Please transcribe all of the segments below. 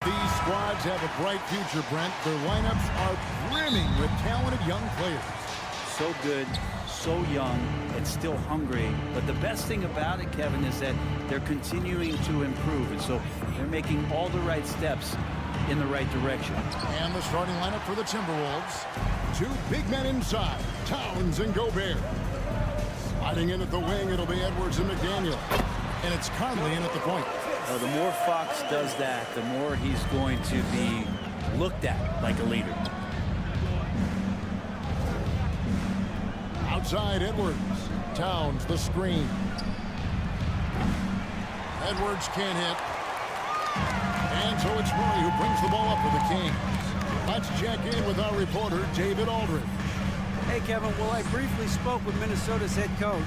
These squads have a bright future, Brent. Their lineups are brimming with talented young players. So good, so young, and still hungry. But the best thing about it, Kevin, is that they're continuing to improve. And so they're making all the right steps in the right direction. And the starting lineup for the Timberwolves. Two big men inside, Towns and Gobert. Sliding in at the wing, it'll be Edwards and McDaniel. And it's Conley in at the point. Well, the more Fox does that, the more he's going to be looked at like a leader. Outside Edwards. Towns the screen. Edwards can't hit. And so it's Murray who brings the ball up for the Kings. Let's check in with our reporter, David Aldridge. Hey, Kevin. Well, I briefly spoke with Minnesota's head coach.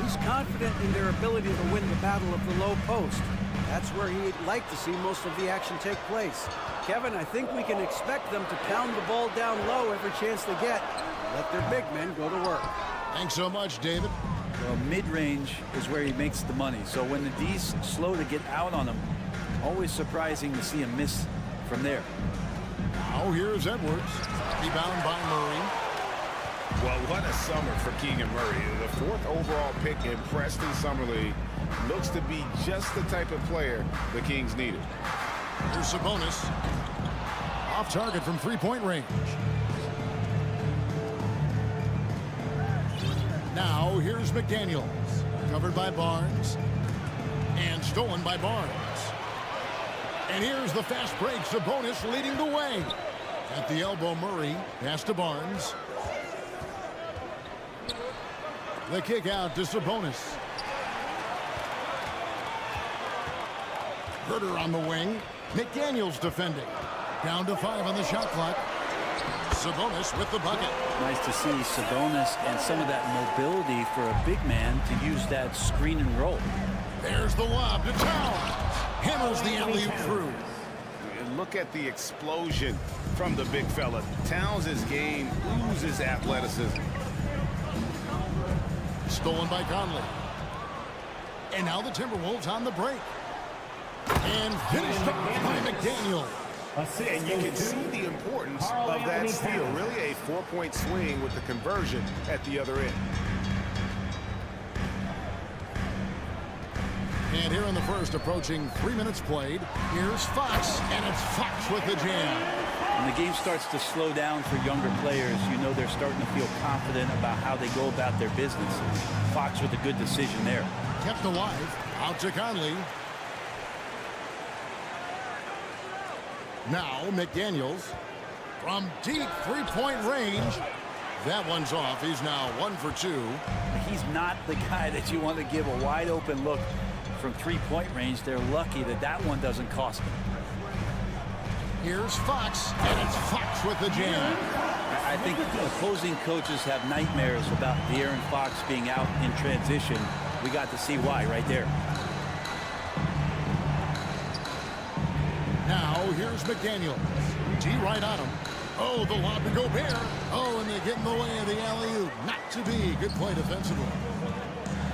He's confident in their ability to win the battle of the low post. That's where he'd like to see most of the action take place. Kevin, I think we can expect them to pound the ball down low every chance they get. Let their big men go to work. Thanks so much, David. Well, mid-range is where he makes the money. So when the D's slow to get out on him, always surprising to see him miss from there. Now here's Edwards. Rebound by Murray. Well, what a summer for Keegan Murray. The 4th overall pick in Preston Summer League. Looks to be just the type of player the Kings needed. Here's Sabonis. Off target from three-point range. Now here's McDaniels. Covered by Barnes. And stolen by Barnes. And here's the fast break. Sabonis leading the way. At the elbow, Murray. Pass to Barnes. The kick out to Sabonis. Herter on the wing. McDaniels defending. Down to 5 on the shot clock. Sabonis with the bucket. Nice to see Sabonis and some of that mobility for a big man to use that screen and roll. There's the lob to Towns. Hammers the alley-oop through. Look at the explosion from the big fella. Towns' game oozes athleticism. Stolen by Conley. And now the Timberwolves on the break. And finished off by McDaniel. And you can see the importance of that steal. Really a 4-point swing with the conversion at the other end. And here in the first, approaching 3 minutes played, here's Fox, and it's Fox with the jam. When the game starts to slow down for younger players, you know they're starting to feel confident about how they go about their business. Fox with a good decision there. Kept alive, out to Conley. Now McDaniels from deep three-point range. That one's off. He's now 1 for 2. He's not the guy that you want to give a wide open look from three-point range. They're lucky that that one doesn't cost them. Here's Fox, and it's Fox with the jam. I think opposing coaches have nightmares about De'Aaron Fox being out in transition. We got to see why right there. Now here's McDaniels. T right on him. Oh, the lob to Gobert. Oh, and they get in the way of the alley-oop. Not to be. Good play defensively.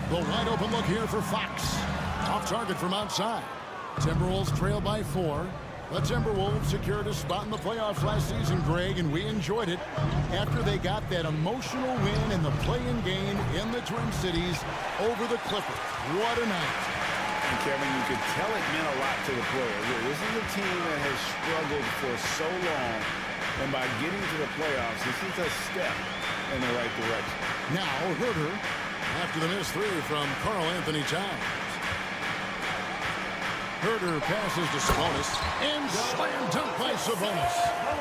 The wide open look here for Fox. Off target from outside. Timberwolves trail by 4. The Timberwolves secured a spot in the playoffs last season, Greg, and we enjoyed it after they got that emotional win in the play-in game in the Twin Cities over the Clippers. What a night. And Kevin, you could tell it meant a lot to the players. This is a team that has struggled for so long, and by getting to the playoffs, this is a step in the right direction. Now Herter after the missed 3 from Karl Anthony Towns. Herter passes to Sabonis and slam dunk by Sabonis.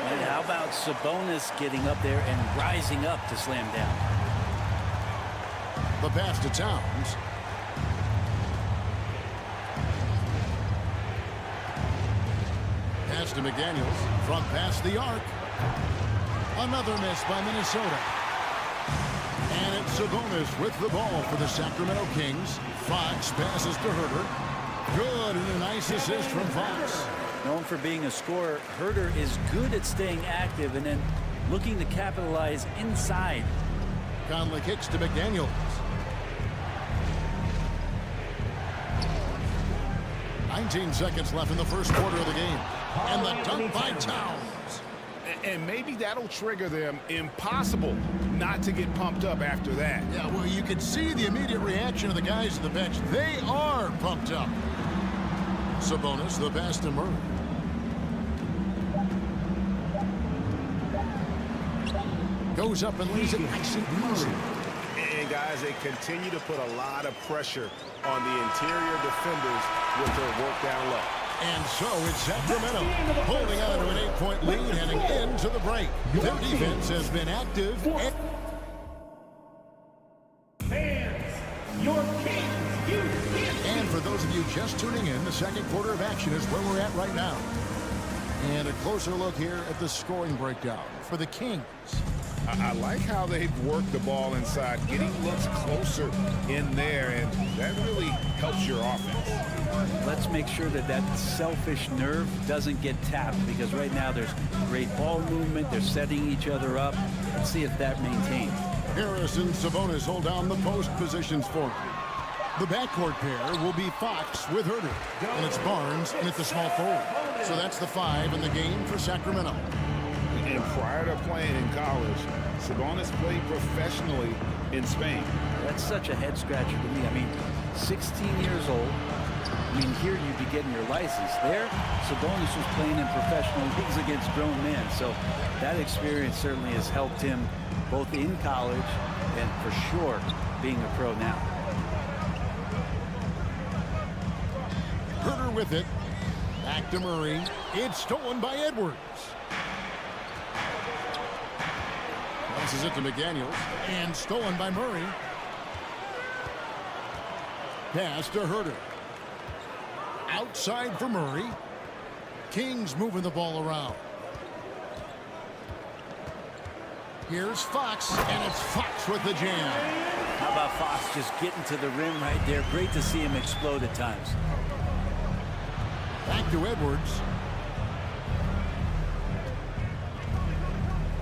And how about Sabonis getting up there and rising up to slam down? The pass to Towns. Pass to McDaniels. Front past the arc. Another miss by Minnesota. And it's Sabonis with the ball for the Sacramento Kings. Fox passes to Herter. Good, and a nice assist from Fox. Known for being a scorer, Herter is good at staying active and then looking to capitalize inside. Conley kicks to McDaniels. 19 seconds left in the first quarter of the game. And the dunk by Towns. And maybe that'll trigger them. Impossible not to get pumped up after that. Yeah, well, you can see the immediate reaction of the guys at the bench. They are pumped up. Sabonis, the pass to Murray. Goes up and leaves it nice and easy. And guys, they continue to put a lot of pressure on the interior defenders with their work down low. And so it's Sacramento holding on to an 8-point lead heading into the break. Their defense has been active. And for those of you just tuning in, the second quarter of action is where we're at right now. And a closer look here at the scoring breakdown for the Kings. I like how they've worked the ball inside, getting looks closer in there, and that really helps your offense. Let's make sure that that selfish nerve doesn't get tapped, because right now there's great ball movement. They're setting each other up. Let's see if that maintains. Harris and Sabonis hold down the post positions for him. The backcourt pair will be Fox with Herter, and it's Barnes in at the small forward. So that's the 5 in the game for Sacramento. And prior to playing in college, Sabonis played professionally in Spain. That's such a head-scratcher to me. I mean, 16 years old. I mean, here you'd be getting your license. There, Sabonis was playing in professional leagues against grown men. So that experience certainly has helped him both in college and for sure being a pro now. Herter with it. Back to Murray. It's stolen by Edwards. Passes it to McDaniels. And stolen by Murray. Pass to Herter. Outside for Murray. Kings moving the ball around. Here's Fox, and it's Fox with the jam. How about Fox just getting to the rim right there? Great to see him explode at times. Back to Edwards.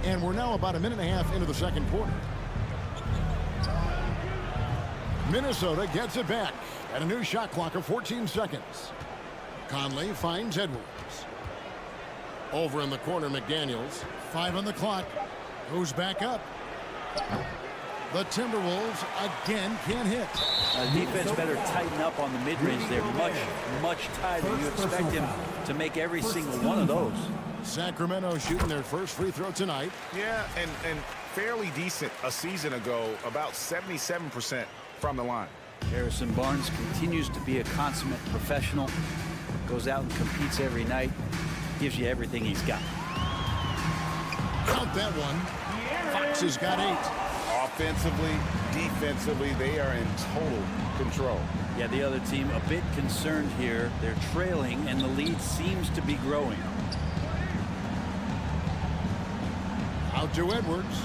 And we're now about a minute and a half into the second quarter. Minnesota gets it back at a new shot clock of 14 seconds. Conley finds Edwards. Over in the corner, McDaniels. 5 on the clock. Goes back up. The Timberwolves again can't hit. Defense better tighten up on the mid-range. They're much tighter. You expect him to make every single one of those. Sacramento shooting their first free throw tonight. Yeah, and fairly decent a season ago, about 77% from the line. Harrison Barnes continues to be a consummate professional. Goes out and competes every night. Gives you everything he's got. Count that one. Fox has got 8. Offensively, defensively, they are in total control. Yeah, the other team a bit concerned here. They're trailing, and the lead seems to be growing. Out to Edwards.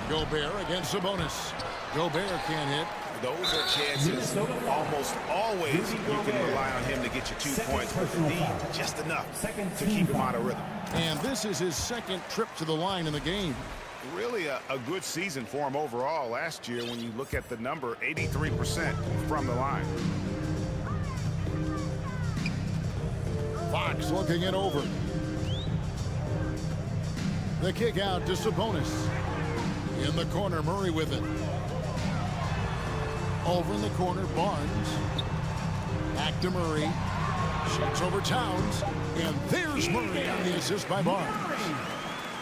Gobert against Sabonis. Gobert can't hit. Those are chances almost always you can rely on him to get you 2 points, but the D just enough to keep him out of rhythm. And this is his second trip to the line in the game. Really a good season for him overall last year when you look at the number, 83% from the line. Fox looking it over. The kick out to Sabonis. In the corner, Murray with it. Over in the corner, Barnes. Back to Murray. Shoots over Towns. And there's Murray on the assist by Barnes.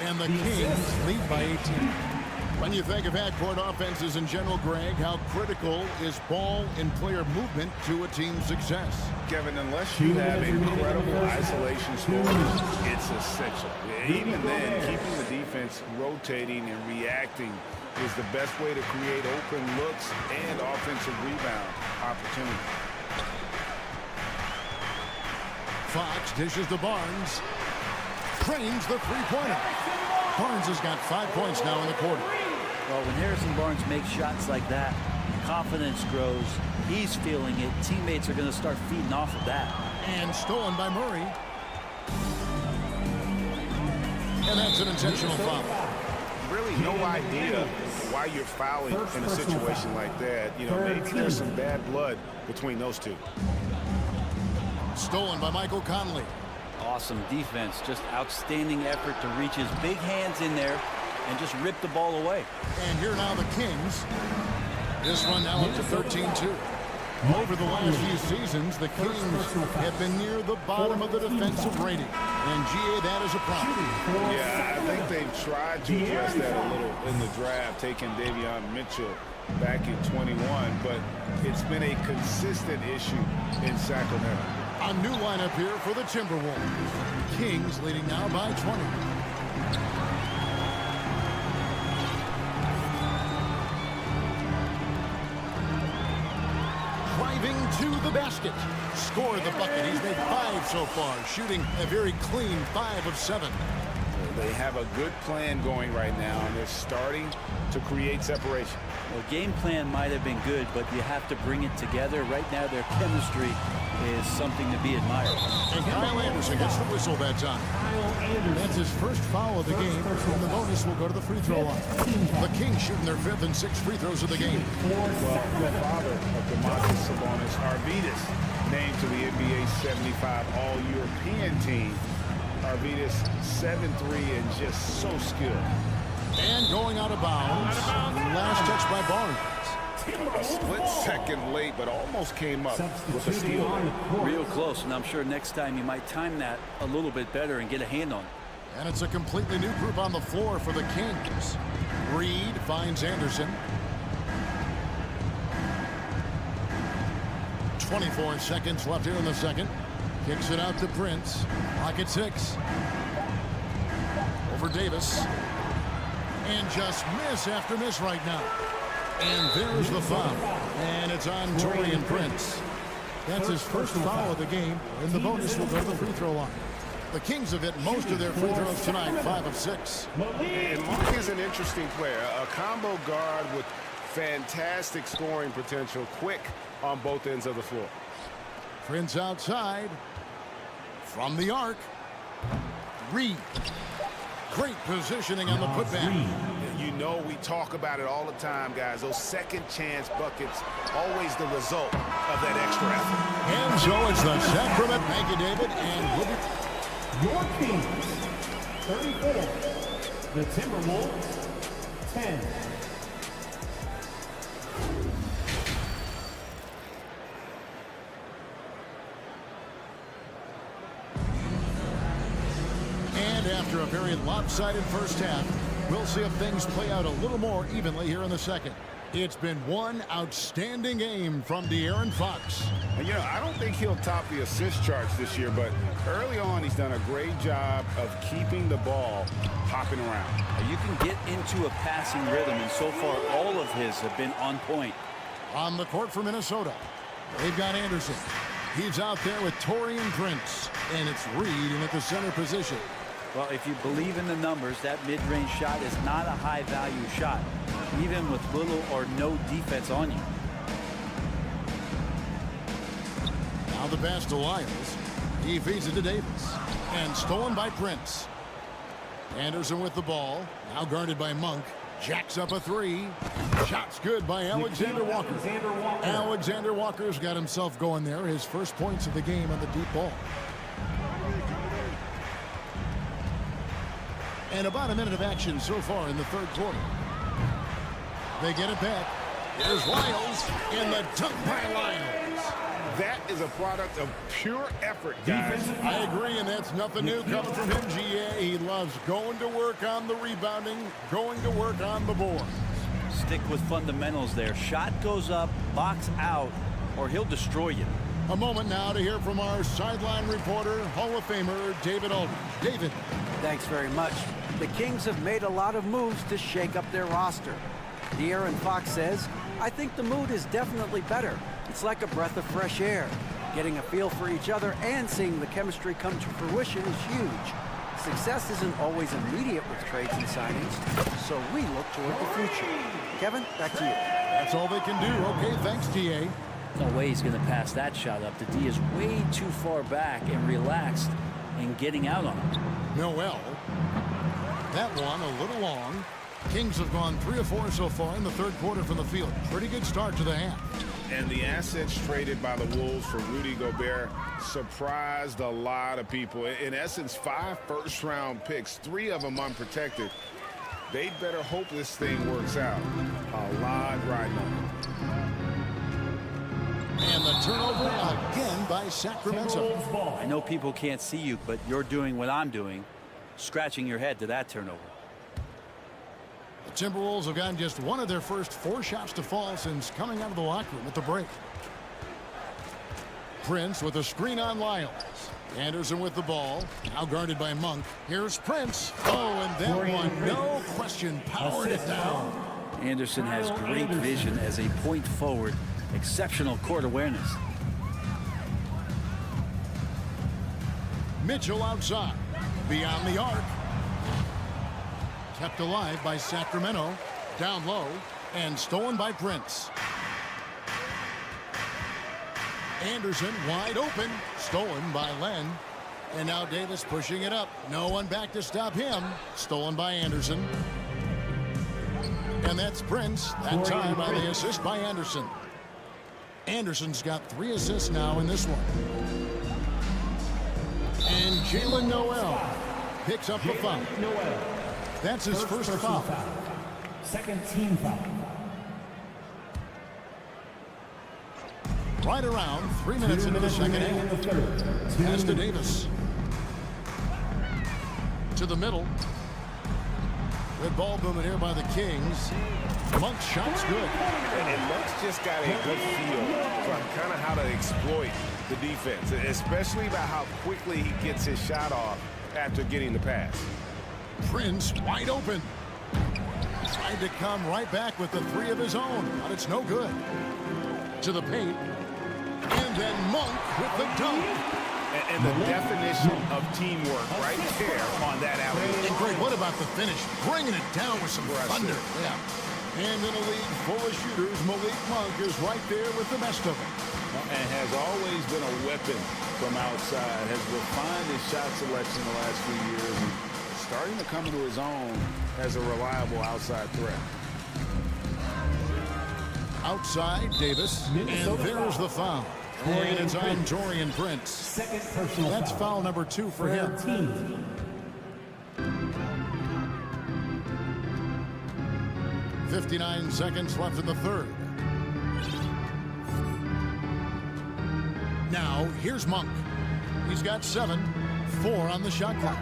And the Kings lead by 18. When you think of half-court offenses in general, Greg, how critical is ball and player movement to a team's success? Kevin, unless you have incredible isolation scorers, it's essential. Even then, keeping the defense rotating and reacting is the best way to create open looks and offensive rebound opportunities. Fox dishes to Barnes. Trains the three-pointer. Barnes has got 5 points now in the quarter. Well, when Harrison Barnes makes shots like that, confidence grows. He's feeling it. Teammates are going to start feeding off of that. And stolen by Murray. And that's an intentional foul. Really no idea why you're fouling in a situation like that. You know, maybe there's some bad blood between those two. Stolen by Michael Conley. Awesome defense. Just outstanding effort to reach his big hands in there and just rip the ball away. And here now the Kings. This one now up to 13-2. Over the last few seasons, the Kings have been near the bottom of the defensive rating. And, GA, that is a problem. Yeah, I think they've tried to address that a little in the draft, taking Davion Mitchell back in 21, but it's been a consistent issue in Sacramento. A new lineup here for the Timberwolves. Kings leading now by 20. Driving to the basket. Scored the bucket. He's made 5 so far, shooting a very clean 5 of 7. They have a good plan going right now, and they're starting to create separation. Well, game plan might have been good, but you have to bring it together. Right now, their chemistry is something to be admired. And Kyle Anderson gets the whistle that time. That's his first foul of the game, and the bonus will go to the free throw line. The Kings shooting their 5th and 6th free throws of the game. Well, the father of Domantas Sabonis, Arvydas, named to the NBA 75 All-European team. Arvydas 7'3" and just so skilled. And going out of bounds. Last touch by Barnes. A split second late, but almost came up with a steal. Real close, and I'm sure next time you might time that a little bit better and get a hand on it. And it's a completely new group on the floor for the Kings. Reed finds Anderson. 24 seconds left here in the second. Kicks it out to Prince. Clock at 6. Over Davis. And just miss after miss right now. And there's the foul. And it's on Taurean Prince. That's his first foul of the game. And the bonus will go to the free throw line. The Kings have hit most of their free throws tonight, 5 of 6. And Monk is an interesting player. A combo guard with fantastic scoring potential. Quick on both ends of the floor. Prince outside. From the arc. Reed. Great positioning on the putback. You know we talk about it all the time, guys. Those second chance buckets, always the result of that extra effort. And so it's the Sacramento. Thank you, David. And we'll be... Your Kings, 34. The Timberwolves, 10. And after a very lopsided first half, we'll see if things play out a little more evenly here in the second. It's been one outstanding game from De'Aaron Fox. And, you know, I don't think he'll top the assist charts this year, but early on he's done a great job of keeping the ball hopping around. You can get into a passing rhythm, and so far all of his have been on point. On the court for Minnesota, they've got Anderson. He's out there with Taurean Prince, and it's Reed in at the center position. Well, if you believe in the numbers, that mid-range shot is not a high-value shot, even with little or no defense on you. Now the pass to Lyles. He feeds it to Davis. And stolen by Prince. Anderson with the ball. Now guarded by Monk. Jacks up a 3. Shot's good by Alexander Walker. Alexander Walker's got himself going there. His first points of the game on the deep ball. And about a minute of action so far in the third quarter. They get it back. Here's Lyles in the dunk by Lyles. That is a product of pure effort, guys. I agree, and that's nothing new coming from him, GA. He loves going to work on the rebounding, going to work on the board. Stick with fundamentals there. Shot goes up, box out, or he'll destroy you. A moment now to hear from our sideline reporter, Hall of Famer David Aldridge. David. Thanks very much. The Kings have made a lot of moves to shake up their roster. De'Aaron Fox says, I think the mood is definitely better. It's like a breath of fresh air. Getting a feel for each other and seeing the chemistry come to fruition is huge. Success isn't always immediate with trades and signings, so we look toward the future. Kevin, back to you. That's all they can do. Okay, thanks, DA. No way he's going to pass that shot up. The D is way too far back and relaxed in getting out on him. Noel. That one a little long. Kings have gone 3 of 4 so far in the third quarter from the field. Pretty good start to the half. And the assets traded by the Wolves for Rudy Gobert surprised a lot of people. In essence, 5 first-round picks, 3 of them unprotected. They'd better hope this thing works out. A lot riding on it. And the turnover again by Sacramento. I know people can't see you, but you're doing what I'm doing, scratching your head to that turnover. The Timberwolves have gotten just 1 of their first 4 shots to fall since coming out of the locker room at the break. Prince with a screen on Lyles. Anderson with the ball, now guarded by Monk. Here's Prince. Oh, and that one, no question, powered it down. Anderson has great vision as a point forward, exceptional court awareness. Mitchell outside, beyond the arc. Kept alive by Sacramento, down low, and stolen by Prince. Anderson wide open, stolen by Len. And now Davis pushing it up. No one back to stop him. Stolen by Anderson. And that's Prince. That time by the assist by Anderson. Anderson's got 3 assists now in this one. And Jalen Noel picks up the foul. That's his first foul. Second team foul. Right around 3 minutes into the second half. Pass to Davis. To the middle. Good ball movement here by the Kings. Monk's shot's good. And Monk's just got a good feel for kind of how to exploit the defense, especially about how quickly he gets his shot off after getting the pass. Prince wide open. Tried to come right back with the 3 of his own, but it's no good. To the paint. And then Monk with the dunk. And the definition of teamwork right there on that alley. And Greg, what about the finish? Bringing it down with some thunder. Yeah. And in a league full of shooters, Malik Monk is right there with the best of them. And has always been a weapon from outside. Has refined his shot selection the last few years. And starting to come into his own as a reliable outside threat. Outside, Davis. And there's the foul. And it's on Taurean Prince. Second personal That's foul number 2 for him. 59 seconds left in the third. Now, here's Monk. He's got 7, 4 on the shot clock.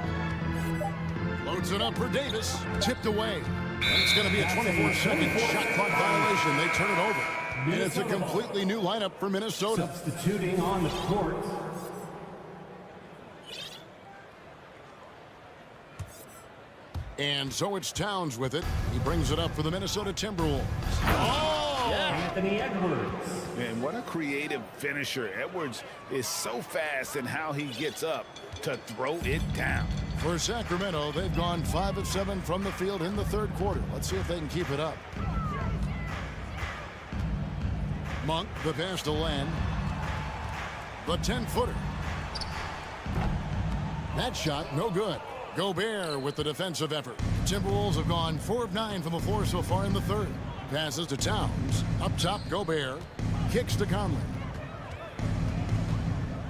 Loads it up for Davis. Tipped away. And it's going to be a 24-second shot clock violation. They turn it over. And it's a completely new lineup for Minnesota. Substituting on the court. And so it's Towns with it. He brings it up for the Minnesota Timberwolves. Oh! Anthony Edwards. And what a creative finisher. Edwards is so fast in how he gets up to throw it down. For Sacramento, they've gone 5 of 7 from the field in the third quarter. Let's see if they can keep it up. Monk, the pass to Len. The 10-footer. That shot, no good. Gobert with the defensive effort. Timberwolves have gone 4 of 9 from the floor so far in the third. Passes to Towns. Up top, Gobert. Kicks to Conley.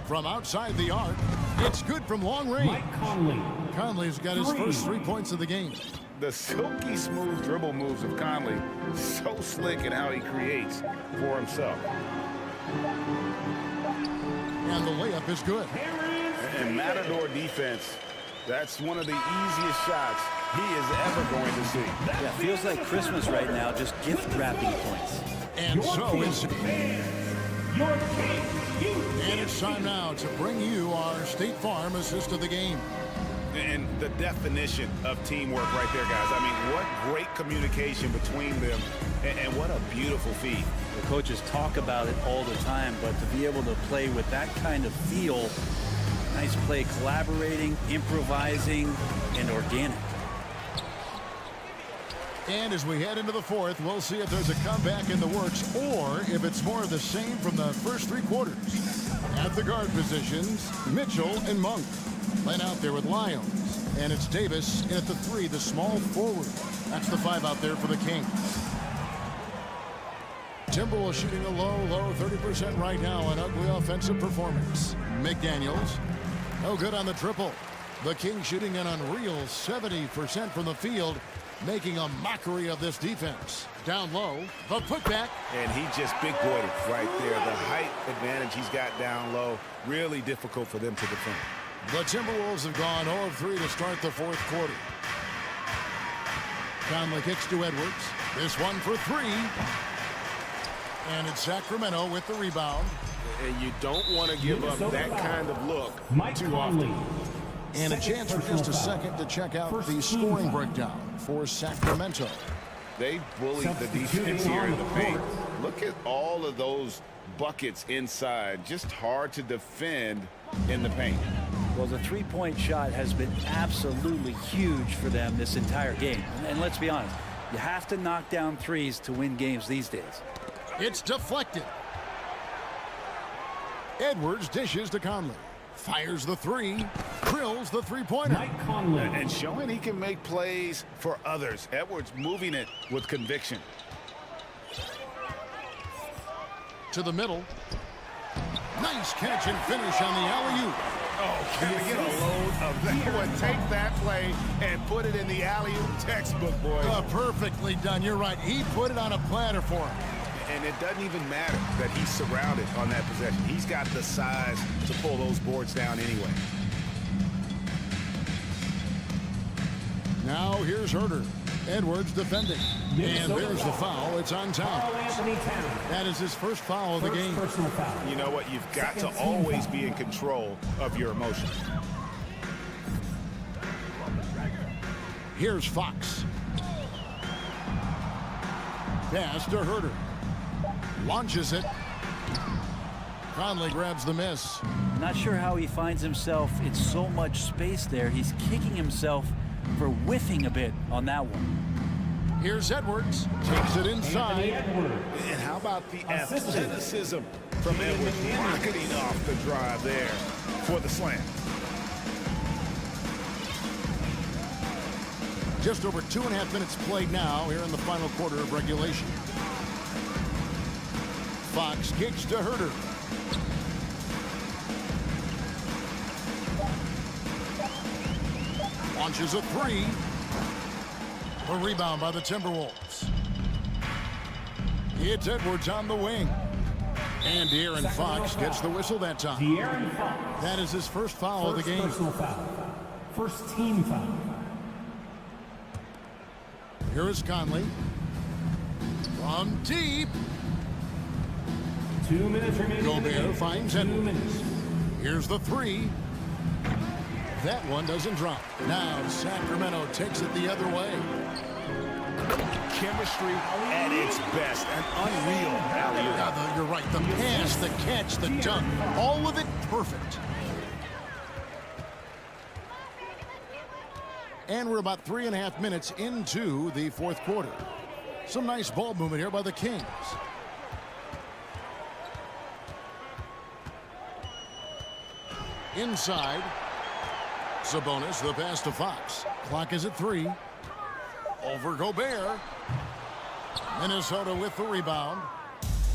From outside the arc, it's good from long range. Mike Conley. Conley's got his first 3 points of the game. The silky smooth dribble moves of Conley, so slick in how he creates for himself. And the layup is good. And Matador defense, that's one of the easiest shots he is ever going to see. Yeah, feels like Christmas right now, just gift wrapping points. And so it's... Your king. And it's time now to bring you our State Farm assist of the game. And the definition of teamwork right there, guys. I mean, what great communication between them, and what a beautiful feat. The coaches talk about it all the time, but to be able to play with that kind of feel, nice play, collaborating, improvising, and organic. And as we head into the fourth, we'll see if there's a comeback in the works or if it's more of the same from the first 3 quarters. At the guard positions, Mitchell and Monk. Len out there with Lyles. And it's Davis in at the 3, the small forward. That's the 5 out there for the Kings. Timberwolves shooting a low 30% right now. An ugly offensive performance. McDaniels, no good on the triple. The Kings shooting an unreal 70% from the field, making a mockery of this defense. Down low, the putback. And he just big-boyed it right there. The height advantage he's got down low, really difficult for them to defend. The Timberwolves have gone 0 of 3 to start the fourth quarter. Conley kicks to Edwards. This one for 3. And it's Sacramento with the rebound. And you don't want to give up that kind of look too Conley. often. And a chance for just a second to check out the scoring breakdown for Sacramento. They bullied the defense here in the paint. Look at all of those buckets inside. Just hard to defend in the paint. Well, the three-point shot has been absolutely huge for them this entire game. And let's be honest, you have to knock down threes to win games these days. It's deflected. Edwards dishes to Conley. Fires the 3. Drills the three-pointer. Mike Conley. And showing he can make plays for others. Edwards moving it with conviction. To the middle. Nice catch and finish on the alley-oop. Oh, can we get a load of that one? Take that play and put it in the alley-oop textbook, boys. Perfectly done. You're right. He put it on a platter for him. And it doesn't even matter that he's surrounded on that possession. He's got the size to pull those boards down anyway. Now here's Herter. Edwards defending. And there's the foul. It's on time. That is his first foul of the game. Personal foul. You know what? You've got to always be in control of your emotions. Here's Fox. Pass to Herter. Launches it. Conley grabs the miss. Not sure how he finds himself in so much space there. He's kicking himself for whiffing a bit on that one. Here's Edwards. Takes it inside. And how about the athleticism from Edwards rocketing off the drive there for the slam. Just over 2.5 minutes played now here in the final quarter of regulation. Fox kicks to Herter. Launches a 3. A rebound by the Timberwolves. It's Edwards on the wing. And De'Aaron Fox gets the whistle that time. De'Aaron Fox. That is his first foul of the game. Personal foul. First team foul. Here is Conley. From deep. 2 minutes remaining. Gobert finds 2 Edwards. minutes. Here's the 3. That one doesn't drop. Now Sacramento takes it the other way. Chemistry at its best. An unreal alley-oop. You're right. The pass, the catch, the dunk. All of it perfect. And we're about 3.5 minutes into the fourth quarter. Some nice ball movement here by the Kings. Inside. Sabonis, the pass to Fox. Clock is at 3. Over Gobert. Minnesota with the rebound.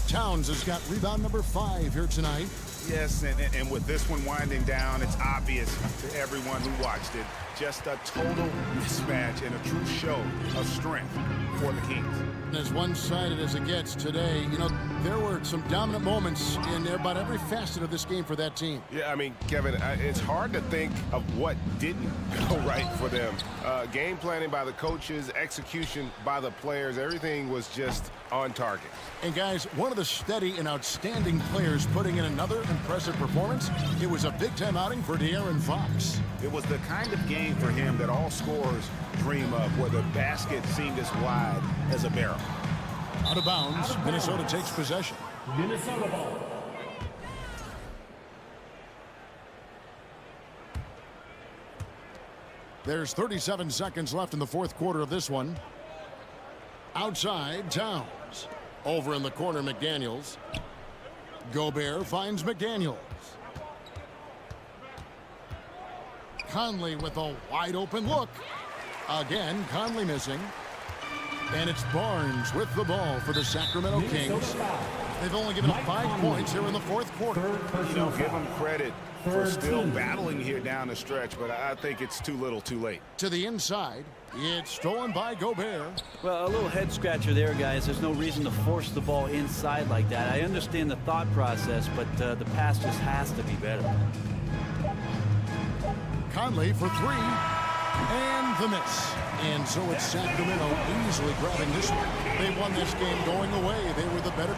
Towns has got rebound number 5 here tonight. Yes, and with this one winding down, it's obvious to everyone who watched it. Just a total mismatch and a true show of strength for the Kings. As one-sided as it gets today, you know, there were some dominant moments in about every facet of this game for that team. Yeah, I mean, Kevin, it's hard to think of what didn't go right for them. Game planning by the coaches, execution by the players, everything was just on target. And guys, one of the steady and outstanding players putting in another impressive performance, it was a big-time outing for De'Aaron Fox. It was the kind of game for him that all scorers dream of, where the basket seemed as wide as a barrel. Out of bounds, Minnesota takes possession. Minnesota ball. There's 37 seconds left in the fourth quarter of this one. Outside, Towns. Over in the corner, McDaniels. Gobert finds McDaniels. Conley with a wide open look. Again, Conley missing. And it's Barnes with the ball for the Sacramento Kings. They've only given up 5 points here in the fourth quarter. You know, give them credit for still battling here down the stretch, but I think it's too little too late. To the inside, it's stolen by Gobert. Well, a little head scratcher there, guys. There's no reason to force the ball inside like that. I understand the thought process, but the pass just has to be better. Conley for 3. And the miss. And so it's Sacramento easily grabbing this one. They won this game going away. They were the better.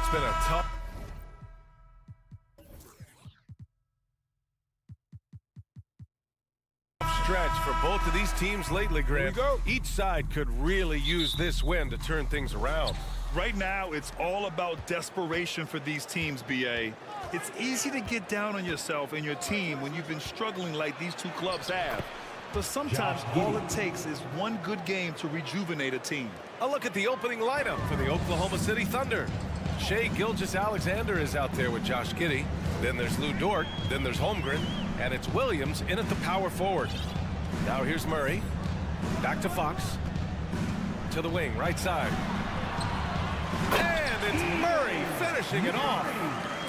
it's been a tough stretch for both of these teams lately, Grant. Each side could really use this win to turn things around. Right now, it's all about desperation for these teams, B.A. It's easy to get down on yourself and your team when you've been struggling like these two clubs have. But sometimes all it takes is one good game to rejuvenate a team. A look at the opening lineup for the Oklahoma City Thunder. Shai Gilgeous-Alexander is out there with Josh Giddey. Then there's Lou Dort. Then there's Holmgren. And it's Williams in at the power forward. Now here's Murray. Back to Fox. To the wing, right side. And it's Murray finishing it off.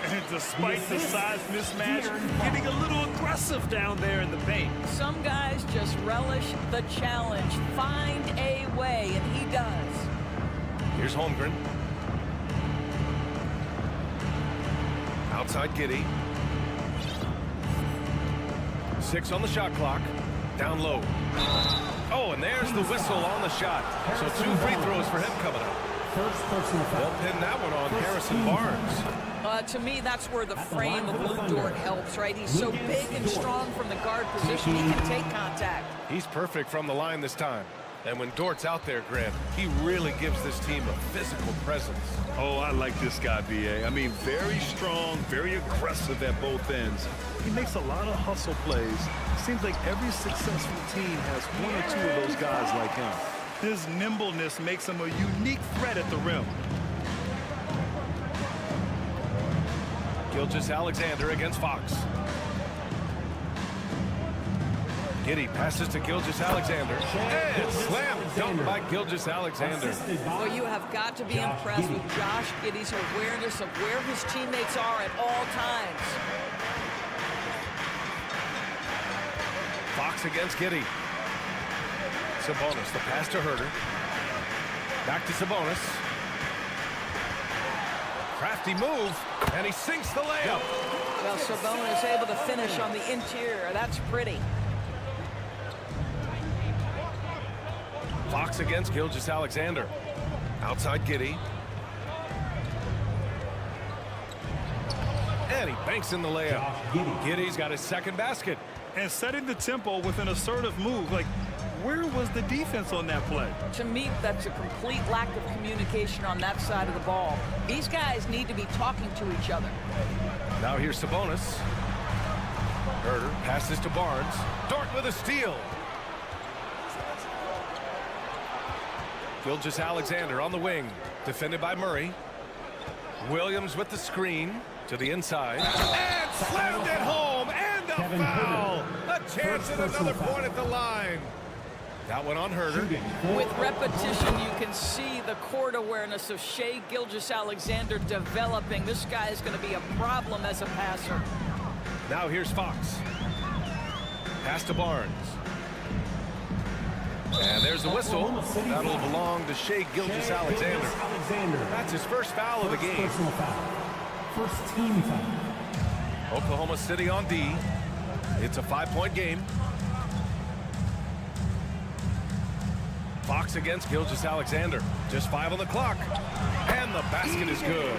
And despite the size mismatch, getting a little aggressive down there in the paint. Some guys just relish the challenge. Find a way, and he does. Here's Holmgren. Outside Giddey. 6 on the shot clock. Down low. Oh, and there's the whistle on the shot. So 2 free throws for him coming up. First personal foul. They'll pin that one on Harrison Barnes. To me, that's where the frame of Lou Dort helps, right? He's so big and strong from the guard position, he can take contact. He's perfect from the line this time. And when Dort's out there, Grant, he really gives this team a physical presence. Oh, I like this guy, B.A. I mean, very strong, very aggressive at both ends. He makes a lot of hustle plays. Seems like every successful team has 1 or 2 of those guys like him. His nimbleness makes him a unique threat at the rim. Gilgeous-Alexander against Fox. Giddey passes to Gilgeous-Alexander. And slam dunk by Gilgeous-Alexander. Well, you have got to be impressed with Josh Giddey's awareness of where his teammates are at all times. Fox against Giddey. Sabonis, the pass to Herter. Back to Sabonis. Crafty move, and he sinks the layup. Well, Sabonis able to finish on the interior. That's pretty. Fox against Gilgeous-Alexander. Outside Giddey. And he banks in the layup. Giddey's got his second basket. And setting the tempo with an assertive move. Like, where was the defense on that play? To me, that's a complete lack of communication on that side of the ball. These guys need to be talking to each other. Now here's Sabonis. Herter passes to Barnes. Dort with a steal. Gilgeous-Alexander on the wing. Defended by Murray. Williams with the screen to the inside. And slammed it home. And a foul. A chance at another point at the line. That one on Herter. With repetition, you can see the court awareness of Shai Gilgeous-Alexander developing. This guy is going to be a problem as a passer. Now here's Fox. Pass to Barnes. And there's the whistle. That'll belong to Shai Gilgeous-Alexander. That's his first foul of the game. Personal foul. First team foul. Oklahoma City on D. It's a 5-point game. Fox against Gilgeous-Alexander. Just 5 on the clock. And the basket is good.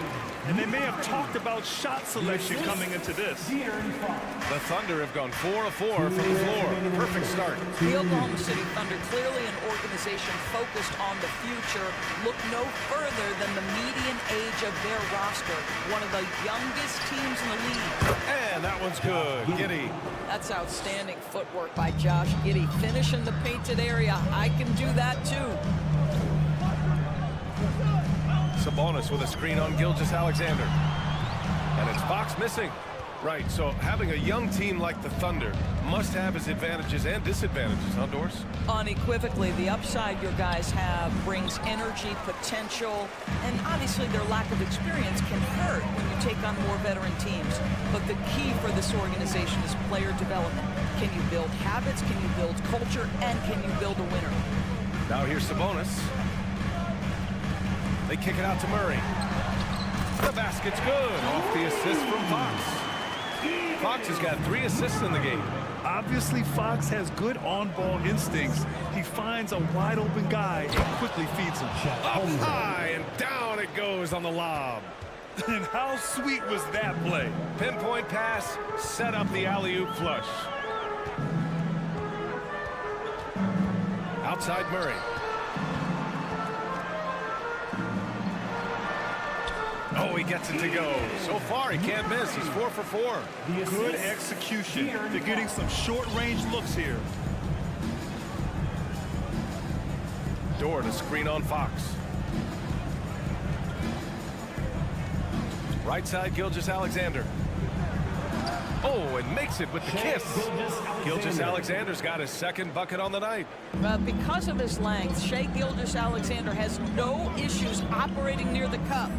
And they may have talked about shot selection coming into this. The Thunder have gone 4 of 4 from the floor. Perfect start. The Oklahoma City Thunder, clearly an organization focused on the future. Look no further than the median age of their roster. One of the youngest teams in the league. And that one's good. Giddey. That's outstanding footwork by Josh Giddey. Finish in the painted area. I can do that too. Sabonis with a screen on Gilgeous-Alexander. And it's Fox missing. Right, so having a young team like the Thunder must have its advantages and disadvantages, huh, Doris? Unequivocally, the upside your guys have brings energy, potential, and obviously their lack of experience can hurt when you take on more veteran teams. But the key for this organization is player development. Can you build habits, can you build culture, and can you build a winner? Now here's Sabonis. They kick it out to Murray. The basket's good. Off the assist from Fox. Fox has got 3 assists in the game. Obviously, Fox has good on-ball instincts. He finds a wide-open guy and quickly feeds him. Up high and down it goes on the lob. And how sweet was that play? Pinpoint pass, set up the alley-oop flush. Outside Murray. Oh, he gets it to go. So far, he can't miss. He's 4 for 4. Good execution. They're getting some short-range looks here. Dort to screen on Fox. Right side, Gilgeous-Alexander. Oh, and makes it with the kiss. Gilgeous-Alexander's got his second bucket on the night. Because of his length, Shai Gilgeous-Alexander has no issues operating near the cup.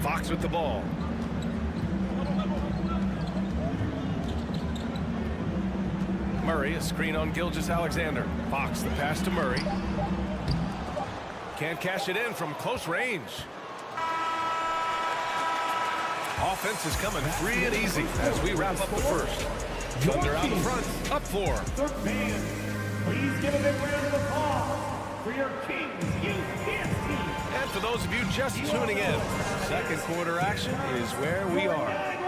Fox with the ball. Murray, a screen on Gilgeous-Alexander. Fox, the pass to Murray. Can't cash it in from close range. Offense is coming free and easy as we wrap up the first. Thunder out in front, up 4. Please give a big round of applause for your Kings Youth Dance Team. And for those of you just tuning in, second quarter action is where we are.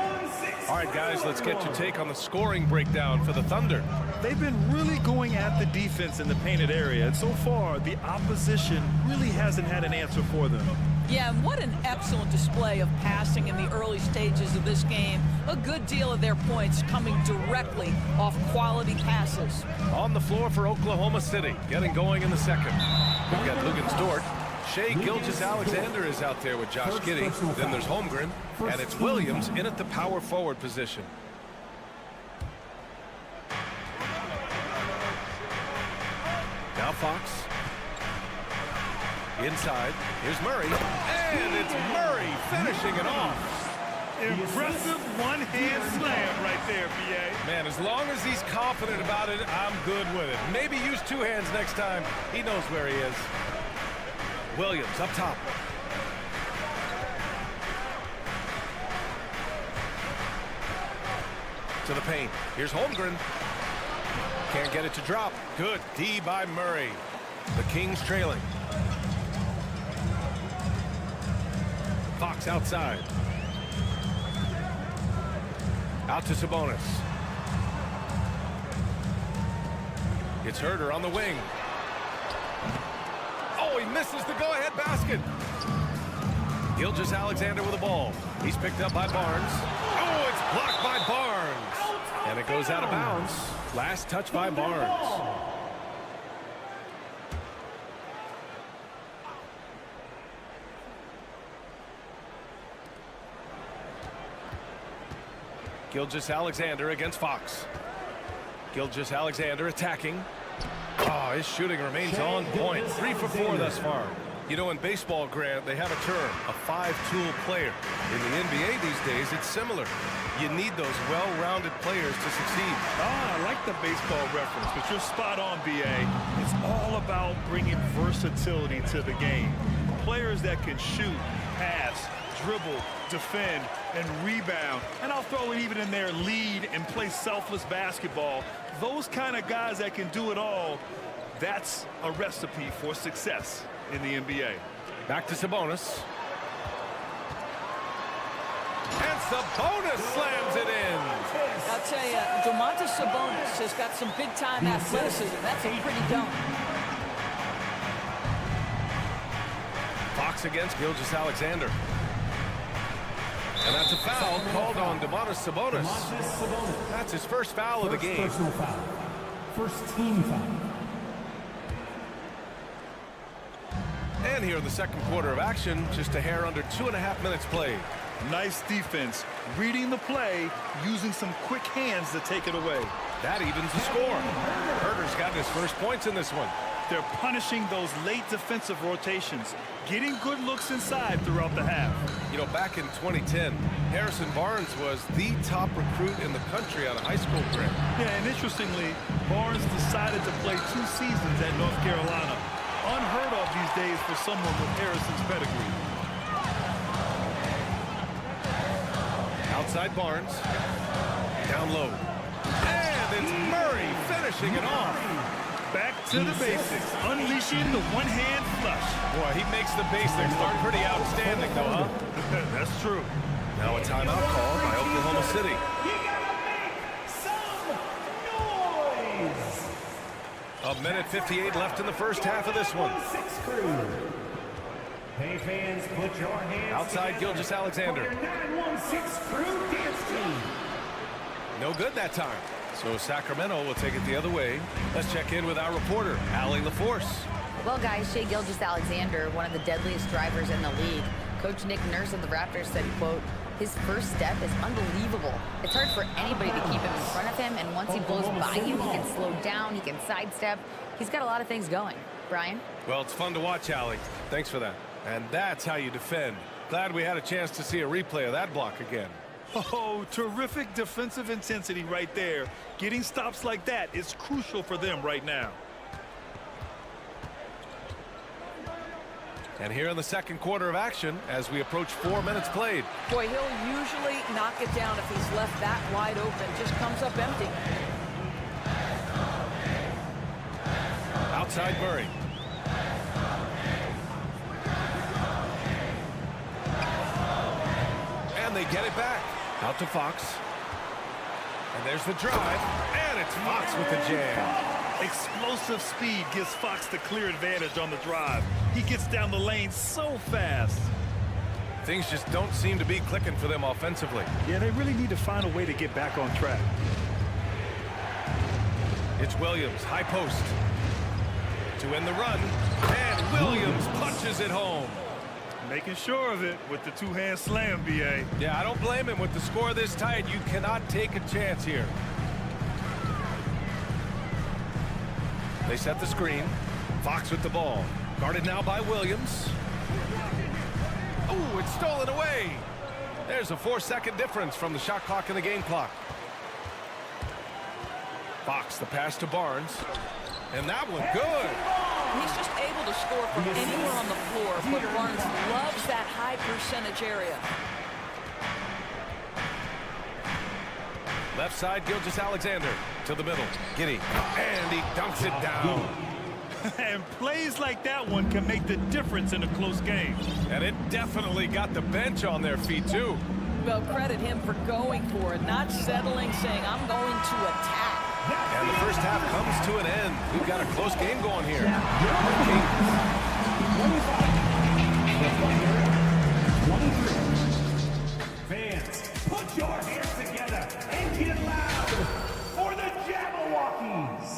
All right, guys, let's get your take on the scoring breakdown for the Thunder. They've been really going at the defense in the painted area, and so far, the opposition really hasn't had an answer for them. Yeah, and what an excellent display of passing in the early stages of this game. A good deal of their points coming directly off quality passes. On the floor for Oklahoma City, getting going in the second. We've got Lugens Dort. Shai Gilgeous-Alexander is out there with Josh Giddey. Then there's Holmgren, and it's Williams in at the power forward position. Now Fox. Inside, here's Murray, and it's Murray finishing it off. Impressive one-hand slam right there, B.A. Man, as long as he's confident about it, I'm good with it. Maybe use 2 hands next time. He knows where he is. Williams up top. To the paint. Here's Holmgren. Can't get it to drop. Good D by Murray. The Kings trailing. Fox outside. Out to Sabonis. It's Herter on the wing. Oh, he misses the go-ahead basket. Gilgeous-Alexander with the ball. He's picked up by Barnes. Oh, it's blocked by Barnes. And it goes out of bounds. Last touch by Barnes. Gilgeous-Alexander against Fox. Gilgeous-Alexander attacking. Oh, his shooting remains on point. 3 for 4 thus far. You know, in baseball, Grant, they have a term, a 5-tool player. In the NBA these days, it's similar. You need those well-rounded players to succeed. I like the baseball reference, but you're spot on, B.A. It's all about bringing versatility to the game. Players that can shoot, pass, dribble, defend, and rebound. And I'll throw it even in there, lead and play selfless basketball. Those kind of guys that can do it all, that's a recipe for success in the NBA. Back to Sabonis. And Sabonis slams it in. I'll tell you, Domantas Sabonis has got some big-time athleticism. That's a pretty dunk. Fox against Gilgeous-Alexander. And that's a foul called on Domantas Sabonis. That's his first foul of the game. Personal foul. First team foul. And here in the second quarter of action, just a hair under 2.5 minutes played. Nice defense, reading the play, using some quick hands to take it away. That evens the score. Herter's gotten his first points in this one. They're punishing those late defensive rotations, getting good looks inside throughout the half. You know, back in 2010, Harrison Barnes was the top recruit in the country out of high school, Grant. Yeah, and interestingly, Barnes decided to play 2 seasons at North Carolina. Unheard of these days for someone with Harrison's pedigree. Outside Barnes. Down low. And it's Murray finishing it off. Back to the basics, unleashing the one-hand flush. Boy, he makes the basics look pretty outstanding, though, huh? That's true. Now a timeout call by Oklahoma City. You gotta make some noise. A minute 58 left in the first half of this one. 916 crew. Hey fans, put your hands Outside together Gilgeous Alexander. for your 916 crew dance team. No good that time. So Sacramento will take it the other way. Let's check in with our reporter, Allie LaForce. Well, guys, Shai Gilgeous-Alexander, one of the deadliest drivers in the league. Coach Nick Nurse of the Raptors said, quote, his first step is unbelievable. It's hard for anybody to keep him in front of him, and once he blows by you, he can slow down, he can sidestep. He's got a lot of things going. Brian? Well, it's fun to watch, Allie. Thanks for that. And that's how you defend. Glad we had a chance to see a replay of that block again. Oh, terrific defensive intensity right there. Getting stops like that is crucial for them right now. And here in the second quarter of action, as we approach 4 minutes played. Boy, he'll usually knock it down if he's left that wide open. Just comes up empty. Outside Murray. And they get it back. Out to Fox. And there's the drive. And it's Fox with the jam. Explosive speed gives Fox the clear advantage on the drive. He gets down the lane so fast. Things just don't seem to be clicking for them offensively. Yeah, they really need to find a way to get back on track. It's Williams, high post. To end the run. And Williams punches it home. Making sure of it with the two-hand slam, B.A. Yeah, I don't blame him. With the score this tight, you cannot take a chance here. They set the screen. Fox with the ball. Guarded now by Williams. Oh, it's stolen away. There's a 4-second difference from the shot clock and the game clock. Fox, the pass to Barnes. And that one good. He's just able to score from anywhere on the floor, but Barnes loves that high percentage area. Left side, Gilgeous Alexander to the middle. Giddey, and he dunks it down. And plays like that one can make the difference in a close game. And it definitely got the bench on their feet, too. Well, credit him for going for it, not settling, saying, I'm going to attack. And the first half comes to an end. We've got a close game going here. Fans, put your hands together and get loud for the Jabberwockies.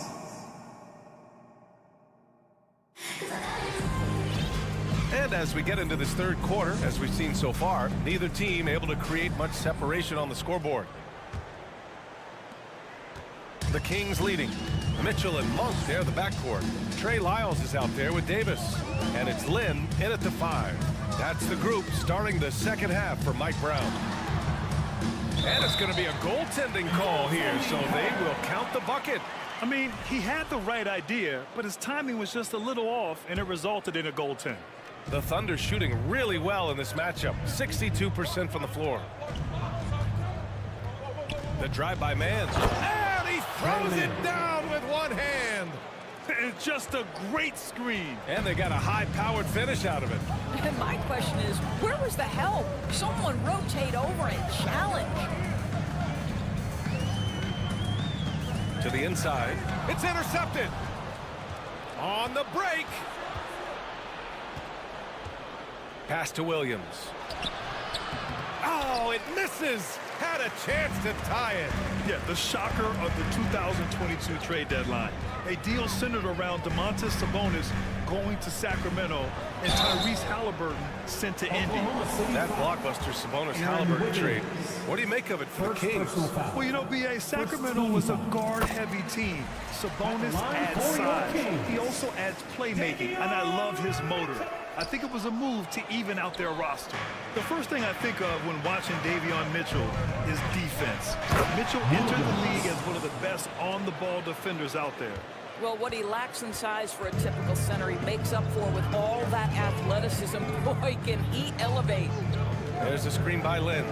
And as we get into this third quarter, as we've seen so far, neither team able to create much separation on the scoreboard. The Kings leading. Mitchell and Monk there, the backcourt. Trey Lyles is out there with Davis. And it's Lynn in at the 5. That's the group starting the second half for Mike Brown. And it's going to be a goaltending call here, so they will count the bucket. I mean, he had the right idea, but his timing was just a little off, and it resulted in a goaltend. The Thunder shooting really well in this matchup. 62% from the floor. The drive by Mans. And he throws it down with one hand. And just a great screen. And they got a high-powered finish out of it. And my question is, where was the help? Someone rotate over and challenge. To the inside. It's intercepted. On the break. Pass to Williams. Oh, it misses. Had a chance to tie it. Yeah, the shocker of the 2022 trade deadline. A deal centered around Domantas Sabonis going to Sacramento and Tyrese Halliburton sent to Indy. That blockbuster Sabonis-Halliburton trade. What do you make of it for the Kings? Well, you know, B.A., Sacramento was a guard-heavy team. Sabonis adds size. He also adds playmaking, and I love his motor. I think it was a move to even out their roster. The first thing I think of when watching Davion Mitchell is defense. Mitchell entered the league as one of the best on-the-ball defenders out there. Well, what he lacks in size for a typical center, he makes up for with all that athleticism. Boy, can he elevate. There's a screen by Lynn.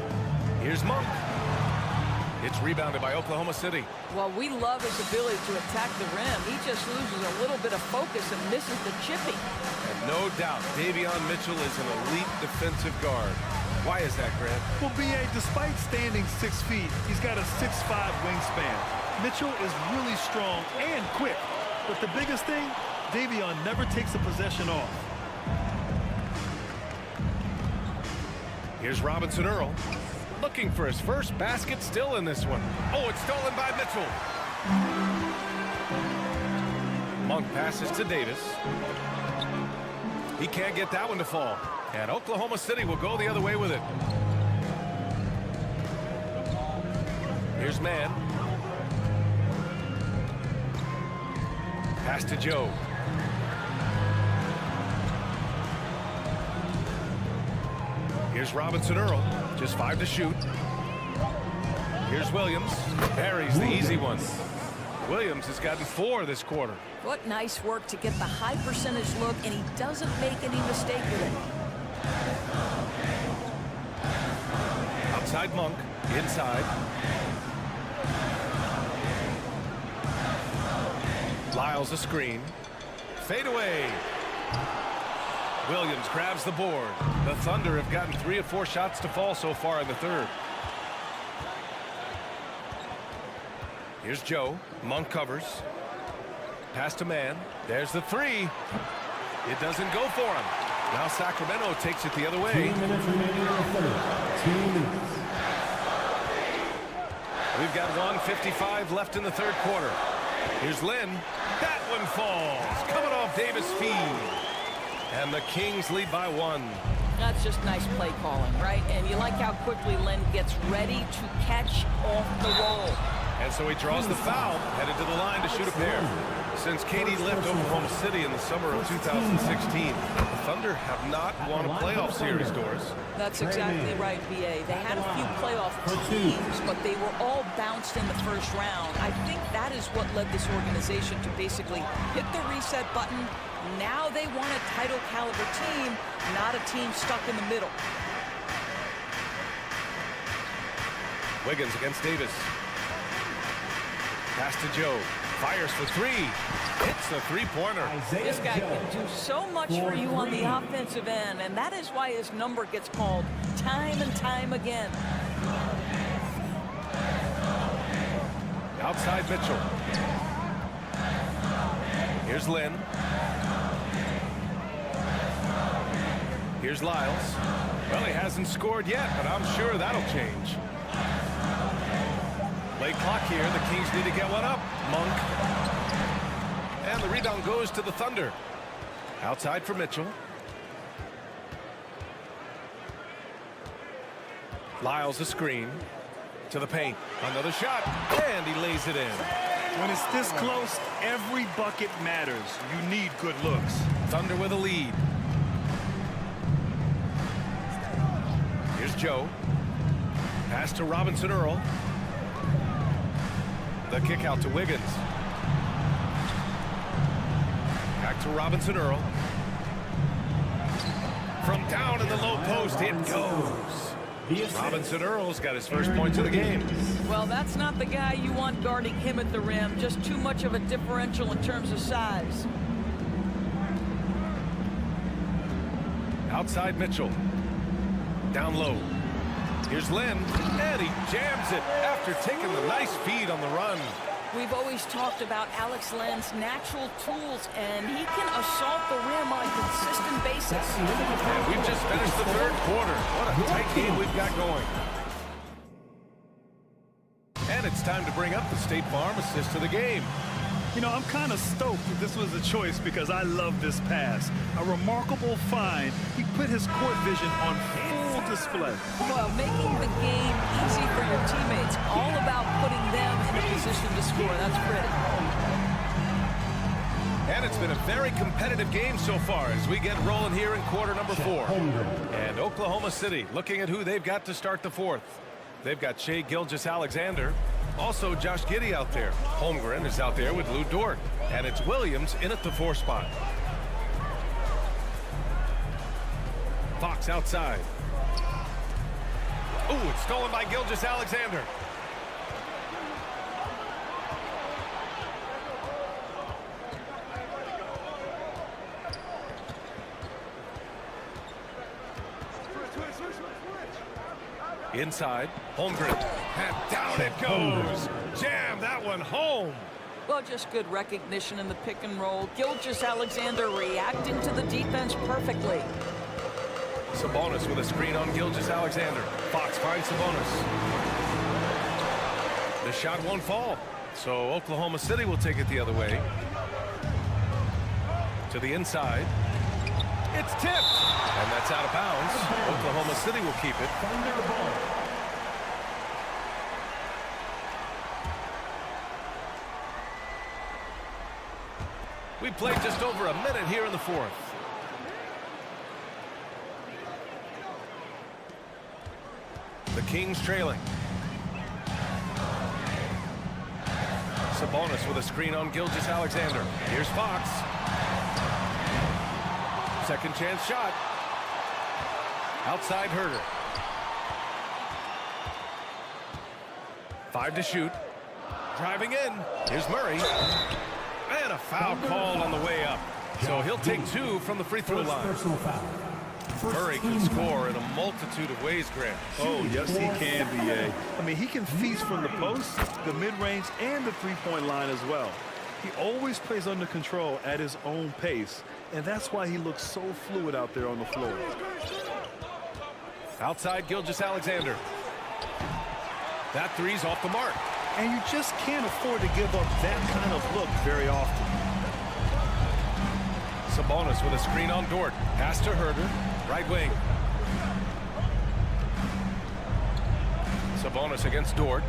Here's Monk. It's rebounded by Oklahoma City. Well, we love his ability to attack the rim. He just loses a little bit of focus and misses the chipping. And no doubt, Davion Mitchell is an elite defensive guard. Why is that, Grant? Well, B.A., despite standing 6 feet, he's got a 6'5" wingspan. Mitchell is really strong and quick. But the biggest thing, Davion never takes a possession off. Here's Robinson Earl. Looking for his first basket, still in this one. Oh, it's stolen by Mitchell. Monk passes to Davis. He can't get that one to fall. And Oklahoma City will go the other way with it. Here's Mann. Pass to Joe. Here's Robinson Earl. Just 5 to shoot. Here's Williams. Buries the easy one. Williams has gotten 4 this quarter. What nice work to get the high percentage look, and he doesn't make any mistake with it. Outside Monk. Inside. Lyles a screen. Fade away. Williams grabs the board. The Thunder have gotten 3 of 4 shots to fall so far in the third. Here's Joe. Monk covers. Pass to Mann. There's the 3. It doesn't go for him. Now Sacramento takes it the other way. 2 minutes remaining in the third. 2 minutes. We've got 1:55 left in the third quarter. Here's Lynn. That one falls. Coming off Davis' feed. And the Kings lead by 1. That's just nice play calling, right? And you like how quickly Lynn gets ready to catch off the roll. And so he draws the foul, headed to the line to shoot a pair. Since Katie left Oklahoma City in the summer of 2016, the Thunder have not won a playoff series, Doris. That's exactly right, B.A. They had a few playoff teams, but they were all bounced in the first round. I think that is what led this organization to basically hit the reset button. Now they want a title caliber team, not a team stuck in the middle. Wiggins against Davis. Pass to Joe. Fires for 3. Hits the three-pointer. This guy can do so much for you on the offensive end, and that is why his number gets called time and time again. Outside Mitchell. Here's Lynn. Here's Lyles. Well, he hasn't scored yet, but I'm sure that'll change. Late clock here. The Kings need to get one up. Monk. And the rebound goes to the Thunder. Outside for Mitchell. Lyles a screen. To the paint. Another shot. And he lays it in. When it's this close, every bucket matters. You need good looks. Thunder with a lead. Here's Joe. Pass to Robinson Earl. The kick out to Wiggins. Back to Robinson Earl. From down in the low post, it goes. Robinson Earl's got his first points of the game. Well, that's not the guy you want guarding him at the rim. Just too much of a differential in terms of size. Outside Mitchell. Down low. Here's Lynn, and he jams it after taking the nice feed on the run. We've always talked about Alex Len's natural tools, and he can assault the rim on a consistent basis. And we've just finished the third quarter. What a tight game we've got going. And it's time to bring up the State Farm assist of the game. You know, I'm kind of stoked that this was a choice because I love this pass. A remarkable find. He put his court vision on full display. Well, making the game easy for your teammates, all about putting them in a position to score. That's critical. And it's been a very competitive game so far as we get rolling here in quarter number 4. And Oklahoma City looking at who they've got to start the fourth. They've got Shai Gilgeous-Alexander. Also, Josh Giddey out there. Holmgren is out there with Lou Dort. And it's Williams in at the 4 spot. Fox outside. Ooh, it's stolen by Gilgeous-Alexander. Inside, Holmgren. And down it goes. Jam that one home. Well, just good recognition in the pick and roll. Gilgeous-Alexander reacting to the defense perfectly. Sabonis with a screen on Gilgeous-Alexander. Fox finds Sabonis. The shot won't fall. So Oklahoma City will take it the other way. To the inside. It's tipped. And that's out of bounds. Oklahoma City will keep it. We played just over a minute here in the fourth. The Kings trailing. Sabonis with a screen on Gilgeous-Alexander. Here's Fox. Second chance shot. Outside Herder. 5 to shoot. Driving in. Here's Murray. And a foul called on the way up. So he'll take 2 from the free throw line. Murray can score in a multitude of ways, Grant. Oh, yes, he can, B.A. I mean, he can feast from the post, the mid-range, and the three-point line as well. He always plays under control at his own pace, and that's why he looks so fluid out there on the floor. Outside Gilgeous-Alexander. That three's off the mark. And you just can't afford to give up that kind of look very often. Sabonis with a screen on Dort. Pass to Herder. Right wing. Sabonis against Dort.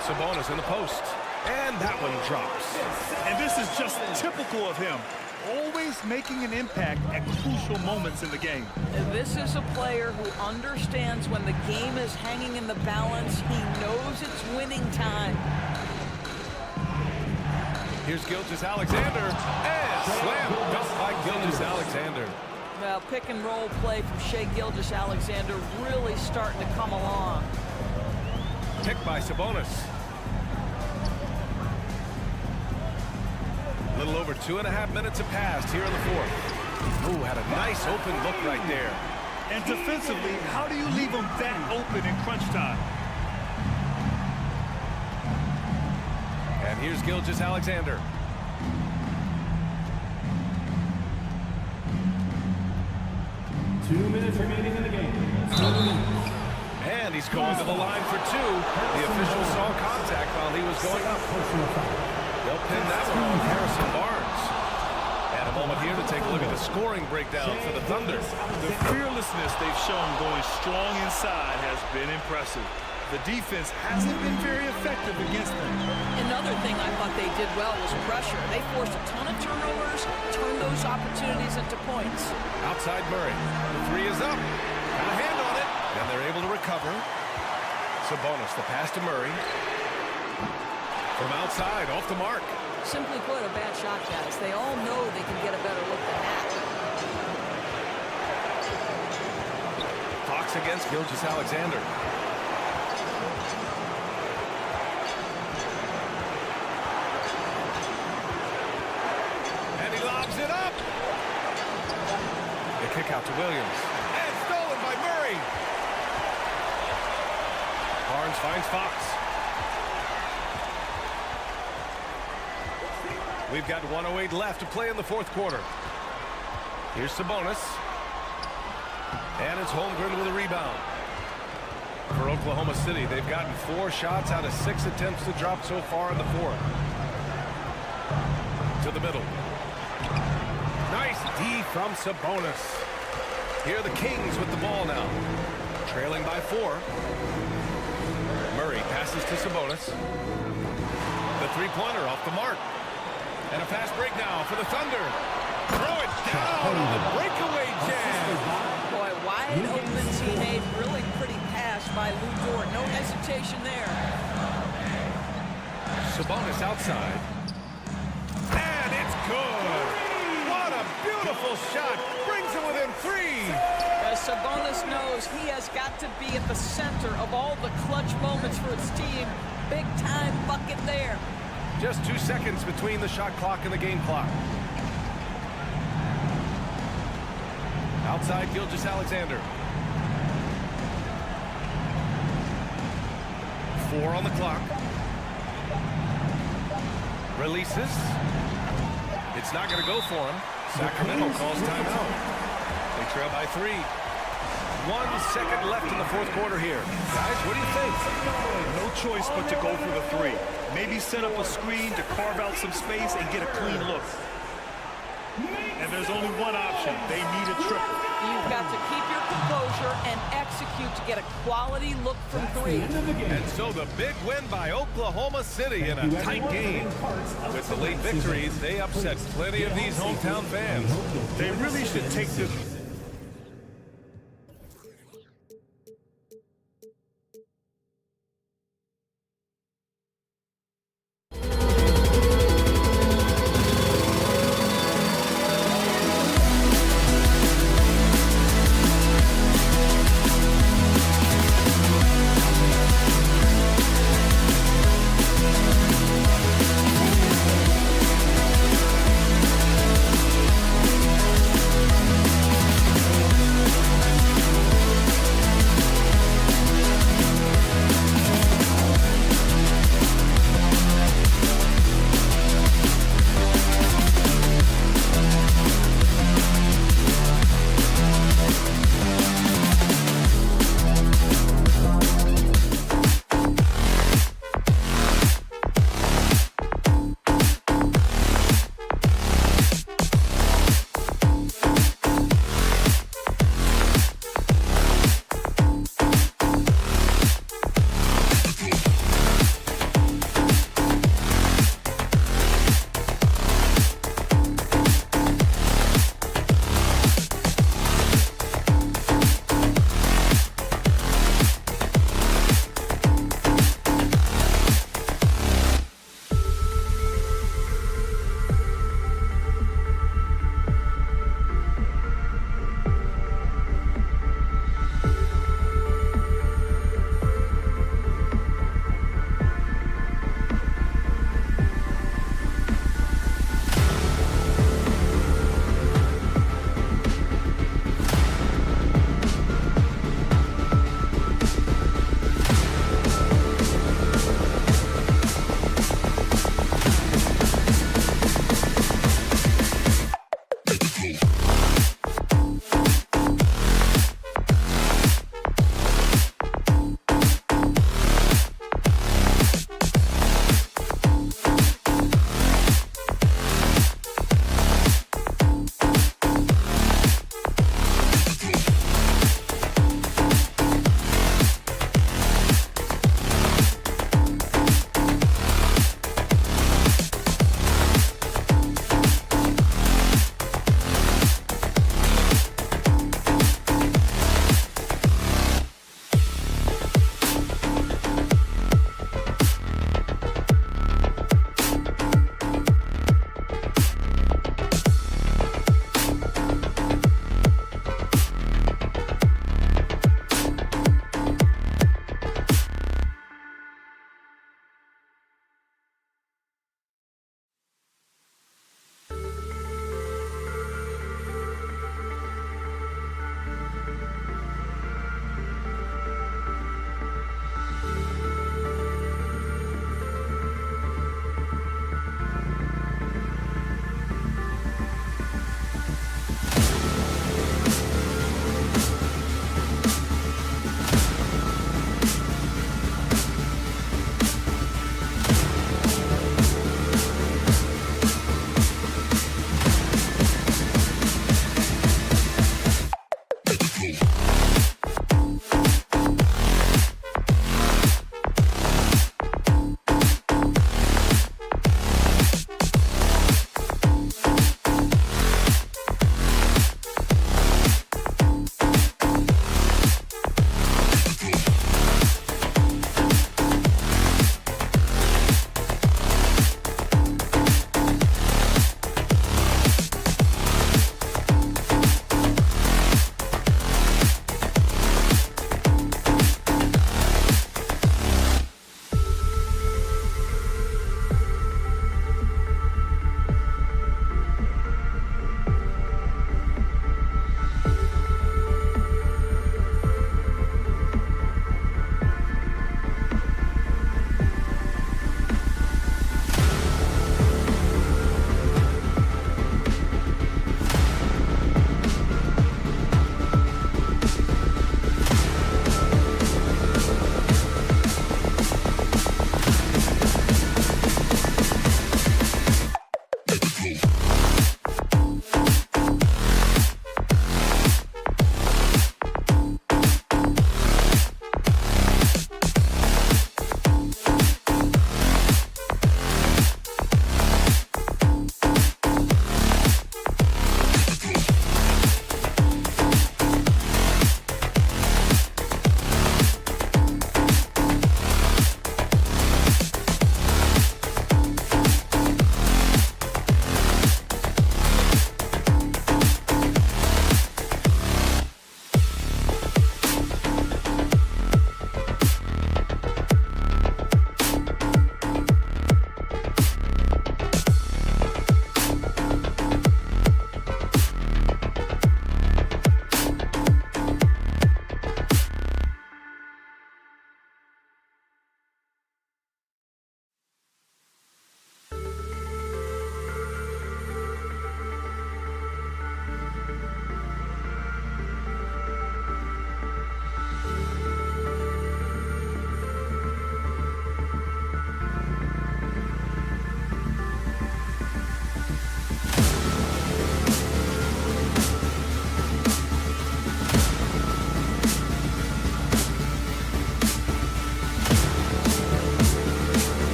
Sabonis in the post. And that one drops. And this is just typical of him. Always making an impact at crucial moments in the game. And this is a player who understands when the game is hanging in the balance. He knows it's winning time. Here's Gilgeous-Alexander. And slam dunk by Gilgeous-Alexander. Well, pick and roll play from Shai Gilgeous-Alexander really starting to come along. Picked by Sabonis. A little over 2.5 minutes have passed here in the fourth. Ooh, had a nice open look right there. And defensively, how do you leave them that open in crunch time? And here's Gilgeous-Alexander. Two minutes remaining in the game. And he's going to the line for 2. The official saw contact while he was going up. They'll pin that one on Harrison Barnes. And a moment here to take a look at the scoring breakdown for the Thunder. The fearlessness they've shown going strong inside has been impressive. The defense hasn't been very effective against them. Another thing I thought they did well was pressure. They forced a ton of turnovers, turned those opportunities into points. Outside Murray. The three is up. Got a hand on it. And they're able to recover. Sabonis, the pass to Murray. From outside, off the mark. Simply put, a bad shot, guys. They all know they can get a better look than that. Fox against Gilgeous-Alexander. And he lobs it up. The kick out to Williams. And stolen by Murray. Barnes finds Fox. We've got 1:08 left to play in the fourth quarter. Here's Sabonis. And it's Holmgren with a rebound. For Oklahoma City, they've gotten 4 shots out of 6 attempts to drop so far in the fourth. To the middle. Nice D from Sabonis. Here are the Kings with the ball now. Trailing by 4. Murray passes to Sabonis. The three-pointer off the mark. And a fast break now for the Thunder. Throw it down on the breakaway jam. Boy, wide open teammate, really pretty pass by Lou Dort. No hesitation there. Sabonis outside. And it's good. What a beautiful shot. Brings it within 3. As Sabonis knows he has got to be at the center of all the clutch moments for his team. Big time bucket there. Just 2 seconds between the shot clock and the game clock. Outside Gilgeous-Alexander. 4 on the clock. Releases. It's not going to go for him. Sacramento calls timeout. They trail by 3. 1 second left in the fourth quarter here. Guys, what do you think? No choice but to go for the 3. Maybe set up a screen to carve out some space and get a clean look. And there's only one option. They need a triple. You've got to keep your composure and execute to get a quality look from 3. And so the big win by Oklahoma City in a tight game. With the late victories, they upset plenty of these hometown fans. They really should take this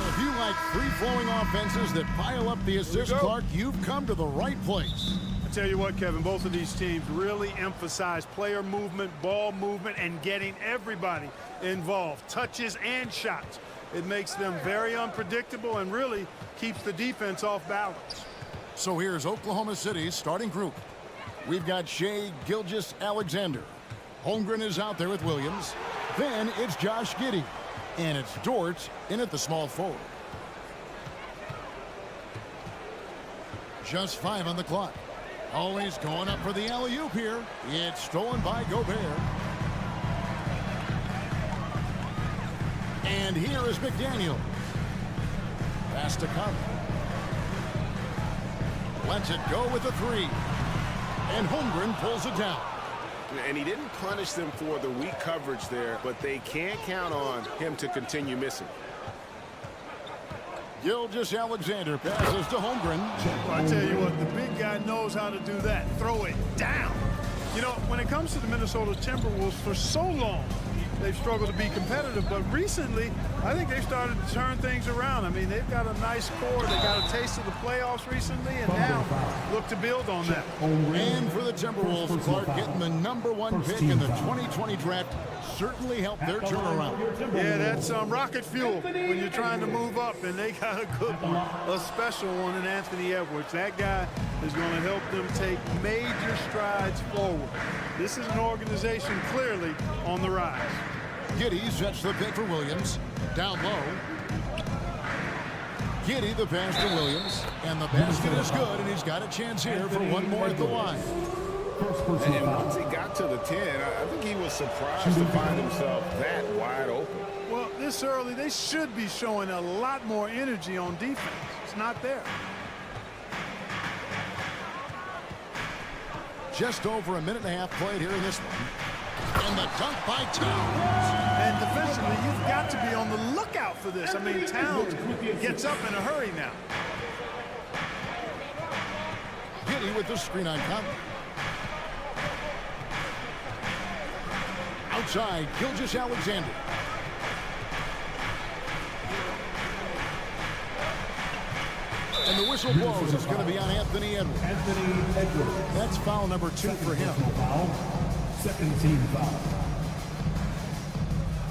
If you like free-flowing offenses that pile up the assist, Clark, you've come to the right place. I tell you what, Kevin, both of these teams really emphasize player movement, ball movement, and getting everybody involved, touches and shots. It makes them very unpredictable and really keeps the defense off balance. So here's Oklahoma City's starting group. We've got Shai Gilgeous-Alexander. Holmgren is out there with Williams. Then it's Josh Giddey. And it's Dort in at the small forward. Just 5 on the clock. Always going up for the alley-oop here. It's stolen by Gobert. And here is McDaniel. Pass to Conley. Lets it go with a 3. And Holmgren pulls it down. And he didn't punish them for the weak coverage there, but they can't count on him to continue missing. Gilgeous-Alexander passes to Holmgren. Well, I tell you what, the big guy knows how to do that. Throw it down. You know, when it comes to the Minnesota Timberwolves, for so long, they've struggled to be competitive, but recently, I think they've started to turn things around. I mean, they've got a nice core. They got a taste of the playoffs recently, and now look to build on that. And for the Timberwolves, Clark getting the #1 pick in the 2020 draft certainly helped their turnaround. Yeah, that's rocket fuel when you're trying to move up, and they got a good one, a special one in Anthony Edwards. That guy is going to help them take major strides forward. This is an organization clearly on the rise. Giddey sets the pick for Williams. Down low. Giddey the pass to Williams. And the basket is good, and he's got a chance here for one more at the line. And once he got to the 10, I think he was surprised to find himself that wide open. Well, this early, they should be showing a lot more energy on defense. It's not there. Just over a minute and a half played here in this one. And the dunk by Towns. And defensively, you've got to be on the lookout for this. I mean, Towns gets up in a hurry now. Giddey with the screen on Conley. Outside, Gilgeous-Alexander. And the whistle blows. It's going to be on Anthony Edwards. That's foul number 2 for him. Second team foul.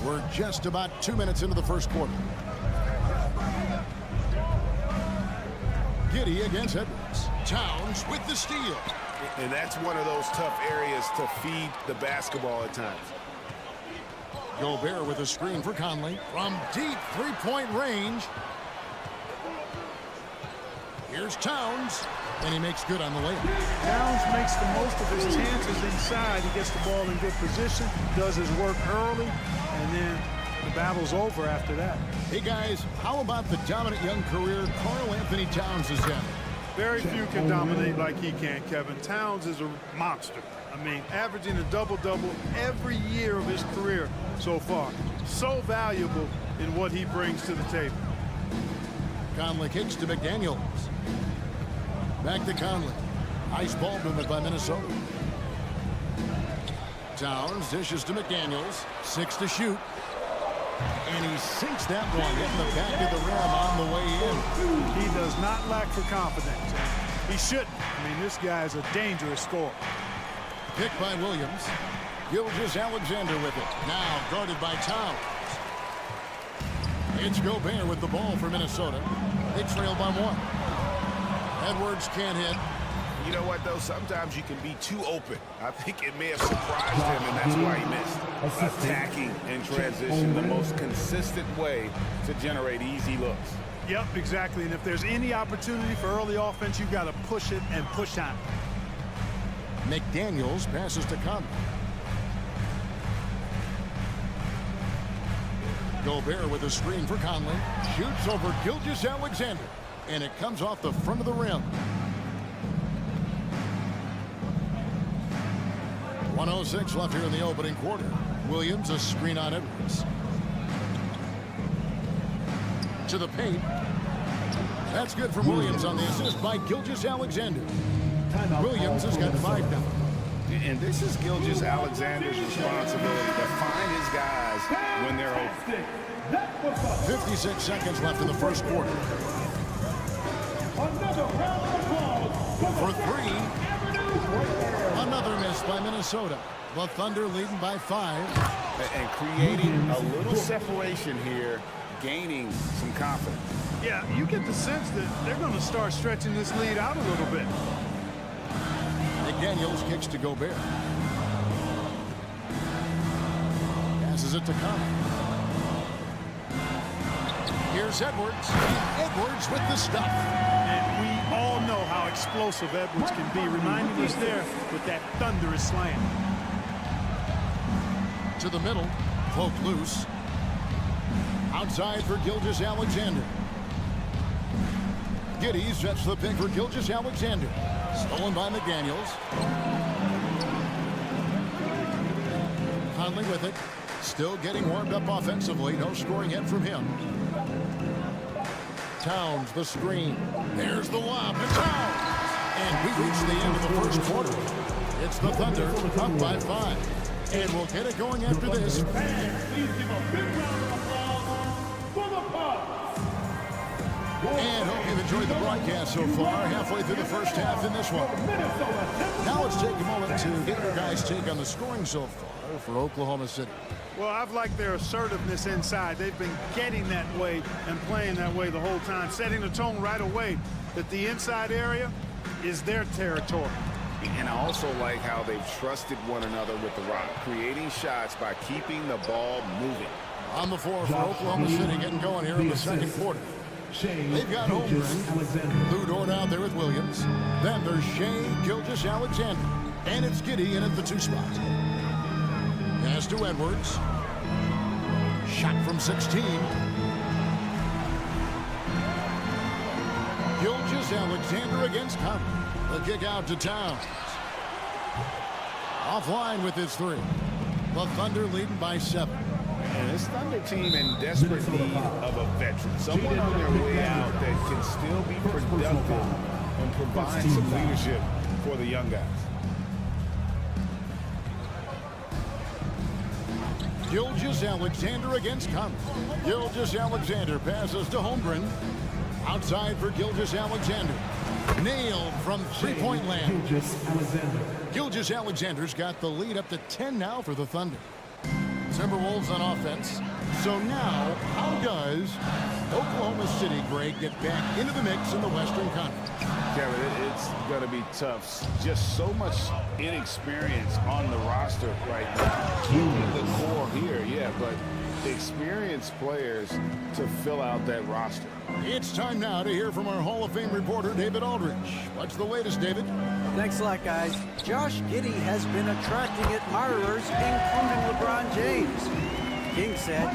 We're just about 2 minutes into the first quarter. Giddey against Edwards. Towns with the steal. And that's one of those tough areas to feed the basketball at times. Gobert with a screen for Conley. From deep three-point range. Here's Towns, and he makes good on the layup. Towns makes the most of his chances inside. He gets the ball in good position, does his work early, and then the battle's over after that. Hey, guys, how about the dominant young career Karl Anthony Towns has had? Very few can dominate like he can, Kevin. Towns is a monster. I mean, averaging a double-double every year of his career so far. So valuable in what he brings to the table. Conley kicks to McDaniels. Back to Conley. Nice ball movement by Minnesota. Towns dishes to McDaniels. 6 to shoot. And he sinks that one, hitting the back of the rim on the way in. He does not lack for confidence. He shouldn't. I mean, this guy is a dangerous scorer. Picked by Williams. Gilgeous-Alexander with it. Now guarded by Towns. It's Gobert with the ball for Minnesota. They trail by 1. Edwards can't hit. You know what, though? Sometimes you can be too open. I think it may have surprised him, and that's why he missed. Attacking in transition, the most consistent way to generate easy looks. Yep, exactly. And if there's any opportunity for early offense, you've got to push it and push on. McDaniels passes to Conley. Gobert with a screen for Conley. Shoots over Gilgeous-Alexander. And it comes off the front of the rim. 1:06 left here in the opening quarter. Williams a screen on Edwards. To the paint. That's good from Williams on the assist by Gilgeous-Alexander. Williams has got 5 now. And this is Gilgeous-Alexander's responsibility to find his guys when they're open. 56 seconds left in the first quarter. For three. Another miss by Minnesota. The Thunder leading by 5. And creating a little separation here, gaining some confidence. Yeah, you get the sense that they're going to start stretching this lead out a little bit. McDaniels kicks to Gobert. Passes it to Conley. Here's Edwards. Edwards with the stuff. And we all know how explosive Edwards can be, reminding us there with that thunderous slam. To the middle, Poke loose. Outside for Gilgeous-Alexander. Giddey sets the pick for Gilgeous-Alexander. Stolen by McDaniels. Conley with it. Still getting warmed up offensively. No scoring yet from him. Towns, the screen. There's the lob to Towns. And we reach the end of the first quarter. It's the Thunder up by 5. And we'll get it going after this. Please give a big round of applause for the Bucks. And hope you've enjoyed the broadcast so far. Halfway through the first half in this one. Now let's take a moment to get your guys' take on the scoring so far for Oklahoma City. Well, I've liked their assertiveness inside. They've been getting that way and playing that way the whole time, setting the tone right away that the inside area is their territory. And I also like how they've trusted one another with the rock, creating shots by keeping the ball moving. On the floor for Oklahoma City, getting going here in the second quarter. They've got Holmgren, Lou Dort out there with Williams. Then there's Shea Gilgeous-Alexander. And it's Giddey in at the 2 spot. Pass to Edwards. Shot from 16. Gilgeous-Alexander against Conley. The kick out to Towns. Offline with his 3. The Thunder leading by 7. And this Thunder team in desperate need of a veteran. Someone on their way out that can still be productive and provide some leadership for the young guys. Gilgeous-Alexander against Conley. Gilgeous-Alexander passes to Holmgren. Outside for Gilgeous-Alexander. Nailed from three-point land. Gilgeous-Alexander's got the lead up to 10 now for the Thunder. Timberwolves on offense. So now, how does Oklahoma City, Greg, get back into the mix in the Western Conference? Kevin, it's going to be tough. Just so much inexperience on the roster right now. Keeping the core here, yeah, but experienced players to fill out that roster. It's time now to hear from our Hall of Fame reporter, David Aldridge. What's the latest, David? Thanks a lot, guys. Josh Giddey has been attracting admirers, including LeBron James. King said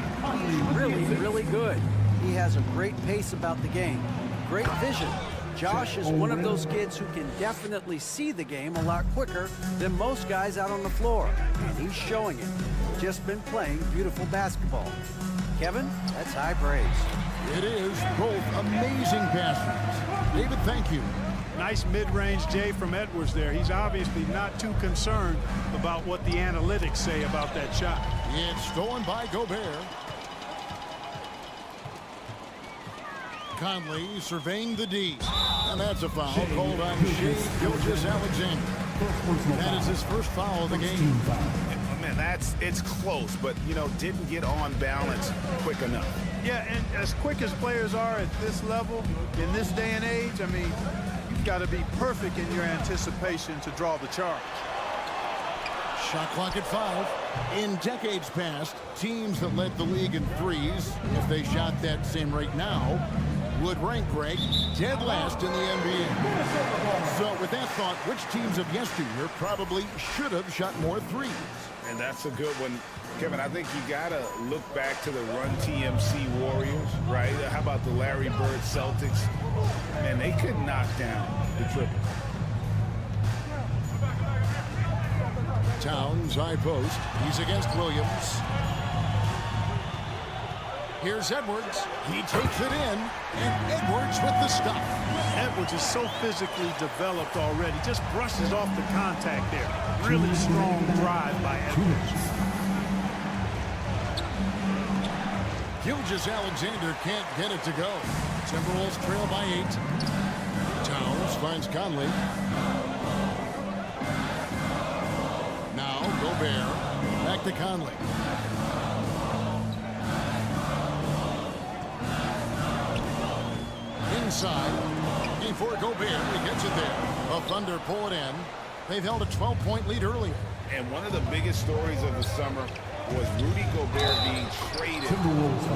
he's really, really good. He has a great pace about the game, great vision. Josh is one of those kids who can definitely see the game a lot quicker than most guys out on the floor, and he's showing it. Just been playing beautiful basketball. Kevin, that's high praise. It is both amazing passes. David, thank you. Nice mid-range J from Edwards there. He's obviously not too concerned about what the analytics say about that shot. It's stolen by Gobert. Conley surveying the D. And that's a foul called on Shea Gilgeous-Alexander. That is his first foul of the game. Man, it's close, but, you know, didn't get on balance quick enough. Yeah, and as quick as players are at this level, in this day and age, I mean, you've got to be perfect in your anticipation to draw the charge. Shot clock at 5. In decades past, teams that led the league in threes, if they shot that same rate now, would rank, Greg, dead last in the NBA. So with that thought, which teams of yesteryear probably should have shot more threes? And that's a good one. Kevin, I think you got to look back to the Run TMC Warriors, right? How about the Larry Bird Celtics? And they could knock down the triple. Towns, high post. He's against Williams. Here's Edwards. He takes it in, and Edwards with the stop. Edwards is so physically developed already. Just brushes off the contact there. Really strong drive by Edwards. Gilgeous-Alexander can't get it to go. Timberwolves trail by 8. Towns finds Conley. Now Gobert. Back to Conley. Inside. Before Gobert, he gets it there. The Thunder pull it in. They've held a 12-point lead earlier. And one of the biggest stories of the summer was Rudy Gobert being traded.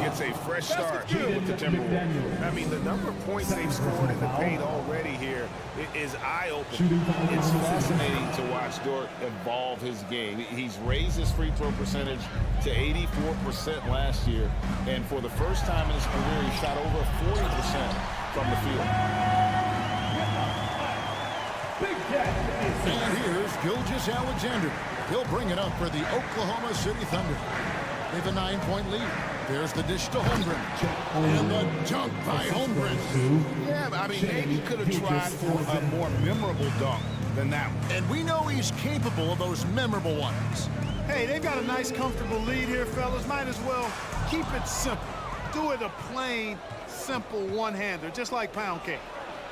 Gets a fresh start with the Timberwolves. I mean, the number of points they've scored in the paint already here is eye-opening. It's fascinating to watch Dort evolve his game. He's raised his free throw percentage to 84% last year, and for the first time in his career, he shot over 40% from the field. And here's Gilgeous-Alexander. He'll bring it up for the Oklahoma City Thunder. They have a 9-point lead. There's the dish to Holmgren. And the dunk by Holmgren. Yeah, I mean, maybe he could have tried for a more memorable dunk than that one. And we know he's capable of those memorable ones. Hey, they've got a nice, comfortable lead here, fellas. Might as well keep it simple. Do it a plain, simple one-hander, just like pound cake.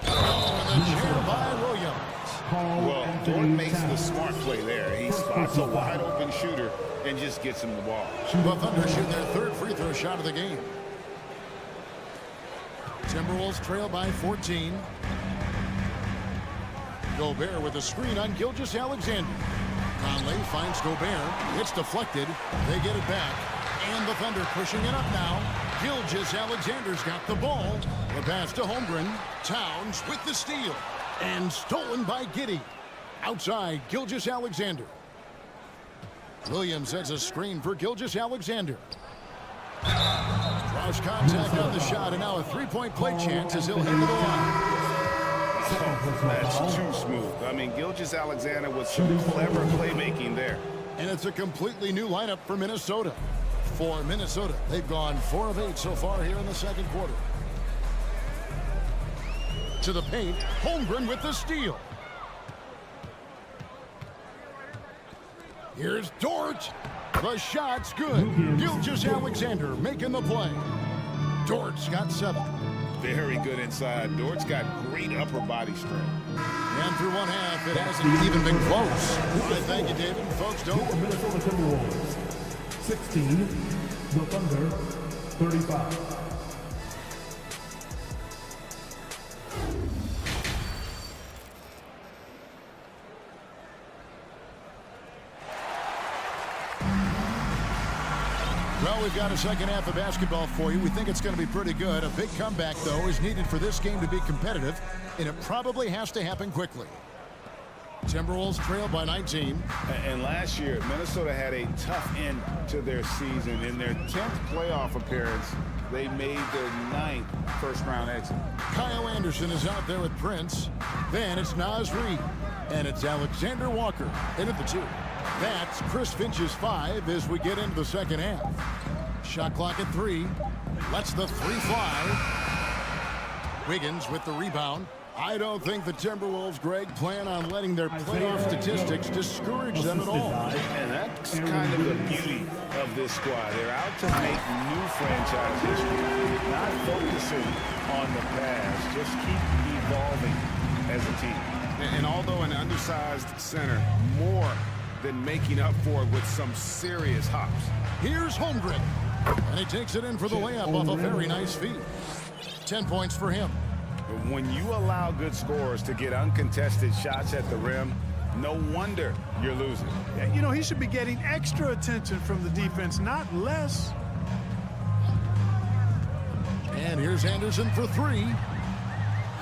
Oh, and the chair by Williams. Well, Dort makes the smart play there. He spots a wide-open shooter and just gets him the ball. The Thunder shoot their third free throw shot of the game. Timberwolves trail by 14. Gobert with a screen on Gilgeous-Alexander. Conley finds Gobert. It's deflected. They get it back. And the Thunder pushing it up now. Gilgeous-Alexander's got the ball. The pass to Holmgren. Towns with the steal. And stolen by Giddey. Outside, Gilgeous-Alexander. Williams sets a screen for Gilgeous-Alexander. Draws contact on the shot, and now a three-point play chance as he'll hit to the line. That's too smooth. I mean, Gilgeous-Alexander with some clever playmaking there. And it's a completely new lineup for Minnesota. For Minnesota, they've gone 4 of 8 so far here in the second quarter. To the paint, Holmgren with the steal. Here's Dort. The shot's good. Gilgeous-Alexander making the play. Dort's got 7. Very good inside. Dort's got great upper body strength. And through one half, it hasn't even been close. All right, thank you, David. Folks, don't. Minnesota Timberwolves 16, the Thunder 35. Well, we've got a second half of basketball for you. We think it's going to be pretty good. A big comeback, though, is needed for this game to be competitive, and it probably has to happen quickly. Timberwolves trail by 19. And last year, Minnesota had a tough end to their season. In their 10th playoff appearance, they made their 9th first-round exit. Kyle Anderson is out there with Prince. Then it's Naz Reid. And it's Alexander Walker in at the 2. That's Chris Finch's 5 as we get into the second half. Shot clock at 3. Lets the 3 fly. Wiggins with the rebound. I don't think the Timberwolves, Greg, plan on letting their playoff statistics discourage them at all. And that's kind of the beauty of this squad. They're out to make new franchise history, not focusing on the past, just keep evolving as a team. And although an undersized center, more than making up for it with some serious hops. Here's Holmgren. And he takes it in for the layup off a very nice feed. 10 points for him. When you allow good scorers to get uncontested shots at the rim, no wonder you're losing. You know, he should be getting extra attention from the defense, not less. And here's Anderson for 3.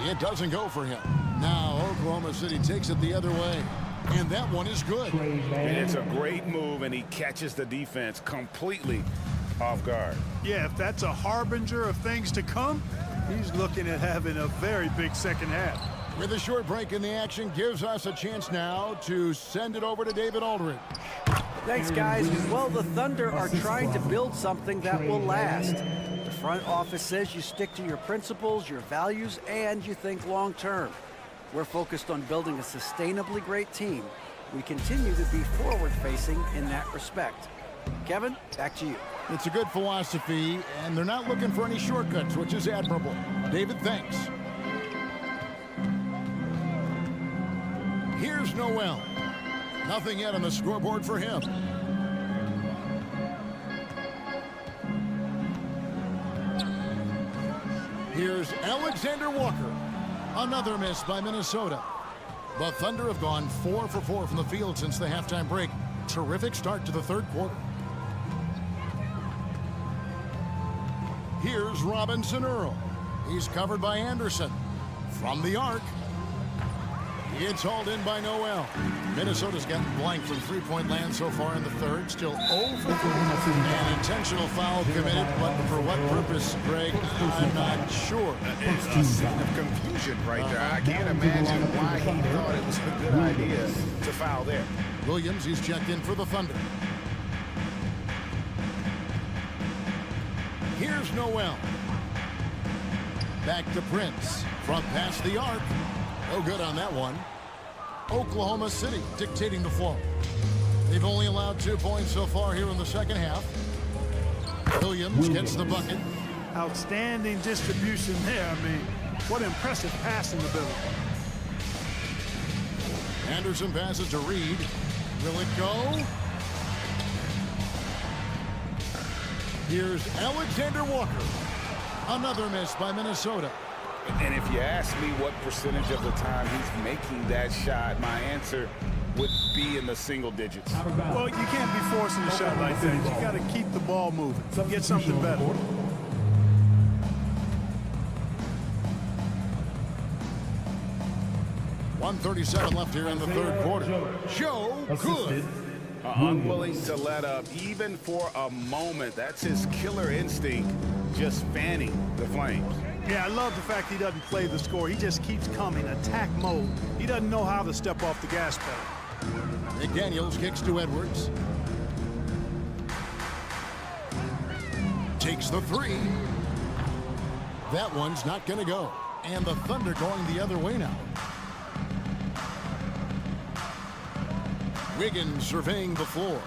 It doesn't go for him. Now Oklahoma City takes it the other way. And that one is good. And it's a great move, and he catches the defense completely off guard. Yeah, if that's a harbinger of things to come, he's looking at having a very big second half. With a short break in the action, gives us a chance now to send it over to David Aldridge. Thanks, guys. Well, the Thunder are trying to build something that will last. front office says you stick to your principles, your values, and you think long-term. We're focused on building a sustainably great team. We continue to be forward-facing in that respect. Kevin, back to you. It's a good philosophy, and they're not looking for any shortcuts, which is admirable. David, thanks. Here's Noel. Nothing yet on the scoreboard for him. Here's Alexander Walker. Another miss by Minnesota. The Thunder have gone 4 for 4 from the field since the halftime break. Terrific start to the third quarter. Here's Robinson Earl. He's covered by Anderson. From the arc. It's hauled in by Noel. Minnesota's gotten blank from three-point land so far in the third. Still 0 for 3. An intentional foul committed, but for what purpose, Greg? I'm not sure. A scene of confusion right there. I can't imagine why he thought it was a good idea to foul there. Williams, he's checked in for the Thunder. Here's Noel. Back to Prince. From past the arc. No good on that one. Oklahoma City dictating the flow. They've only allowed 2 points so far here in the second half. Williams gets the bucket. Outstanding distribution there. I mean, what impressive passing ability. Anderson passes to Reed. Will it go? Here's Alexander Walker. Another miss by Minnesota. And if you ask me what percentage of the time he's making that shot, my answer would be in the single digits. Well, you can't be forcing a shot like that. You got to keep the ball moving. Get something better. .137 left here in the third quarter. Joe Good. Unwilling to let up even for a moment. That's his killer instinct, just fanning the flames. Yeah, I love the fact he doesn't play the score. He just keeps coming, attack mode. He doesn't know how to step off the gas pedal. McDaniels kicks to Edwards. Takes the three. That one's not going to go. And the Thunder going the other way now. Wiggins surveying the floor.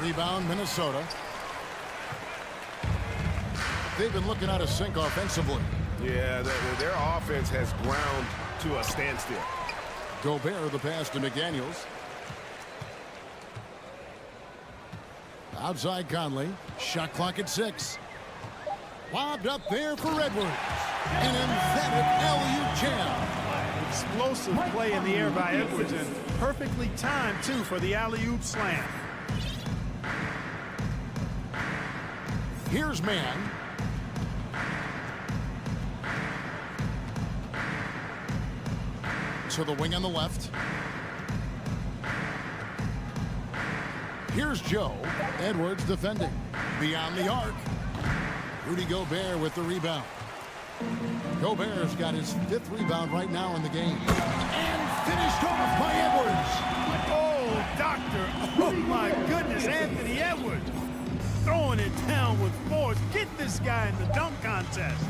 Rebound, Minnesota. They've been looking out of sync offensively. Yeah, their offense has ground to a standstill. Gobert the pass to McDaniels. Outside Conley. Shot clock at 6. Lobbed up there for Edwards. An emphatic alley-oop jam. Explosive play in the air by Edwards, and perfectly timed, too, for the alley-oop slam. Here's Mann. To the wing on the left. Here's Joe. Edwards defending. Beyond the arc. Rudy Gobert with the rebound. Gobert's got his 5th rebound right now in the game. And finished off by Edwards. Oh, doctor. Oh, my goodness. Anthony Edwards throwing it down with force. Get this guy in the dunk contest.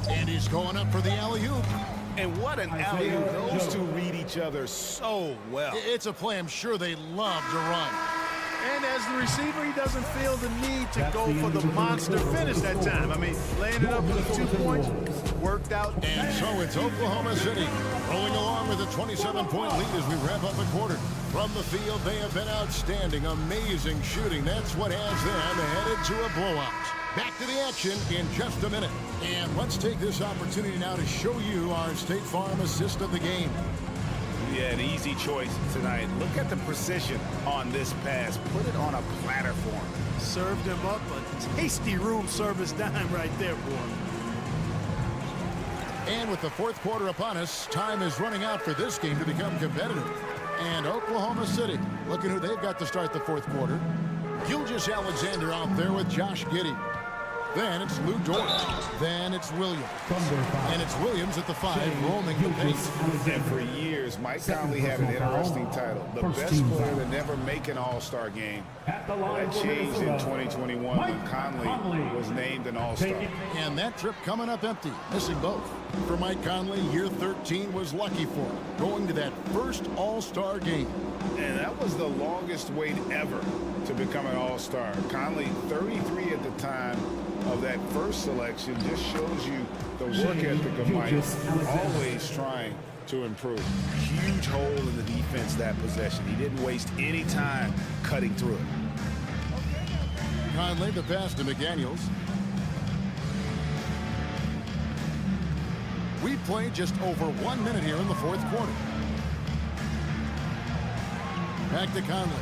And he's going up for the alley-oop. And what an alley-oop. Those two read each other so well. It's a play I'm sure they love to run. And as the receiver, he doesn't feel the need to go for the monster finish that time. I mean, laying it up for the 2 points worked out. And so it's Oklahoma City rolling along with a 27-point lead as we wrap up the quarter. From the field, they have been outstanding. Amazing shooting. That's what has them headed to a blowout. Back to the action in just a minute. And let's take this opportunity now to show you our State Farm assist of the game. Yeah, an easy choice tonight. Look at the precision on this pass. Put it on a platter for him. Served him up a tasty room service dime right there, boy. And with the fourth quarter upon us, time is running out for this game to become competitive. And Oklahoma City, looking who they've got to start the fourth quarter. Gilgeous-Alexander out there with Josh Giddey. Then it's Lou Dort. Then it's Williams. And it's Williams at the 5, roaming the pace. And for years, Mike Conley had an interesting title. The best player to never make an all-star game. That changed in 2021 when Conley was named an all-star. And that trip coming up empty, missing both. For Mike Conley, year 13 was lucky for him, going to that first all-star game. And that was the longest wait ever to become an all-star. Conley, 33 at the time of that first selection, just shows you the work ethic of Mike, always trying to improve. Huge hole in the defense that possession. He didn't waste any time cutting through it. Conley, the pass to McDaniels. We played just over 1 minute here in the fourth quarter. Back to Conley.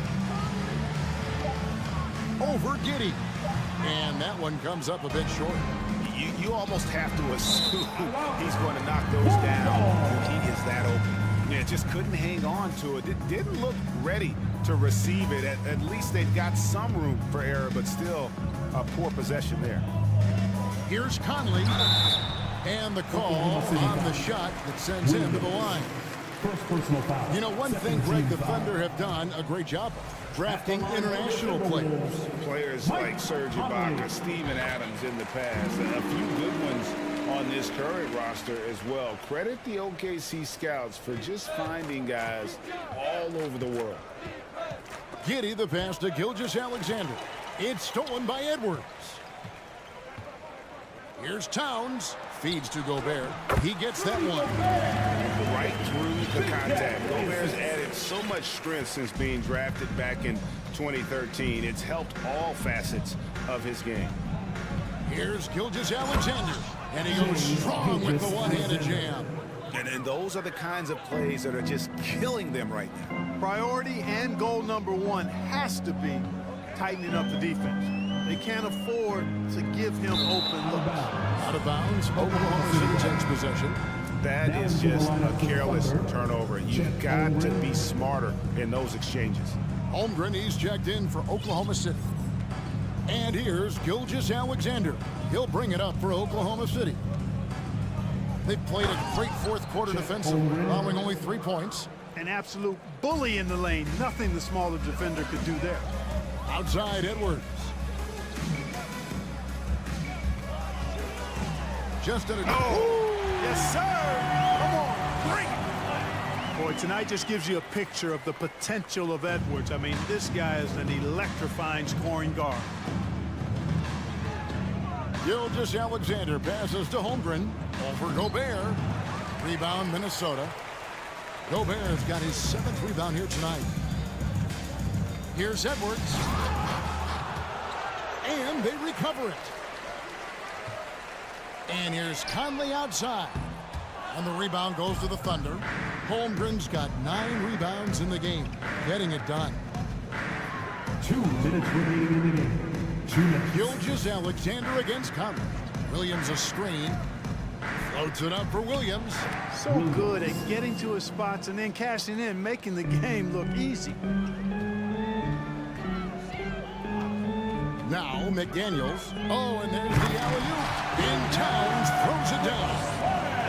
Over Giddey. And that one comes up a bit short. You almost have to assume he's going to knock those down when he is that open. Yeah, just couldn't hang on to it. It didn't look ready to receive it. At least they've got some room for error, but still a poor possession there. Here's Conley. And the call on the shot that sends him to the line. First personal foul. You know, one thing, Greg, the Thunder have done a great job of drafting international players. Players like Serge Ibaka, Steven Adams in the past, and a few good ones on this current roster as well. Credit the OKC scouts for just finding guys all over the world. Giddey, the pass to Gilgeous-Alexander. It's stolen by Edwards. Here's Towns. Feeds to Gobert. He gets that one. Right through the contact. Gobert's added so much strength since being drafted back in 2013. It's helped all facets of his game. Here's Gilgeous-Alexander. And he goes strong with the one-handed jam. And those are the kinds of plays that are just killing them right now. Priority and goal number one has to be tightening up the defense. They can't afford to give him open looks. Out of bounds. Oklahoma City takes possession. That is just a careless turnover. You've got to be smarter in those exchanges. Holmgren, he's checked in for Oklahoma City. And here's Gilgeous-Alexander. He'll bring it up for Oklahoma City. They've played a great fourth quarter defensively, allowing only 3 points. An absolute bully in the lane. Nothing the smaller defender could do there. Outside, Edwards. Just at a... Oh! Yes, sir! Come on, bring it! Boy, tonight just gives you a picture of the potential of Edwards. I mean, this guy is an electrifying scoring guard. Gilgeous-Alexander passes to Holmgren. Over Gobert. Rebound, Minnesota. Gobert's got his 7th rebound here tonight. Here's Edwards. And they recover it. And here's Conley outside. And the rebound goes to the Thunder. Holmgren's got 9 rebounds in the game. Getting it done. 2 minutes remaining in the game. 2 minutes. Gilgeous-Alexander against Conley. Williams a screen. Floats it up for Williams. So good at getting to his spots and then cashing in, making the game look easy. Now McDaniels. Oh, and there's the alley-oop. In Towns throws it down.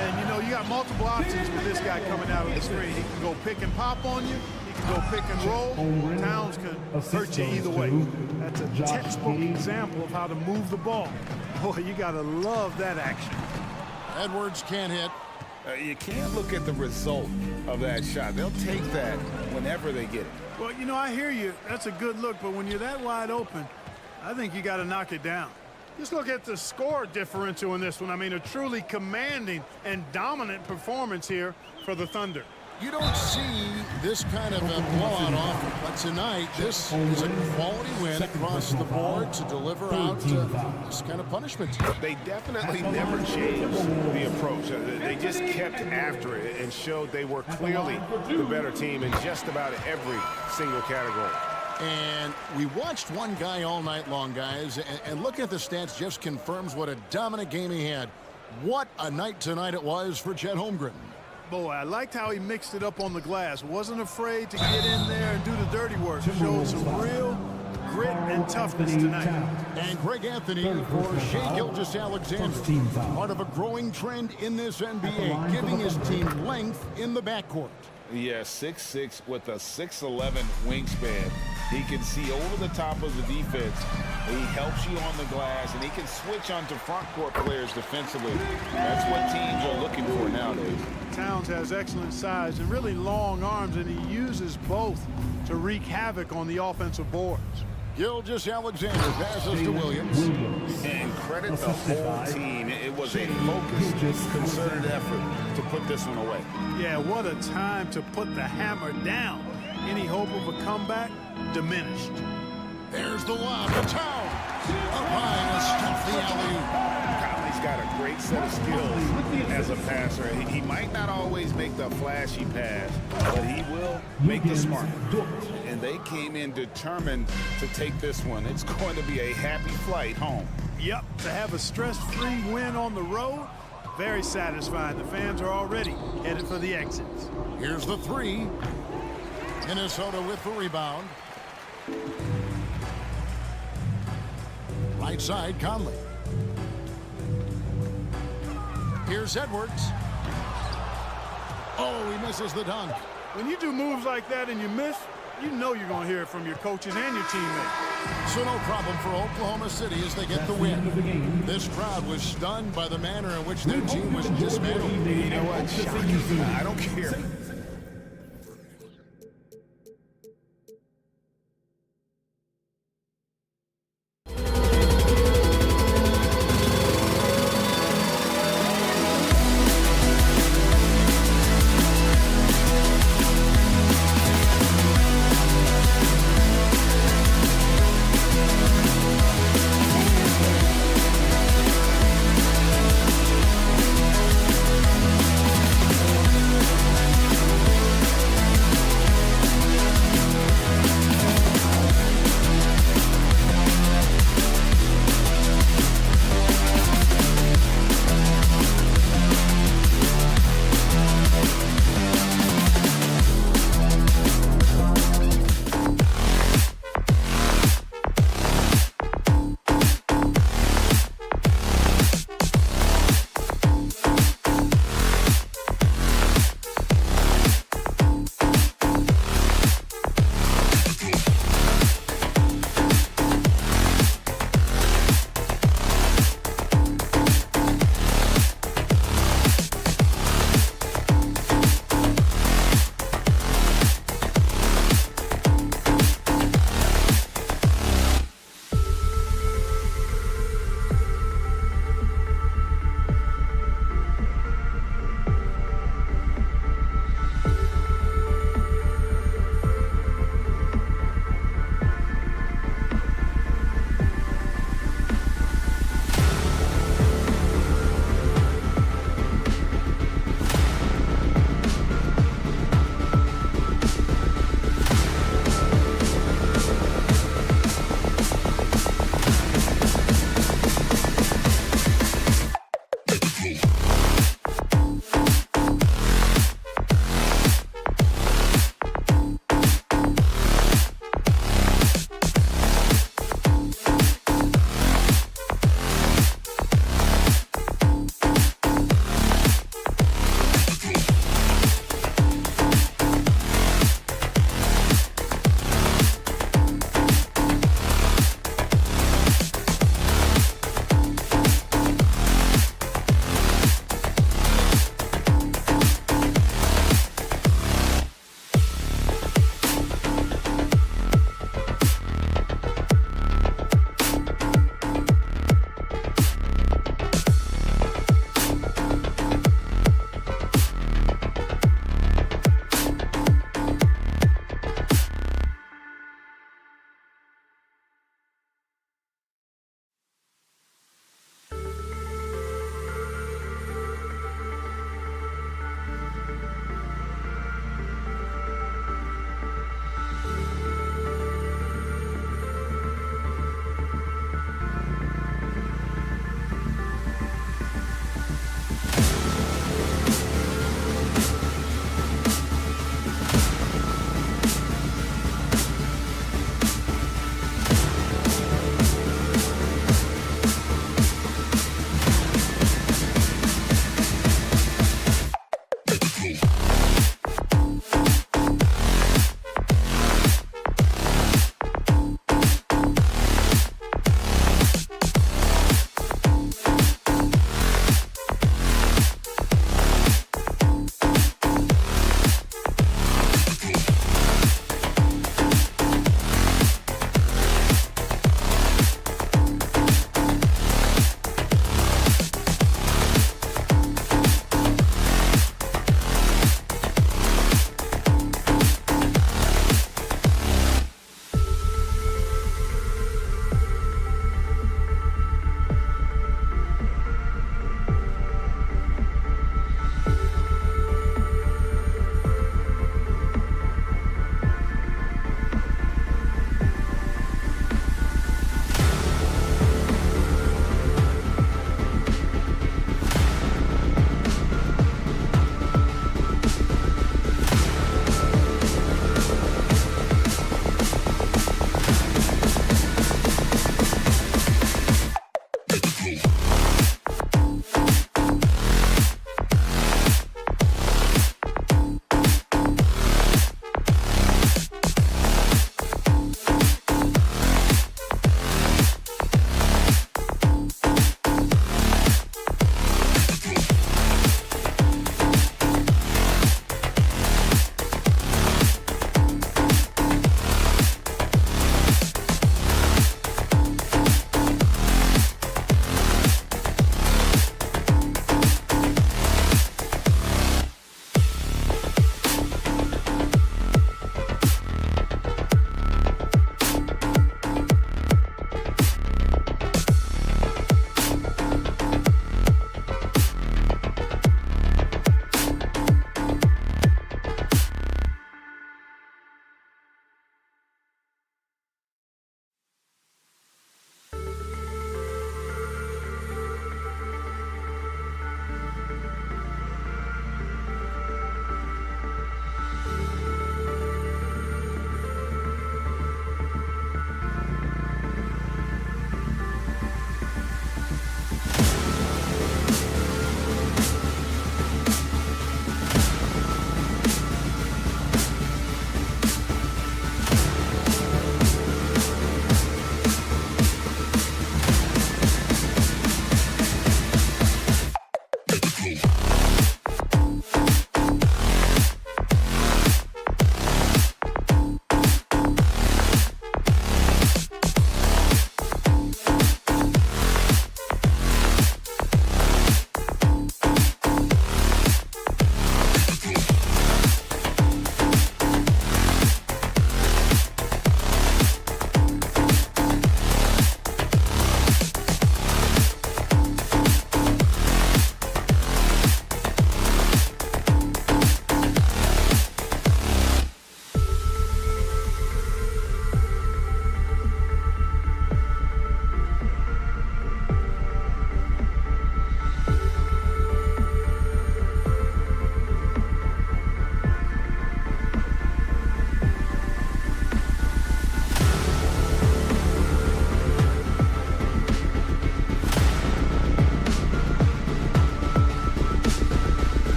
And you know, you got multiple options with this guy coming out of the screen. He can go pick and pop on you. He can go pick and roll. Towns can hurt you either way. That's a textbook example of how to move the ball. Boy, you got to love that action. Edwards can't hit. You can't look at the result of that shot. They'll take that whenever they get it. Well, you know, I hear you. That's a good look, but when you're that wide open, I think you got to knock it down. Just look at the score differential in this one. I mean, a truly commanding and dominant performance here for the Thunder. You don't see this kind of a blowout often, but tonight this is a quality win across the board to deliver out this kind of punishment. They definitely never changed the approach. They just kept after it and showed they were clearly the better team in just about every single category. And we watched one guy all night long, guys, and looking at the stats just confirms what a dominant game he had. What a night tonight it was for Chet Holmgren. Boy, I liked how he mixed it up on the glass. Wasn't afraid to get in there and do the dirty work. Showed some real grit and and toughness tonight. And Greg Anthony for Shai Gilgeous-Alexander. Part of a growing trend in this NBA, giving his team length in the backcourt. Yeah, 6'6" with a 6'11" wingspan. He can see over the top of the defense. He helps you on the glass, and he can switch onto front court players defensively. That's what teams are looking for nowadays. Towns has excellent size and really long arms, and he uses both to wreak havoc on the offensive boards. Gilgeous-Alexander passes to Williams. And credit the whole team. It was a focused, concerted effort to put this one away. Yeah, what a time to put the hammer down. Any hope of a comeback diminished. There's the lob to Town. Up high to stuff the alley-oop. Conley's got a great set of skills as a passer. He might not always make the flashy pass, but he will make the smart one. And they came in determined to take this one. It's going to be a happy flight home. Yep, to have a stress-free win on the road, very satisfying. The fans are already headed for the exits. Here's the three. Minnesota with the rebound. Right side, Conley. Here's Edwards. Oh, he misses the dunk. When you do moves like that and you miss, you know you're going to hear it from your coaches and your teammates. So no problem for Oklahoma City as they get the win. This crowd was stunned by the manner in which their team was dismantled. You know what? Shocking. I don't care.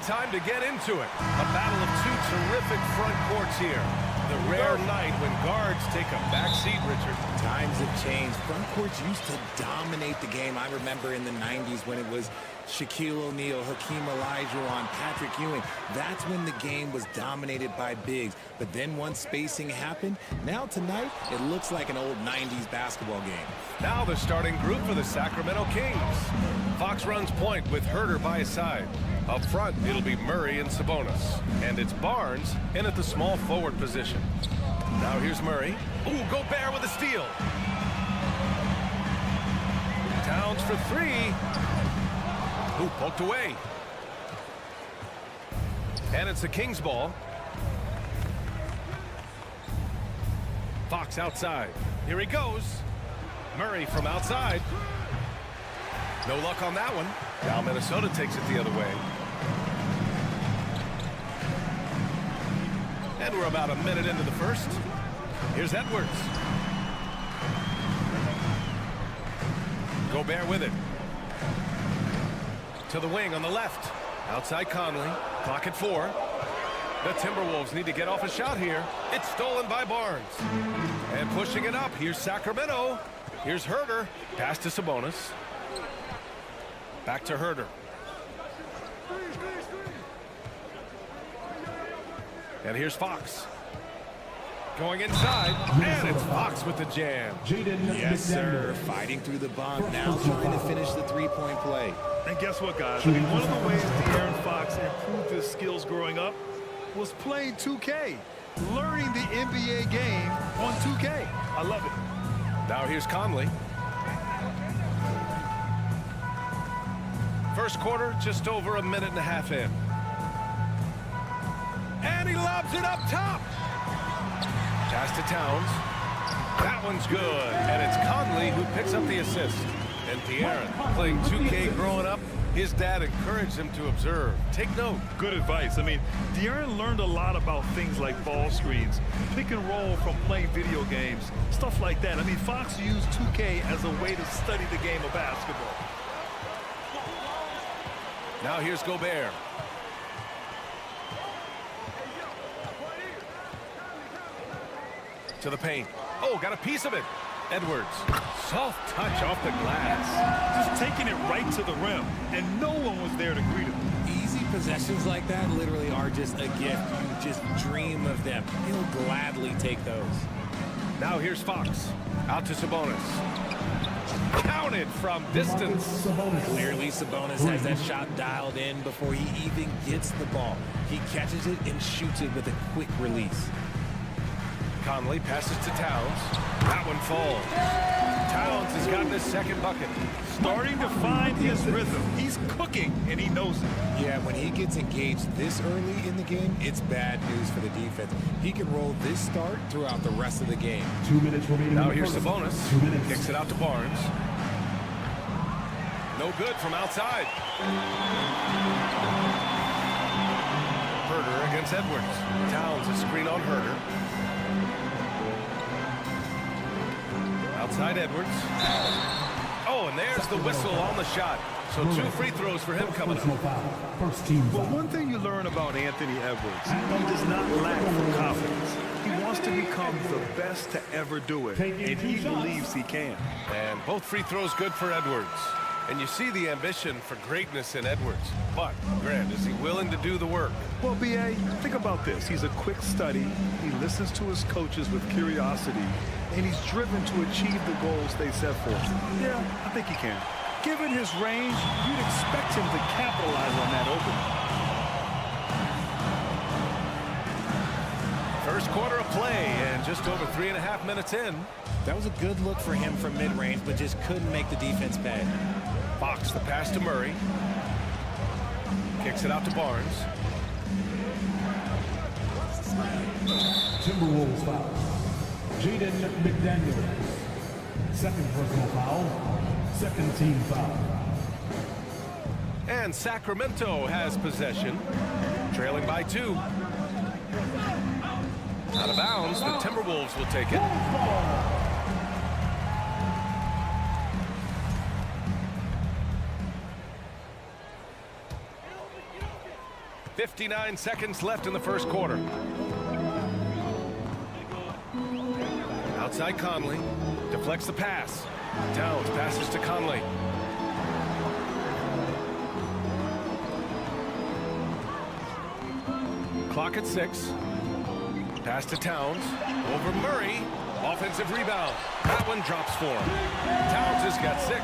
time to get into it. A battle of two terrific front courts here. The rare night when guards take a backseat, Richard. Times have changed. Front courts used to dominate the game. I remember in the 90s when it was Shaquille O'Neal, Hakeem Olajuwon, Patrick Ewing. That's when the game was dominated by bigs. But then once spacing happened, now tonight, it looks like an old 90s basketball game. Now the starting group for the Sacramento Kings. Fox runs point with Herter by his side. Up front, it'll be Murray and Sabonis. And it's Barnes in at the small forward position. Now here's Murray. Ooh, Gobert with a steal. Towns for three. Ooh, poked away. And it's the Kings ball. Fox outside. Here he goes. Murray from outside. No luck on that one. Now Minnesota takes it the other way. And we're about a minute into the first. Here's Edwards. Gobert with it. To the wing on the left. Outside Conley. Clock at 4. The Timberwolves need to get off a shot here. It's stolen by Barnes. And pushing it up. Here's Sacramento. Here's Herter. Pass to Sabonis. Back to Herter. And here's Fox. Going inside. And it's Fox with the jam. Yes, sir. Fighting through the bump. Now trying to finish the three-point play. And guess what, guys? I mean, one of the ways De'Aaron Fox improved his skills growing up was playing 2K. Learning the NBA game on 2K. I love it. Now here's Conley. First quarter, just over a minute and a half in. And he lobs it up top. Pass to Towns. That one's good. And it's Conley who picks up the assist. And De'Aaron, playing 2K growing up, his dad encouraged him to observe. Take note. Good advice. I mean, De'Aaron learned a lot about things like ball screens, pick and roll from playing video games, stuff like that. I mean, Fox used 2K as a way to study the game of basketball. Now here's Gobert. To the paint. Oh, got a piece of it. Edwards. Soft touch off the glass. Just taking it right to the rim, and no one was there to greet him. Easy possessions like that literally are just a gift. You just dream of them. He'll gladly take those. Now here's Fox. Out to Sabonis. Counted from distance. Clearly Sabonis has that shot dialed in before he even gets the ball. He catches it and shoots it with a quick release. Conley passes to Towns. That one falls. Towns has gotten his second bucket. Starting to find his rhythm. He's cooking, and he knows it. Yeah, when he gets engaged this early in the game, it's bad news for the defense. He can roll this start throughout the rest of the game. 2 minutes remaining. Now here's Sabonis. Kicks it out to Barnes. No good from outside. Herter against Edwards. Towns a screen on Herter. Outside Edwards. Oh, and there's the whistle on the shot. So 2 free throws for him coming up. First team. But one thing you learn about Anthony Edwards, he does not lack for confidence. He wants to become the best to ever do it, and he believes he can. And both free throws good for Edwards. And you see the ambition for greatness in Edwards. But, Grant, is he willing to do the work? Well, B.A., think about this. He's a quick study. He listens to his coaches with curiosity, and he's driven to achieve the goals they set for him. Yeah, I think he can. Given his range, you'd expect him to capitalize on that opening. First quarter of play, and just over 3.5 minutes in. That was a good look for him from mid-range, but just couldn't make the defense pay. Fox, the pass to Murray. Kicks it out to Barnes. Timberwolves foul. Jaden McDaniel. Second personal foul. Second team foul. And Sacramento has possession. Trailing by 2. Out of bounds, the Timberwolves will take it. 59 seconds left in the first quarter. Outside Conley. Deflects the pass. Towns passes to Conley. Clock at 6. Pass to Towns. Over Murray. Offensive rebound. That one drops for him. Towns has got 6.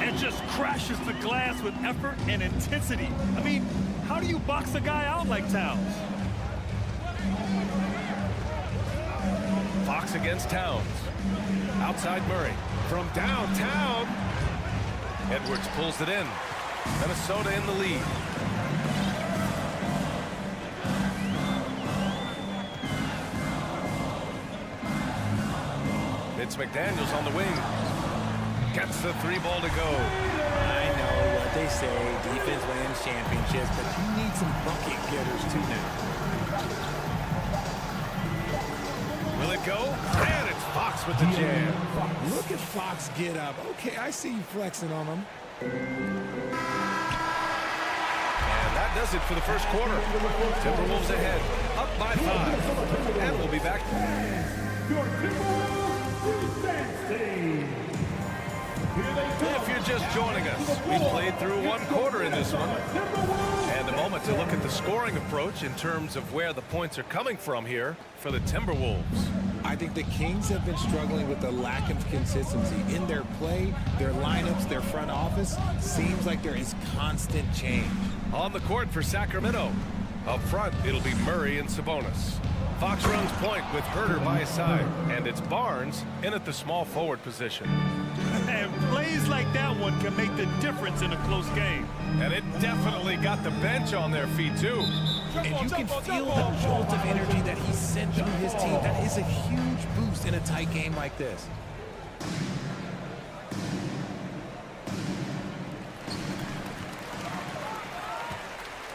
And just crashes the glass with effort and intensity. I mean, how do you box a guy out like Towns? Fox against Towns. Outside Murray. From downtown. Edwards pulls it in. Minnesota in the lead. It's McDaniels on the wing. Gets the 3 ball to go. I know what they say, defense wins championships, but you need some bucket getters too now. Will it go? And it's Fox with the jam. Look at Fox get up. Okay, I see you flexing on him. And that does it for the first quarter. Timberwolves ahead, up by 5. And we'll be back. If you're just joining us, we played through 1 quarter in this one. And a moment to look at the scoring approach in terms of where the points are coming from here for the Timberwolves. I think the Kings have been struggling with the lack of consistency in their play, their lineups, their front office. Seems like there is constant change. On the court for Sacramento. Up front, it'll be Murray and Sabonis. Fox runs point with Herter by his side, and it's Barnes in at the small forward position. And plays like that one can make the difference in a close game. And it definitely got the bench on their feet, too. And you can feel the jolt of energy that he sent through his team. That is a huge boost in a tight game like this.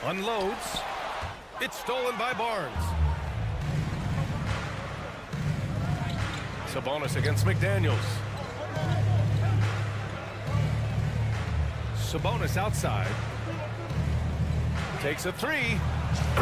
Unloads. It's stolen by Barnes. Sabonis against McDaniels. Sabonis outside. Takes a 3.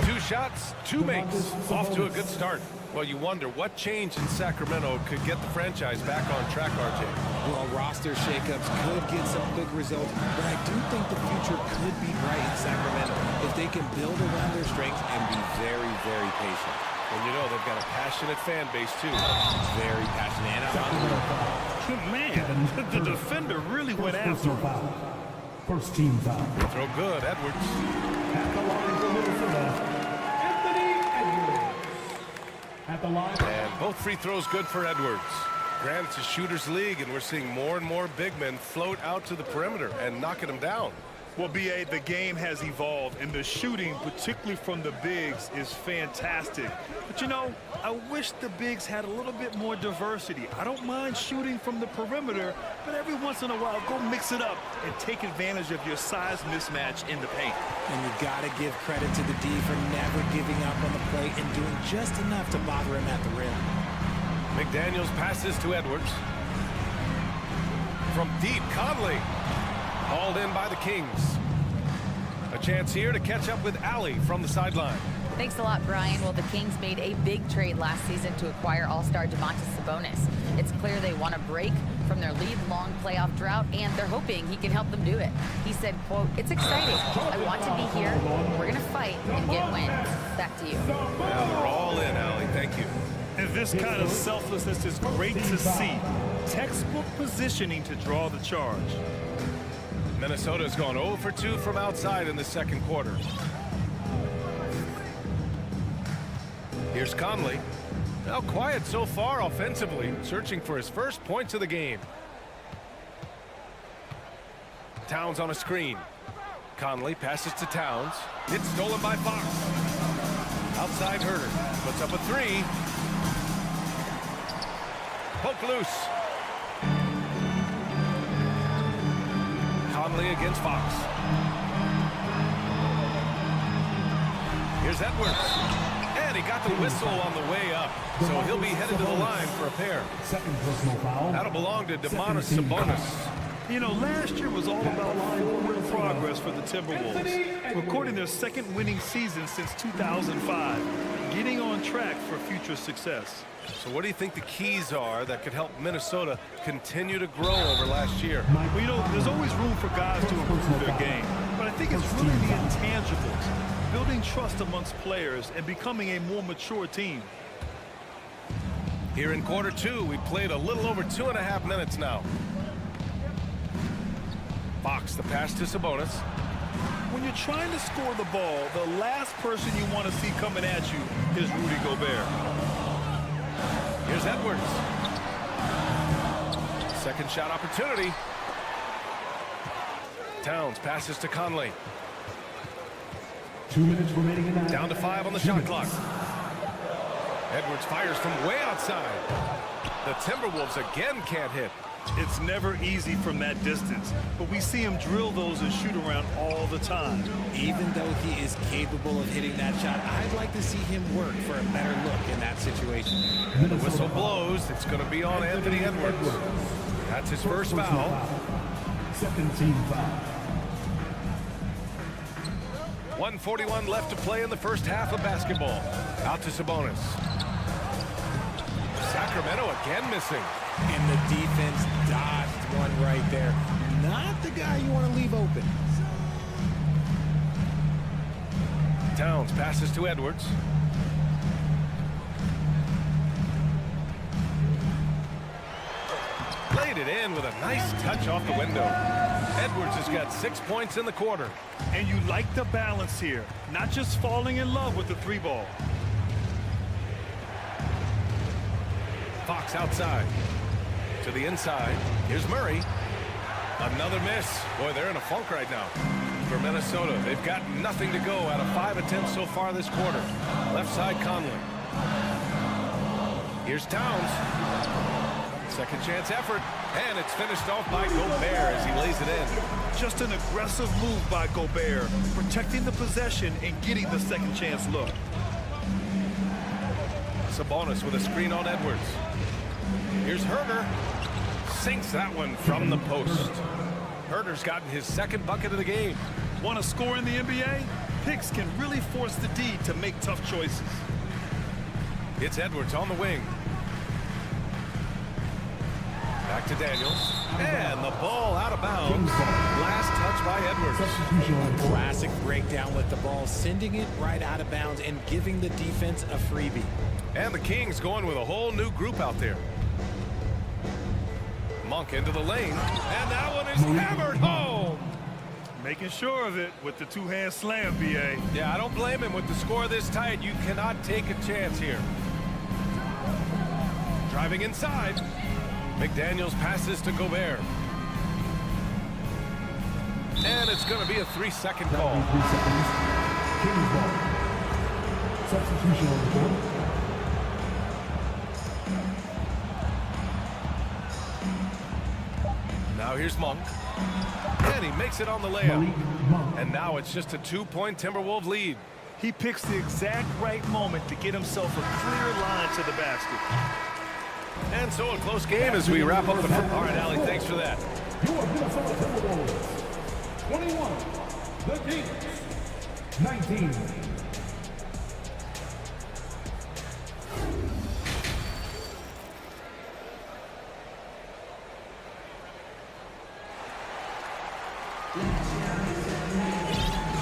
2 shots, 2 makes. Off to a good start. Well, you wonder what change in Sacramento could get the franchise back on track, RJ. Well, roster shakeups could get some quick results, but I do think the future could be bright in Sacramento if they can build around their strengths and be very, very patient. And you know they've got a passionate fan base, too. Very passionate. Man, the defender really went after him. First team foul. Throw good, Edwards. At the line for Minnesota, Anthony Edwards. At the line. And both free throws good for Edwards. Granted, it's a shooter's league, and we're seeing more and more big men float out to the perimeter and knocking them down. Well, B.A., the game has evolved, and the shooting, particularly from the bigs, is fantastic. But, you know, I wish the bigs had a little bit more diversity. I don't mind shooting from the perimeter, but every once in a while, go mix it up and take advantage of your size mismatch in the paint. And you got to give credit to the D for never giving up on the play and doing just enough to bother him at the rim. McDaniels passes to Edwards. From deep, Conley. Hauled in by the Kings. A chance here to catch up with Allie from the sideline. Thanks a lot, Brian. Well, the Kings made a big trade last season to acquire all-star Domantas Sabonis. It's clear they want to break from their lead-long playoff drought, and they're hoping he can help them do it. He said, quote, "It's exciting. I want to be here. We're going to fight and get wins." Back to you. Well, they're all in, Allie. Thank you. And this kind of selflessness is great to see. Textbook positioning to draw the charge. Minnesota's gone 0 for 2 from outside in the second quarter. Here's Conley. Now quiet so far offensively, searching for his first points of the game. Towns on a screen. Conley passes to Towns. It's stolen by Fox. Outside Herter. Puts up a 3. Poke loose. Conley against Fox. Here's Edwards. And he got the whistle on the way up. So he'll be headed to the line for a pair. Second personal foul. That'll belong to Domantas Sabonis. You know, last year was all about forward progress. progress for the Timberwolves, recording their second winning season since 2005, getting on track for future success. So what do you think the keys are that could help Minnesota continue to grow over last year? Well, you know, there's always room for guys to improve their game, but I think it's really the intangibles, building trust amongst players and becoming a more mature team. Here in quarter two, we played a little over 2.5 minutes now. Fox, the pass to Sabonis. When you're trying to score the ball, the last person you want to see coming at you is Rudy Gobert. Here's Edwards. Second shot opportunity. Towns passes to Conley. 2 minutes remaining in that. Down to 5 on the shot clock. Edwards fires from way outside. The Timberwolves again can't hit. It's never easy from that distance, but we see him drill those and shoot around all the time. Even though he is capable of hitting that shot, I'd like to see him work for a better look in that situation. And the whistle blows. It's going to be on Anthony Edwards. That's his first foul. Second team foul. 1:41 left to play in the first half of basketball. Out to Sabonis. Sacramento again missing. And the defense dodged one right there. Not the guy you want to leave open. Towns passes to Edwards. Laid it in with a nice touch off the window. Edwards has got 6 points in the quarter. And you like the balance here, not just falling in love with the three ball. Fox outside. To the inside. Here's Murray. Another miss. Boy, they're in a funk right now. For Minnesota, they've got nothing to go out of 5 attempts so far this quarter. Left side, Conley. Here's Towns. Second chance effort. And it's finished off by Gobert as he lays it in. Just an aggressive move by Gobert, protecting the possession and getting the second chance look. Sabonis with a screen on Edwards. Here's Herter. Sinks that one from the post. Herter's gotten his second bucket of the game. Want to score in the NBA? Picks can really force the D to make tough choices. It's Edwards on the wing. Back to Daniels. And the ball out of bounds. Last touch by Edwards. A classic breakdown with the ball, sending it right out of bounds and giving the defense a freebie. And the Kings going with a whole new group out there. Monk into the lane. And that one is hammered home. Making sure of it with the two-hand slam, B.A. Yeah, I don't blame him. With the score this tight, you cannot take a chance here. Driving inside. McDaniels passes to Gobert. And it's going to be a 3-second call. 3 seconds. Kings ball. Substitution on the board. Now here's Monk. And he makes it on the layup. And now it's just a 2-point Timberwolves lead. He picks the exact right moment to get himself a clear line to the basket. And so a close game as we wrap up the first. All right, Allie, thanks for that. Your Minnesota Timberwolves. 21. The Kings. 19.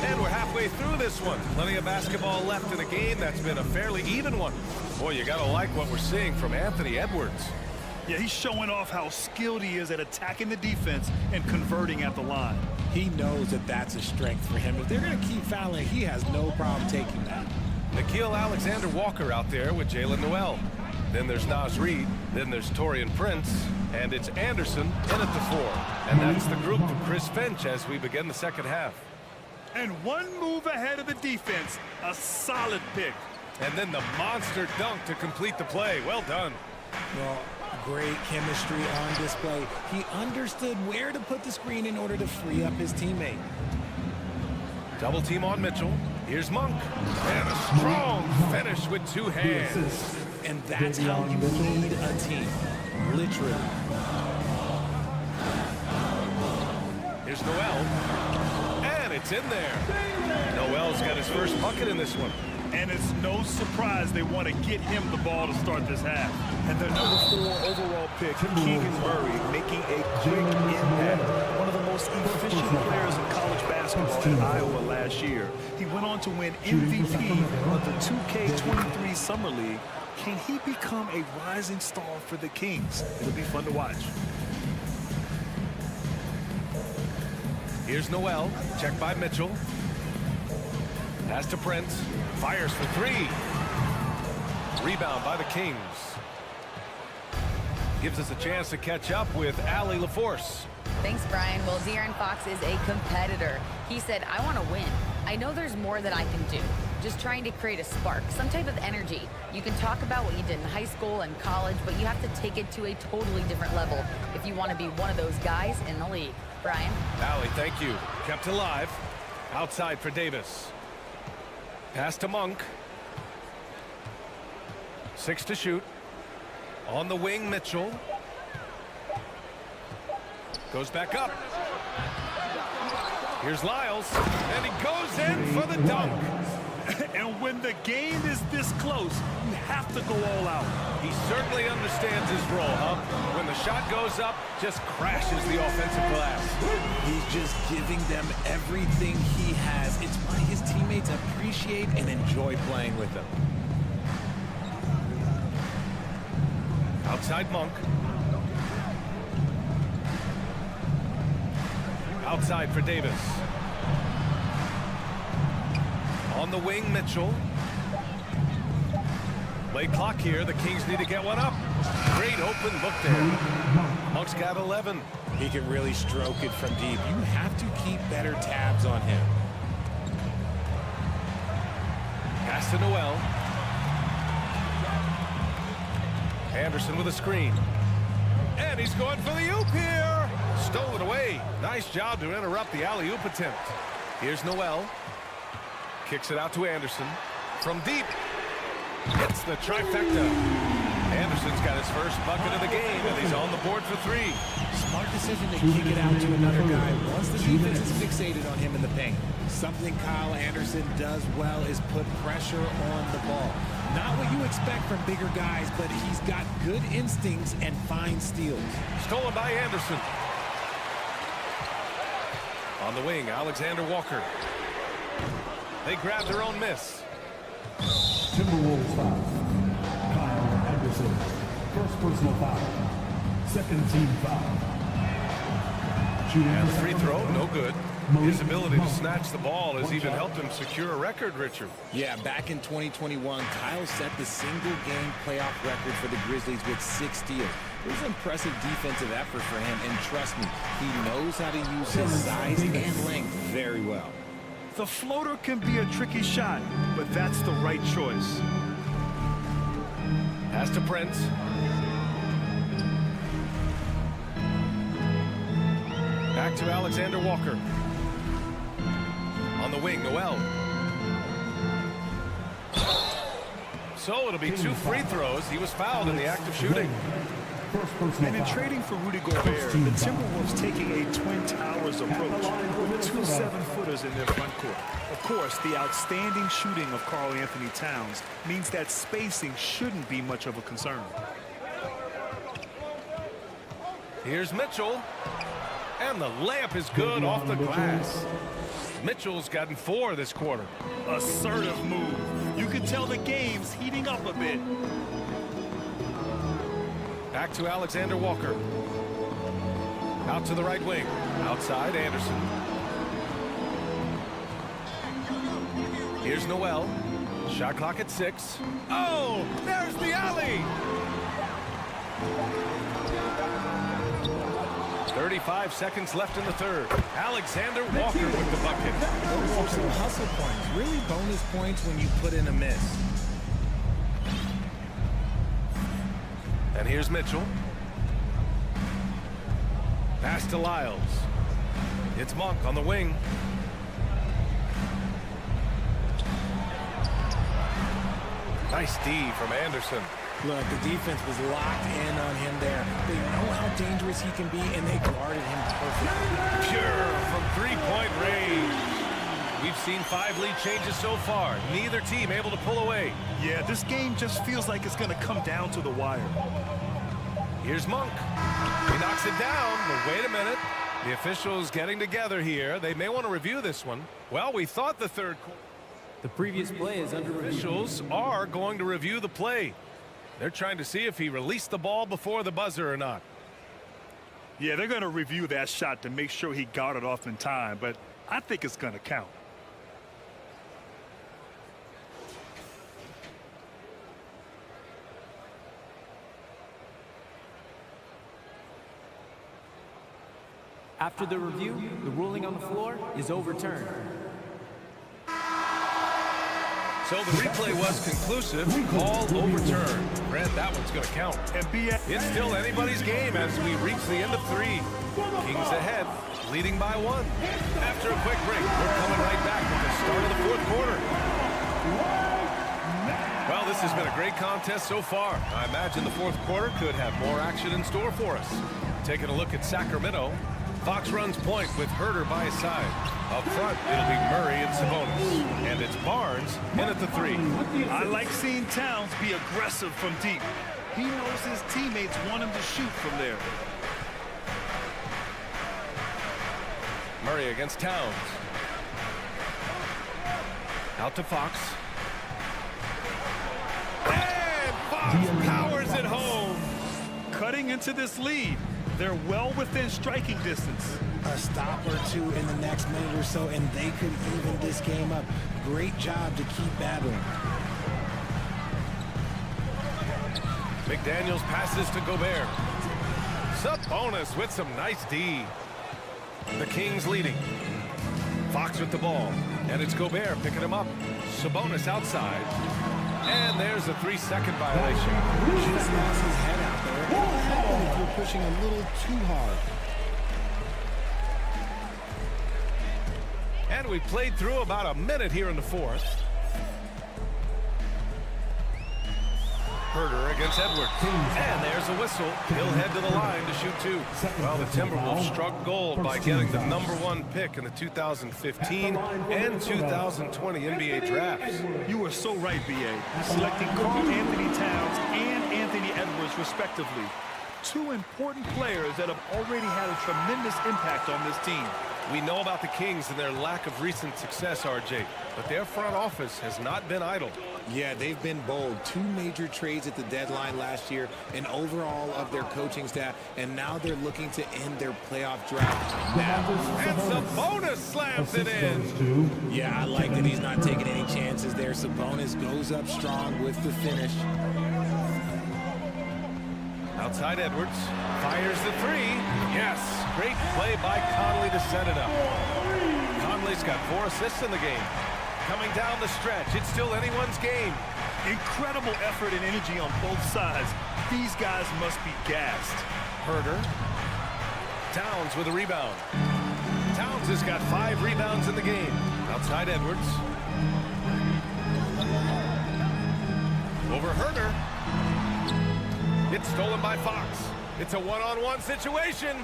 And we're halfway through this one. Plenty of basketball left in a game that's been a fairly even one. Boy, you gotta like what we're seeing from Anthony Edwards. Yeah, he's showing off how skilled he is at attacking the defense and converting at the line. He knows that that's a strength for him. If they're going to keep fouling, he has no problem taking that. Nickeil Alexander-Walker out there with Jalen Noel. Then there's Naz Reid. Then there's Taurean Prince. And it's Anderson in at the 4. And that's the group of Chris Finch as we begin the second half. And one move ahead of the defense. A solid pick. And then the monster dunk to complete the play. Well done. Well, great chemistry on display. He understood where to put the screen in order to free up his teammate. Double team on Mitchell. Here's Monk. And a strong finish with 2 hands. And that's how you lead a team. Literally. Here's Noel. It's in there. Noel's got his first bucket in this one. And it's no surprise they want to get him the ball to start this half. And their #4 overall pick, Keegan Murray, making a quick impact. One of the most efficient players in college basketball at Iowa last year. He went on to win MVP of the 2K23 Summer League. Can he become a rising star for the Kings? It'll be fun to watch. Here's Noel, checked by Mitchell. Pass to Prince, fires for three. Rebound by the Kings. Gives us a chance to catch up with Allie LaForce. Thanks, Brian. Well, De'Aaron Fox is a competitor. He said, I want to win. I know there's more that I can do. Just trying to create a spark, some type of energy. You can talk about what you did in high school and college, but you have to take it to a totally different level if you want to be one of those guys in the league. Brian? Allie, thank you. Kept alive. Outside for Davis. Pass to Monk. 6 to shoot. On the wing, Mitchell. Goes back up. Here's Lyles. And he goes in for the dunk. And when the game is this close, you have to go all out. He certainly understands his role, huh? When the shot goes up, just crashes the offensive glass. He's just giving them everything he has. It's why his teammates appreciate and enjoy playing with him. Outside Monk. Outside for Davis. On the wing, Mitchell. Late clock here. The Kings need to get one up. Great open look there. Monk's got 11. He can really stroke it from deep. You have to keep better tabs on him. Pass to Noel. Anderson with a screen. And he's going for the oop here. Stole it away. Nice job to interrupt the alley-oop attempt. Here's Noel. Kicks it out to Anderson. From deep. Hits the trifecta. Anderson's got his first bucket of the game, and he's on the board for 3. Smart decision to kick it out to another guy once the defense is fixated on him in the paint. Something Kyle Anderson does well is put pressure on the ball. Not what you expect from bigger guys, but he's got good instincts and fine steals. Stolen by Anderson. On the wing, Alexander Walker. They grab their own miss. Timberwolves foul. Kyle Anderson. First personal foul. Second team foul. And the free throw, no good. His ability to snatch the ball has even helped him secure a record, Richard. Yeah, back in 2021, Kyle set the single-game playoff record for the Grizzlies with 6 steals. It was an impressive defensive effort for him, and trust me, he knows how to use his size and length very well. The floater can be a tricky shot, but that's the right choice. Pass to Prince. Back to Alexander Walker. On the wing, Noel. So it'll be 2 free throws. He was fouled in the act of shooting. And in trading for Rudy Gobert, the Timberwolves taking a Twin Towers approach with 2 7-footers in their front court. Of course, the outstanding shooting of Karl Anthony Towns means that spacing shouldn't be much of a concern. Here's Mitchell. And the layup is good off the glass. Mitchell's gotten 4 this quarter. Assertive move. You can tell the game's heating up a bit. Back to Alexander Walker. Out to the right wing. Outside, Anderson. Here's Noel. Shot clock at 6. Oh, there's the alley. 35 seconds left in the third. Alexander Walker with the bucket. Those are some hustle points. Really bonus points when you put in a miss. And here's Mitchell. Pass to Lyles. It's Monk on the wing. Nice D from Anderson. Look, the defense was locked in on him there. They know how dangerous he can be, and they guarded him perfectly. Pure from 3-point range. We've seen 5 lead changes so far. Neither team able to pull away. Yeah, this game just feels like it's going to come down to the wire. Here's Monk. He knocks it down, but wait a minute. The officials getting together here. They may want to review this one. Well, we thought the third quarter. The previous play is under review. Officials are going to review the play. They're trying to see if he released the ball before the buzzer or not. Yeah, they're going to review that shot to make sure he got it off in time, but I think it's going to count. After the review, the ruling on the floor is overturned. So the replay was conclusive. Call overturned. Brent, that one's going to count. And it's still anybody's game as we reach the end of 3. Kings ahead, leading by 1. After a quick break, we're coming right back with the start of the 4th quarter. Well, this has been a great contest so far. I imagine the 4th quarter could have more action in store for us. Taking a look at Sacramento. Fox runs point with Herder by his side. Up front, it'll be Murray and Sabonis. And it's Barnes in at the 3. I like seeing Towns be aggressive from deep. He knows his teammates want him to shoot from there. Murray against Towns. Out to Fox. And Fox powers it home. Cutting into this lead. They're well within striking distance. A stop or two in the next minute or so, and they could even this game up. Great job to keep battling. McDaniels passes to Gobert. Sabonis with some nice D. The Kings leading. Fox with the ball. And it's Gobert picking him up. Sabonis outside. And there's a 3-second violation. Just lost his head out there. What happened if you're pushing a little too hard? And we played through about a minute here in the 4th. Herder against Edwards. And there's a whistle. He'll head to the line to shoot 2. Well, the Timberwolves struck gold by getting the #1 pick in the 2015 and 2020 NBA drafts. You were so right, B.A. Selecting Karl Anthony Towns and Anthony Edwards, respectively. 2 important players that have already had a tremendous impact on this team. We know about the Kings and their lack of recent success, RJ, but their front office has not been idle. Yeah, they've been bold. 2 major trades at the deadline last year, an overhaul of their coaching staff, and now they're looking to end their playoff drought. And Sabonis slams it in. Yeah, I like that he's not taking any chances there. Sabonis goes up strong with the finish. Outside Edwards, fires the 3. Yes, great play by Conley to set it up. Conley's got 4 assists in the game. Coming down the stretch, it's still anyone's game. Incredible effort and energy on both sides. These guys must be gassed. Herder. Towns with a rebound. Towns has got 5 rebounds in the game. Outside Edwards. Over Herder. It's stolen by Fox. It's a one-on-one situation.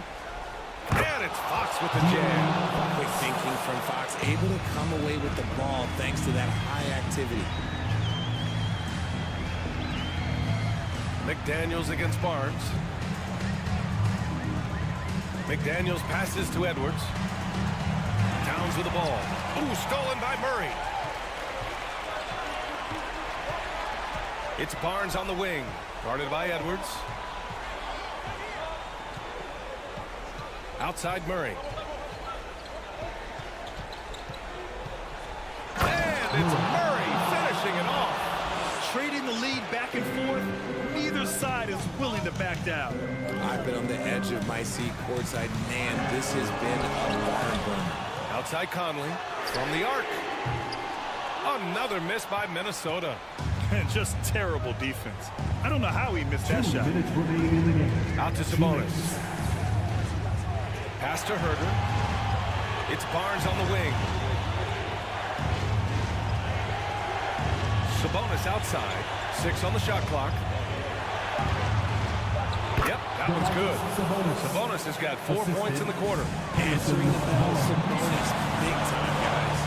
And it's Fox with the jam. Quick thinking from Fox, able to come away with the ball thanks to that high activity. McDaniels against Barnes. McDaniels passes to Edwards. Towns with the ball. Ooh, stolen by Murray. It's Barnes on the wing. Guarded by Edwards. Outside Murray. And it's Murray finishing it off. Trading the lead back and forth, neither side is willing to back down. I've been on the edge of my seat courtside. Man, this has been a barn burner. Outside Conley from the arc. Another miss by Minnesota. And just terrible defense. I don't know how he missed that shot. Out to Sabonis. Pass to Herder. It's Barnes on the wing. Sabonis outside. 6 on the shot clock. Yep, that one's good. Sabonis has got 4 points in the quarter. Answering the bell, Sabonis, big time, guys.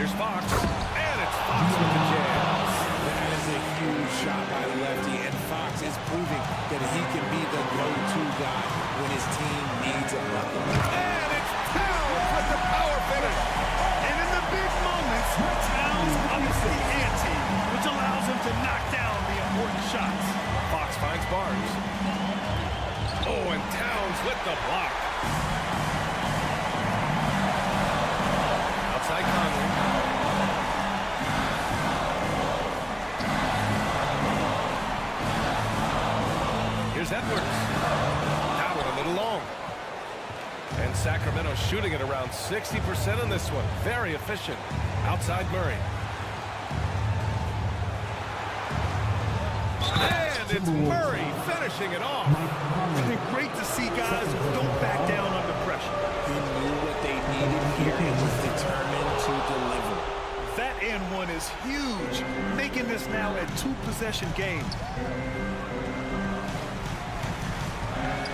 Here's Fox, and it's Fox with the jam. That is a huge shot by the lefty, and Fox is proving that he can be the go-to guy when his team needs a bucket. And it's Towns with the power finish. And in the big moments, Towns ups the ante, which allows him to knock down the important shots. Fox finds Barnes. Oh, and Towns with the block. Outside Conley. Here's Edwards. That one a little long. And Sacramento shooting at around 60% in this one. Very efficient. Outside Murray. And it's Murray finishing it off. It's great to see guys who don't back down under pressure. He knew what they needed here and was determined to deliver. That and one is huge, making this now a two-possession game.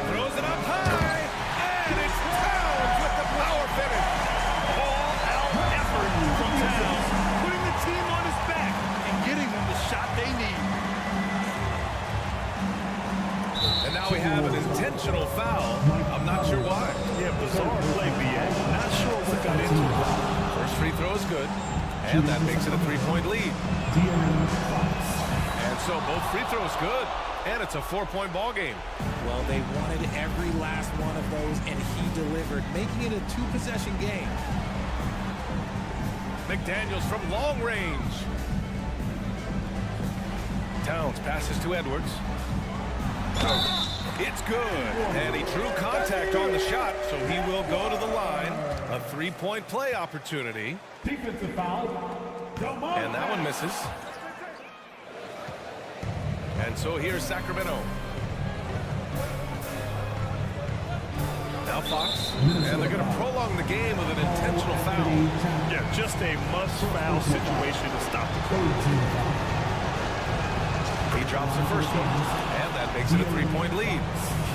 Throws it up high, and it's Towns with the power finish. All-out effort from Towns, putting the team on his back and getting them the shot they need. And now we have an intentional foul. I'm not sure why. Yeah, bizarre play, B.I.G. Not sure what got into it. First free throw is good, and that makes it a three-point lead. And so both free throws good, and it's a four-point ball game. Well, they wanted every last one of those, and he delivered, making it a two-possession game. McDaniels from long range. Towns passes to Edwards. It's good, and he drew contact on the shot, so he will go to the line. A three-point play opportunity. Defensive foul. And that one misses. And so here's Sacramento. Now Fox, and they're going to prolong the game with an intentional foul. Yeah, just a must-foul situation to stop the clock. He drops the first one, and that makes it a three-point lead.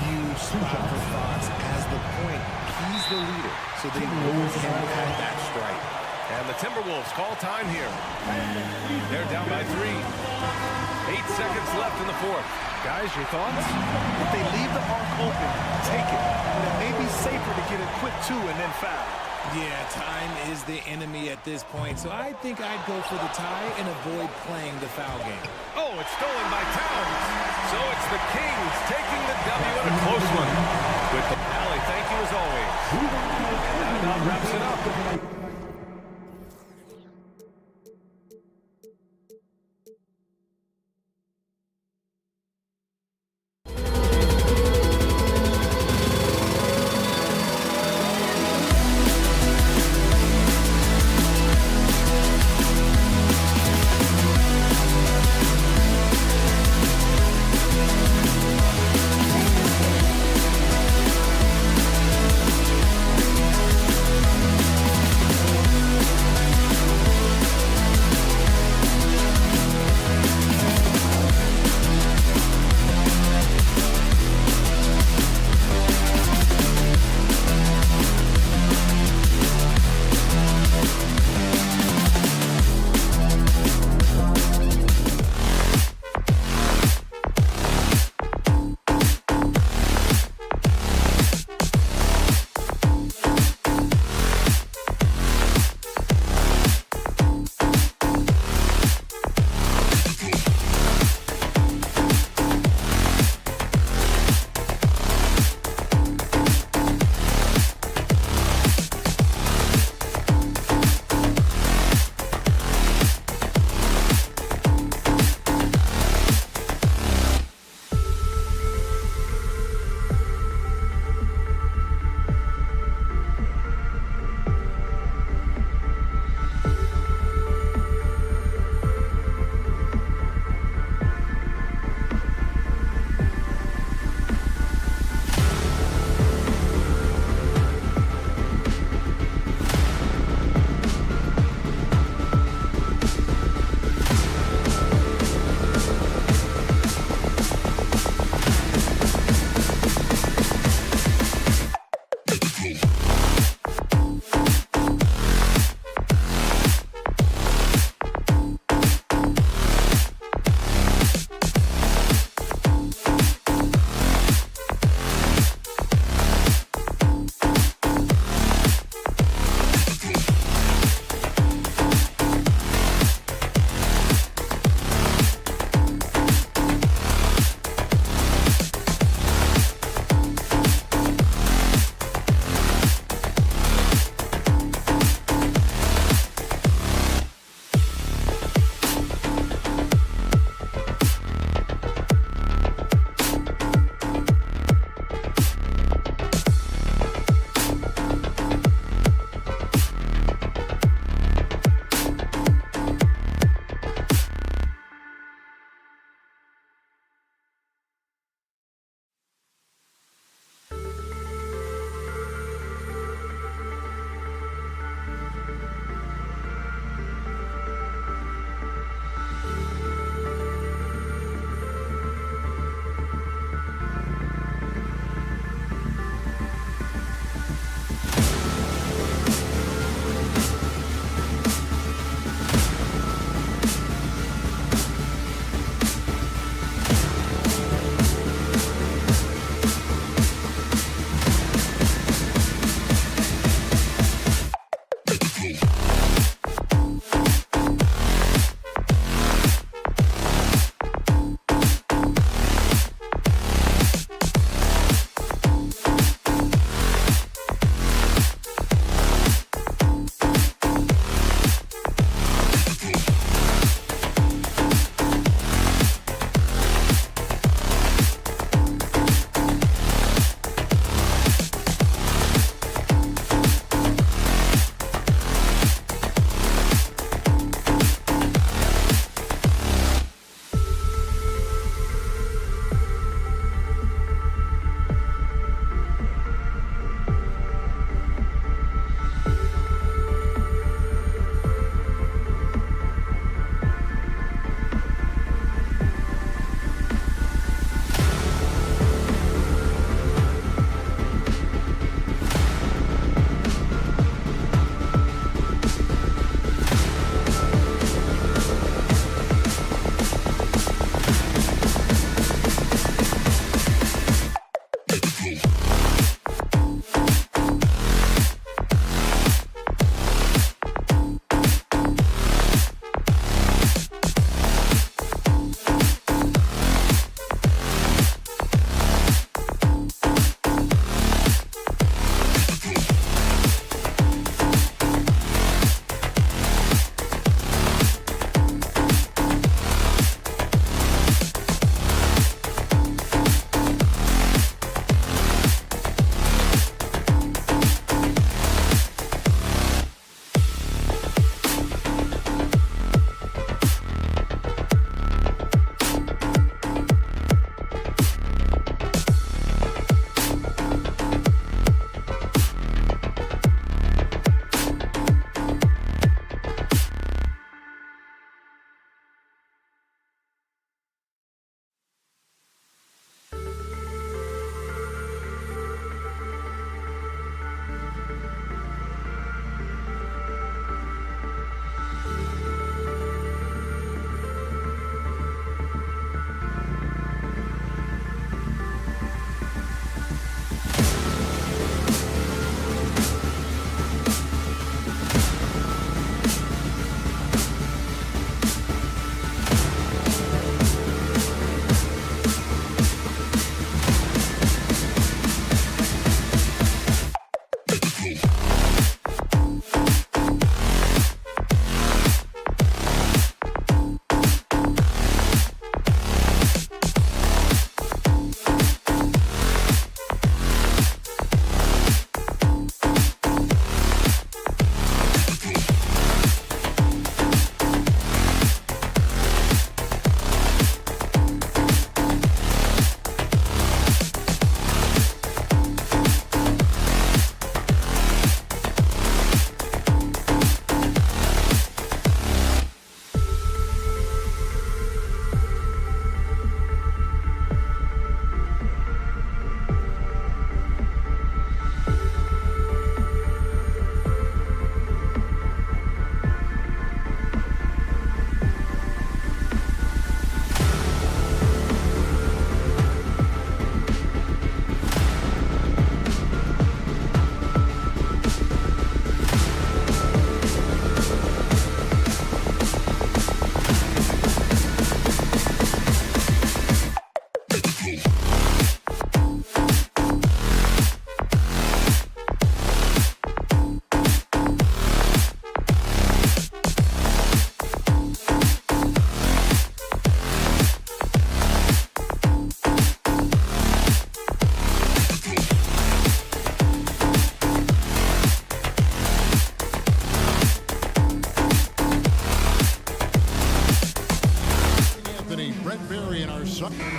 Huge spot for Fox as the point. He's the leader, so they know him at that strike. And the Timberwolves call time here. They're down by 3. 8 seconds left in the fourth. Guys, your thoughts? If they leave the arc open, take it. But it may be safer to get a quick two and then foul. Yeah, time is the enemy at this point, so I think I'd go for the tie and avoid playing the foul game. Oh, it's stolen by Towns. So it's the Kings taking the W in a close one. With the Allie, thank you as always. And that about wraps it up.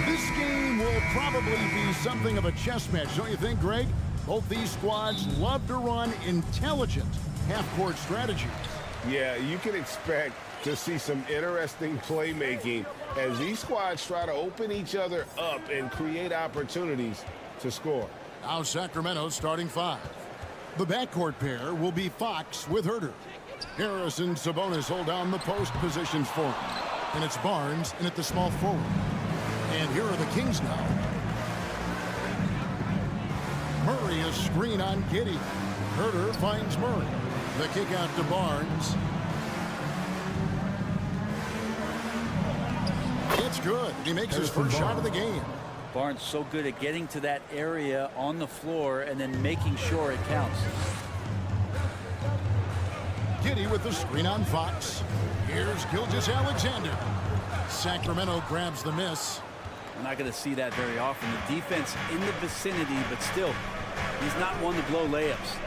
This game will probably be something of a chess match, don't you think, Greg? Both these squads love to run intelligent half-court strategies. Yeah, you can expect to see some interesting playmaking as these squads try to open each other up and create opportunities to score. Now Sacramento's starting five. The backcourt pair will be Fox with Herter. Harris and Sabonis hold down the post positions for him. And it's Barnes in at the small forward. And here are the Kings now. Murray a screen on Giddey. Herter finds Murray. The kick out to Barnes. It's good. He makes his first shot of the game. Barnes so good at getting to that area on the floor and then making sure it counts. Giddey with the screen on Fox. Here's Gilgeous-Alexander. Sacramento grabs the miss. We're not going to see that very often. The defense in the vicinity, but still, he's not one to blow layups.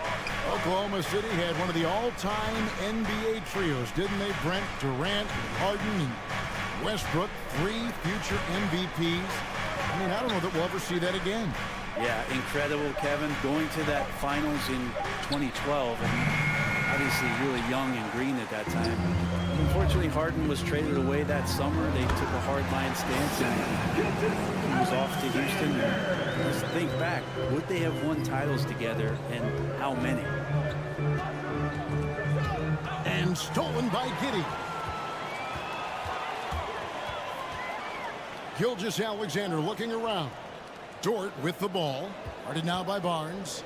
Oklahoma City had one of the all-time NBA trios, didn't they, Brent? Durant, Harden, and Westbrook, 3 future MVPs. I mean, I don't know that we'll ever see that again. Yeah, incredible, Kevin. Going to that finals in 2012, and obviously really young and green at that time. Unfortunately, Harden was traded away that summer. They took a hard-line stance, and he was off to Houston. Just think back, would they have won titles together, and how many? And stolen by Giddey. Gilgeous-Alexander looking around. Dort with the ball. Guarded now by Barnes.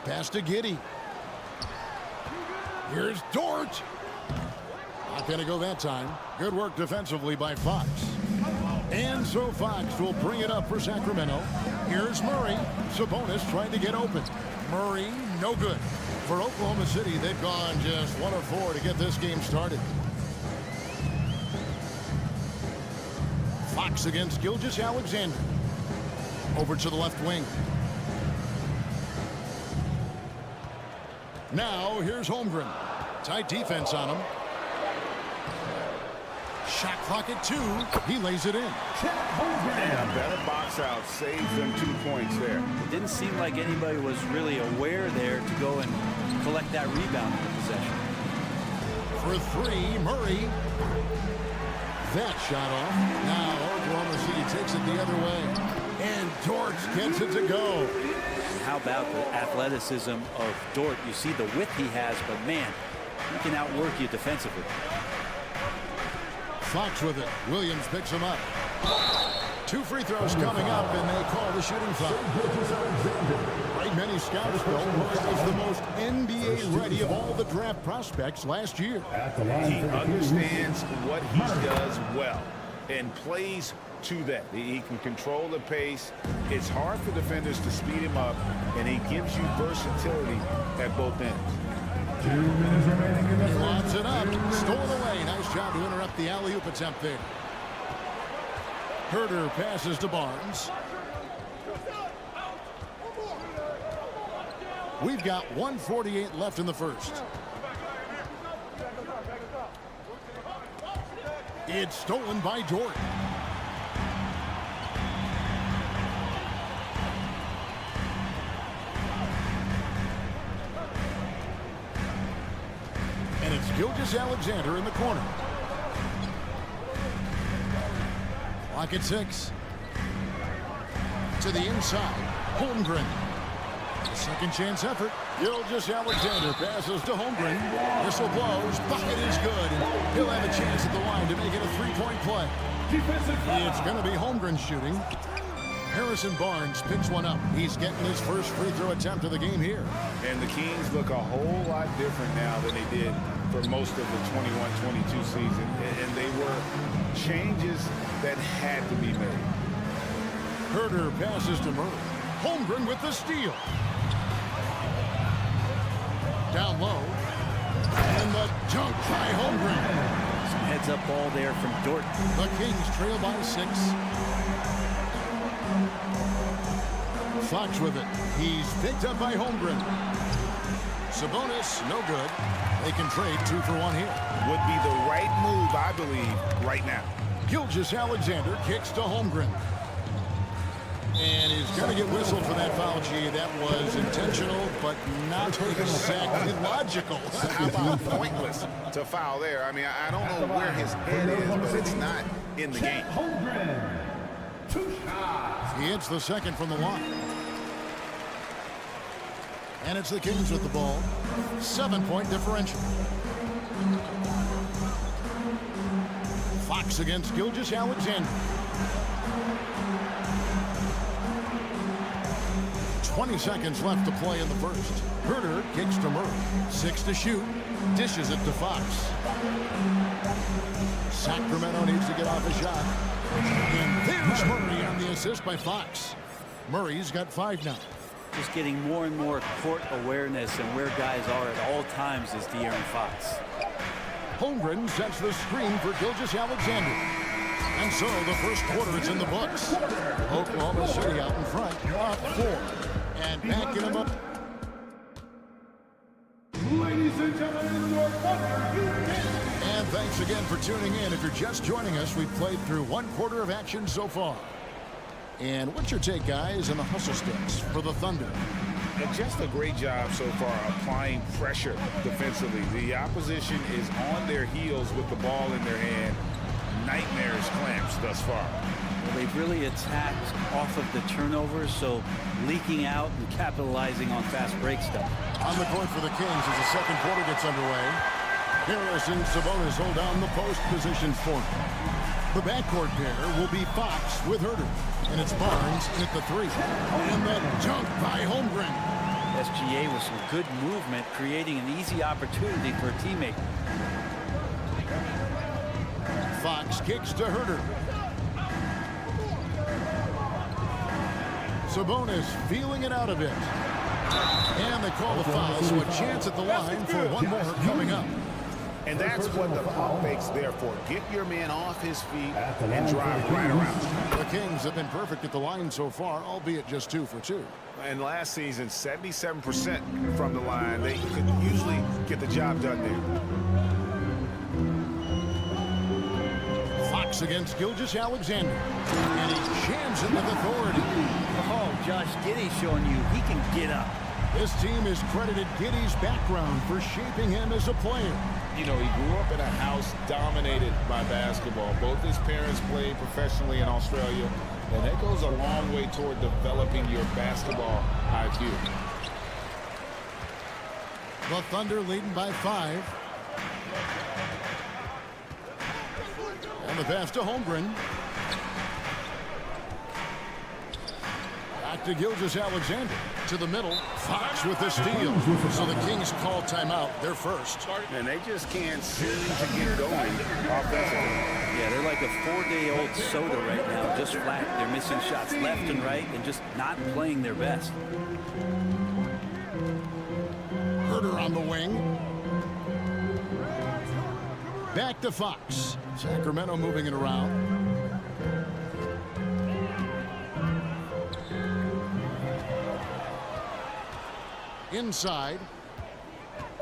Pass to Giddey. Here's Dort. Not going to go that time. Good work defensively by Fox. And so Fox will bring it up for Sacramento. Here's Murray. Sabonis trying to get open. Murray, no good. For Oklahoma City, they've gone just 1 of 4 to get this game started. Fox against Gilgeous-Alexander. Over to the left wing. Now, here's Holmgren. Tight defense on him. Shot clock at 2. He lays it in. Yeah, better box out. Saves them 2 points there. It didn't seem like anybody was really aware there to go and collect that rebound in the possession. For 3, Murray. That shot off. Now Oklahoma City takes it the other way. And Dort gets it to go. How about the athleticism of Dort? You see the width he has, but man, he can outwork you defensively. Fox with it. Williams picks him up. 2 free throws coming up, and they call the shooting foul. Right, many scouts felt Murray was the most NBA-ready of all the draft prospects last year. He understands what he does well and plays to that. He can control the pace. It's hard for defenders to speed him up, and he gives you versatility at both ends. 2 minutes remaining in the first. Lobs it up. Stolen away. Nice job to interrupt the alley-oop attempt there. Herter passes to Barnes. We've got 1:48 left in the first. It's stolen by Dort. And it's Gilgeous-Alexander in the corner. Clock at 6. To the inside. Holmgren. A second chance effort. Gilgeous-Alexander passes to Holmgren. Whistle blows. Bucket is good. And he'll have a chance at the line to make it a 3-point play. It's going to be Holmgren shooting. Harrison Barnes picks one up. He's getting his first free throw attempt of the game here. And the Kings look a whole lot different now than they did for most of the 21-22 season. And they were changes that had to be made. Herter passes to Murray. Holmgren with the steal. Down low. And the dunk by Holmgren. Some heads-up ball there from Dort. The Kings trail by 6. Fox with it. He's picked up by Holmgren. Sabonis, no good. They can trade 2 for 1 here. Would be the right move, I believe, right now. Gilgeous-Alexander kicks to Holmgren. And he's going to get whistled for that foul, G. That was intentional, but not exactly logical. How about pointless to foul there? I mean, I don't know where his head is, but it's not in the game. He hits the second from the line. And it's the Kings with the ball. 7-point differential. Fox against Gilgeous-Alexander. 20 seconds left to play in the first. Herter kicks to Murray. 6 to shoot. Dishes it to Fox. Sacramento needs to get off a shot. And there's Murray on the assist by Fox. Murray's got 5 now. Just getting more and more court awareness and where guys are at all times is De'Aaron Fox. Holmgren sets the screen for Gilgeous-Alexander. And so the first quarter is in the books. Oklahoma City out in front, up 4. And backing him up. Ladies and gentlemen, your Thunder. And thanks again for tuning in. If you're just joining us, we've played through 1 quarter of action so far. And what's your take, guys, on the hustle sticks for the Thunder? And just a great job so far applying pressure defensively. The opposition is on their heels with the ball in their hand. Nightmarish clamps thus far. Well, they've really attacked off of the turnovers, so leaking out and capitalizing on fast break stuff. On the court for the Kings as the second quarter gets underway. Harris and Sabonis hold down the post positions for him. The backcourt pair will be Fox with Herter. And it's Barnes in at the 3. And the dunk by Holmgren. SGA with some good movement, creating an easy opportunity for a teammate. Fox kicks to Herter. Sabonis feeling it out a bit. And they call the foul, so a chance at the line for one more coming up. And that's what the pump fake's there for. Get your man off his feet and drive right around. The Kings have been perfect at the line so far, albeit just 2 for 2. And last season, 77% from the line. They could usually get the job done there. Fox against Gilgeous-Alexander. And he jams it with authority. Oh, Josh Giddey showing you he can get up. This team has credited Giddey's background for shaping him as a player. You know, he grew up in a house dominated by basketball. Both his parents played professionally in Australia, and that goes a long way toward developing your basketball IQ. The Thunder leading by 5. And the pass to Holmgren. Back to Gilgeous-Alexander. To the middle. Fox with the steal. So the Kings call timeout. They're first. And they just can't seem to get going offensively. Yeah, they're like a 4-day-old soda right now. Just flat. They're missing shots left and right and just not playing their best. Herter on the wing. Back to Fox. Sacramento moving it around. Inside.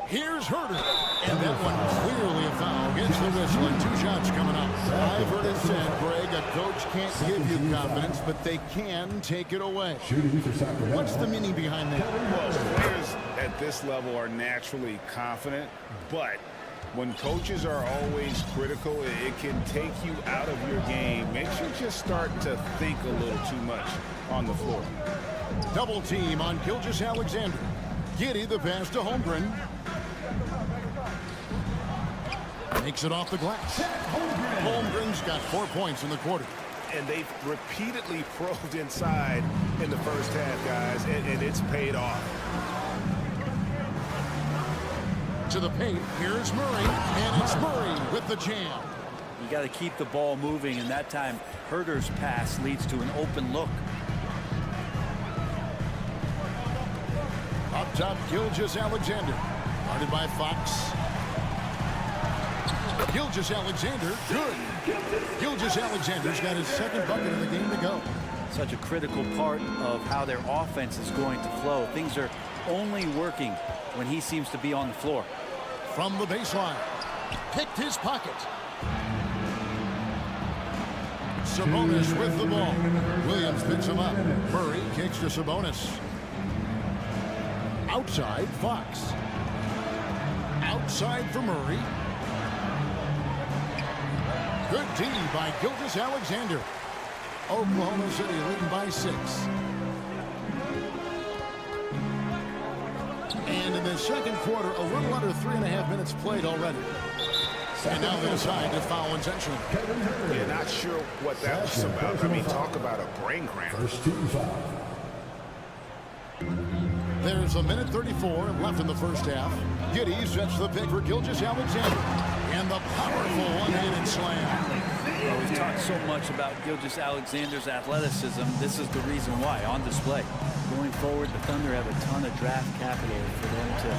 Here's Herter. And that one clearly a foul. Gets the whistle and 2 shots coming up. I've heard it said, Greg, a coach can't give you confidence, but they can take it away. What's the meaning behind that? Well, players at this level are naturally confident, but when coaches are always critical, it can take you out of your game. Makes you just start to think a little too much on the floor. Double team on Gilgeous-Alexander. Giddey the pass to Holmgren. Makes it off the glass. Holmgren's got 4 points in the quarter. And they've repeatedly probed inside in the first half, guys, and it's paid off. To the paint, here's Murray, and it's Murray with the jam. You got to keep the ball moving, and that time Herter's pass leads to an open look. Up top, Gilgeous-Alexander. Guarded by Fox. Gilgeous-Alexander, good. Gilgeous-Alexander's got his second bucket of the game to go. Such a critical part of how their offense is going to flow. Things are only working when he seems to be on the floor. From the baseline. Picked his pocket. Sabonis with the ball. Williams picks him up. Murray kicks to Sabonis. Outside, Fox. Outside for Murray. Good D by Gilgeous-Alexander. Oklahoma City leading by 6. And in the second quarter, a little under 3.5 minutes played already. And now they decide to foul intentionally. Yeah, not sure what that was about. I mean, talk about a brain cramp. First team foul. There's a minute 34 left in the first half. Giddey sets the pick for Gilgeous-Alexander. And the powerful one-handed slam. Well, we've talked so much about Gilgeous-Alexander's athleticism. This is the reason why, on display. Going forward, the Thunder have a ton of draft capital for them to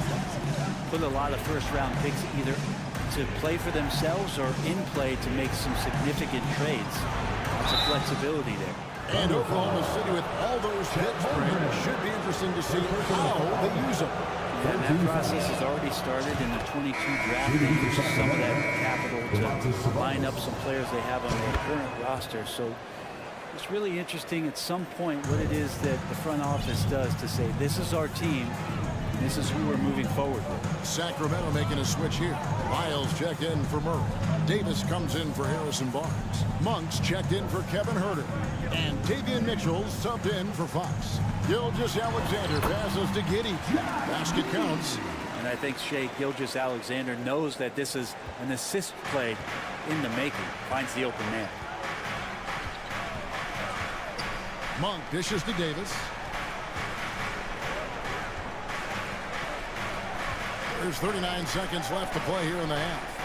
put a lot of first-round picks either to play for themselves or in play to make some significant trades. Lots of flexibility there. And Oklahoma City with all those picks, should be interesting to see how they use them. And that process has already started in the 22 draft. They use some of that capital to line up some players they have on their current roster. So it's really interesting at some point what it is that the front office does to say, this is our team, and this is who we're moving forward with. Sacramento making a switch here. Miles checked in for Murray. Davis comes in for Harrison Barnes. Monks checked in for Kevin Huerter. And Davian Mitchell subbed in for Fox. Gilgeous-Alexander passes to Giddey. Basket counts. And I think Shai Gilgeous-Alexander knows that this is an assist play in the making. Finds the open man. Monk dishes to Davis. There's 39 seconds left to play here in the half.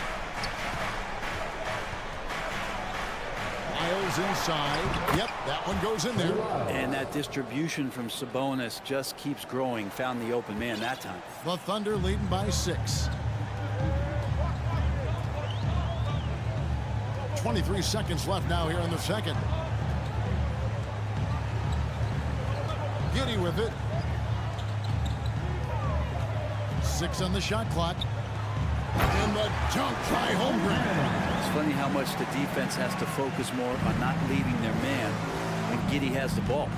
Miles inside. Yep, that one goes in there. And that distribution from Sabonis just keeps growing. Found the open man that time. The Thunder leading by 6. 23 seconds left now here in the second. Giddey with it. 6 on the shot clock. And the dunk by Holmgren. It's funny how much the defense has to focus more on not leaving their man when Giddey has the ball.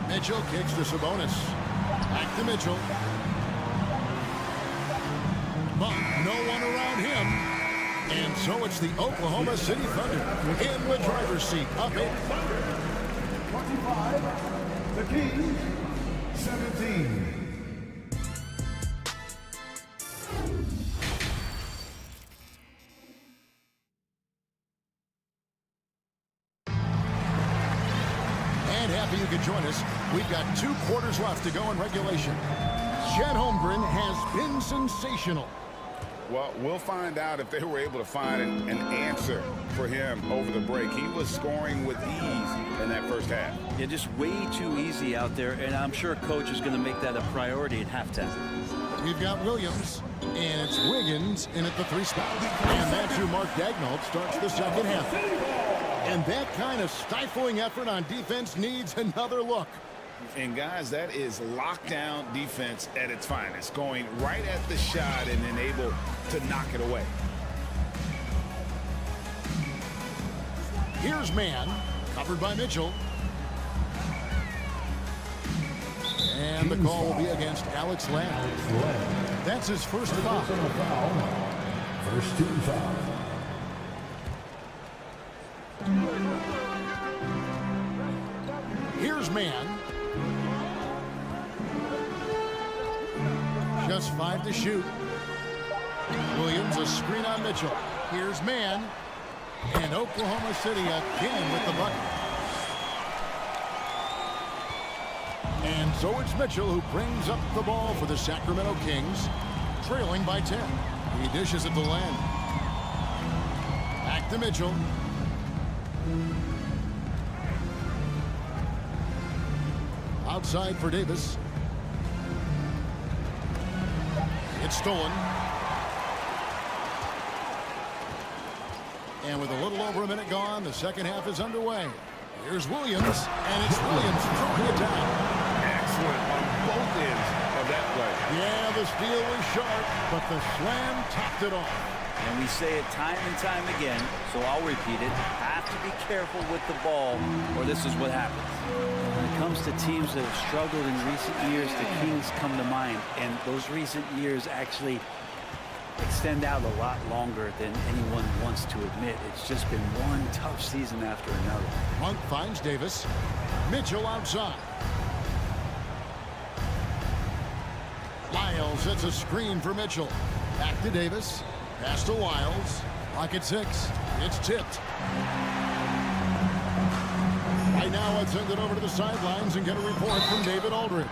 Mitchell kicks to Sabonis. Back to Mitchell. But no one around him. And so it's the Oklahoma City Thunder in the driver's seat. Up 8. 25. The Kings. 17. You could join us. We've got 2 quarters left to go in regulation. Chet Holmgren has been sensational. Well, we'll find out if they were able to find an answer for him over the break. He was scoring with ease in that first half. Yeah, just way too easy out there, and I'm sure coach is going to make that a priority at halftime. We've got Williams, and it's Wiggins in at the 3 spot. And that's who Mark Daigneault starts the second half. And that kind of stifling effort on defense needs another look. And guys, that is lockdown defense at its finest, going right at the shot and then able to knock it away. Here's man, covered by Mitchell. And the call will be against Alex Lamb. That's his first foul. First team foul. Here's man. Just 5 to shoot. Williams a screen on Mitchell. Here's man. And Oklahoma City again with the bucket. And so it's Mitchell who brings up the ball for the Sacramento Kings, trailing by 10. He dishes it to Lamb. Back to Mitchell. Outside for Davis. It's stolen. And with a little over a minute gone, the second half is underway. Here's Williams, and it's Williams throwing it down. Excellent both ends of that play. Yeah, the steal was sharp, but the slam topped it off. And we say it time and time again, so I'll repeat it. Have to be careful with the ball, or this is what happens. When it comes to teams that have struggled in recent years, the Kings come to mind, and those recent years actually extend out a lot longer than anyone wants to admit. It's just been one tough season after another. Monk finds Davis. Mitchell outside. Lyles sets a screen for Mitchell. Back to Davis. Pass to Wiles. Clock at 6. It's tipped. Right now, let's send it over to the sidelines and get a report from David Aldridge.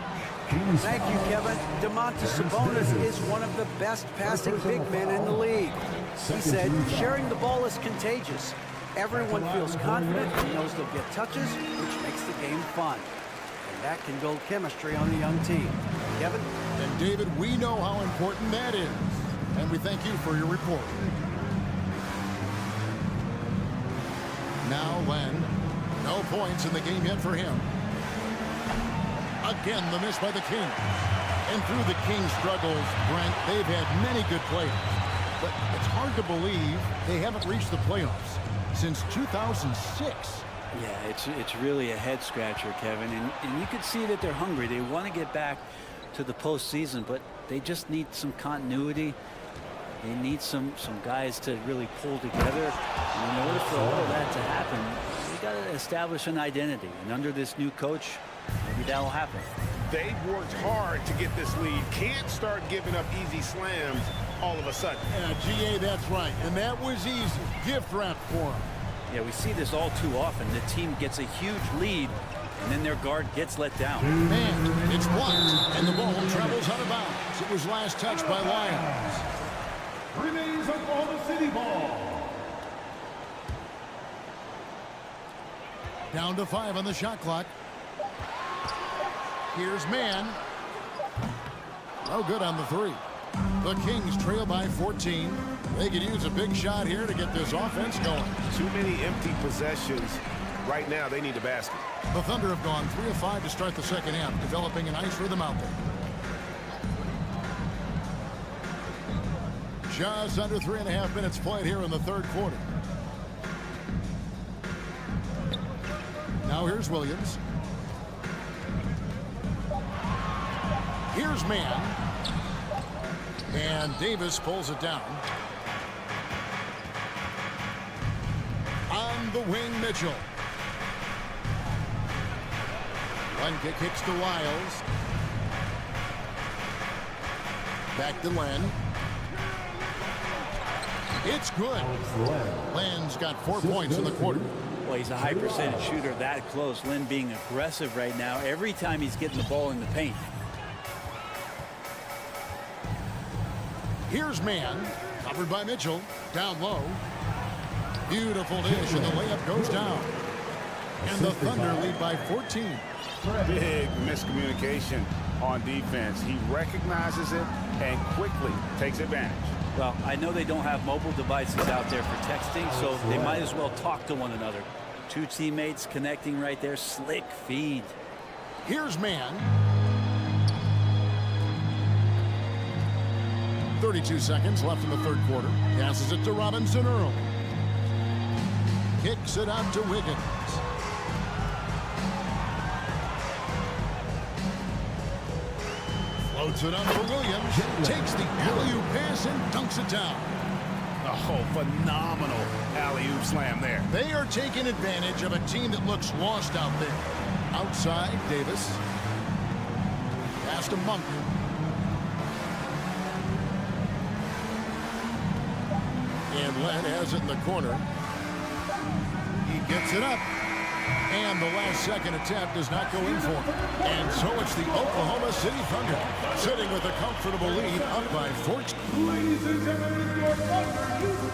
Thank you, Kevin. Domantas Sabonis is one of the best passing big men in the league. He said, sharing the ball is contagious. Everyone feels confident and knows they'll get touches, which makes the game fun. And that can build chemistry on a young team. Kevin? And David, we know how important that is. And we thank you for your report. Now Len. No points in the game yet for him. Again, the miss by the Kings. And through the Kings' struggles, Brent, they've had many good players. But it's hard to believe they haven't reached the playoffs since 2006. Yeah, it's really a head-scratcher, Kevin. And you can see that they're hungry. They want to get back to the postseason, but they just need some continuity. They need some guys to really pull together. And in order for all of that to happen, they got to establish an identity. And under this new coach, maybe that'll happen. They've worked hard to get this lead. Can't start giving up easy slams all of a sudden. Yeah, GA, that's right. And that was easy. Gift wrap for him. Yeah, we see this all too often. The team gets a huge lead, and then their guard gets let down. Man, it's blocked, and the ball travels out of bounds. It was last touched by Lyons. Remains Oklahoma City ball. Down to 5 on the shot clock. Here's Mann. No good on the 3. The Kings trail by 14. They could use a big shot here to get this offense going. Too many empty possessions. Right now, they need a basket. The Thunder have gone 3 of 5 to start the second half, developing a nice rhythm out there. Just under 3.5 minutes played here in the third quarter. Now here's Williams. Here's Mann. And Davis pulls it down. On the wing, Mitchell. One kick hits to Lyles. Back to Len. It's good. Len's got 4 points in the quarter. Well, he's a high percentage shooter that close. Len being aggressive right now every time he's getting the ball in the paint. Here's Mann, covered by Mitchell, down low. Beautiful dish, and the layup goes down. And the Thunder lead by 14. Big miscommunication on defense. He recognizes it and quickly takes advantage. Well, I know they don't have mobile devices out there for texting, so they might as well talk to one another. Two teammates connecting right there. Slick feed. Here's Mann. 32 seconds left in the third quarter. Passes it to Robinson Earl. Kicks it out to Wiggins. Floats it up for Williams. Takes the alley-oop pass and dunks it down. Oh, phenomenal alley-oop slam there. They are taking advantage of a team that looks lost out there. Outside, Davis. Pass to Monk. And Len has it in the corner. He gets it up. And the last second attempt does not go in for him. And so it's the Oklahoma City Thunder sitting with a comfortable lead up by 14.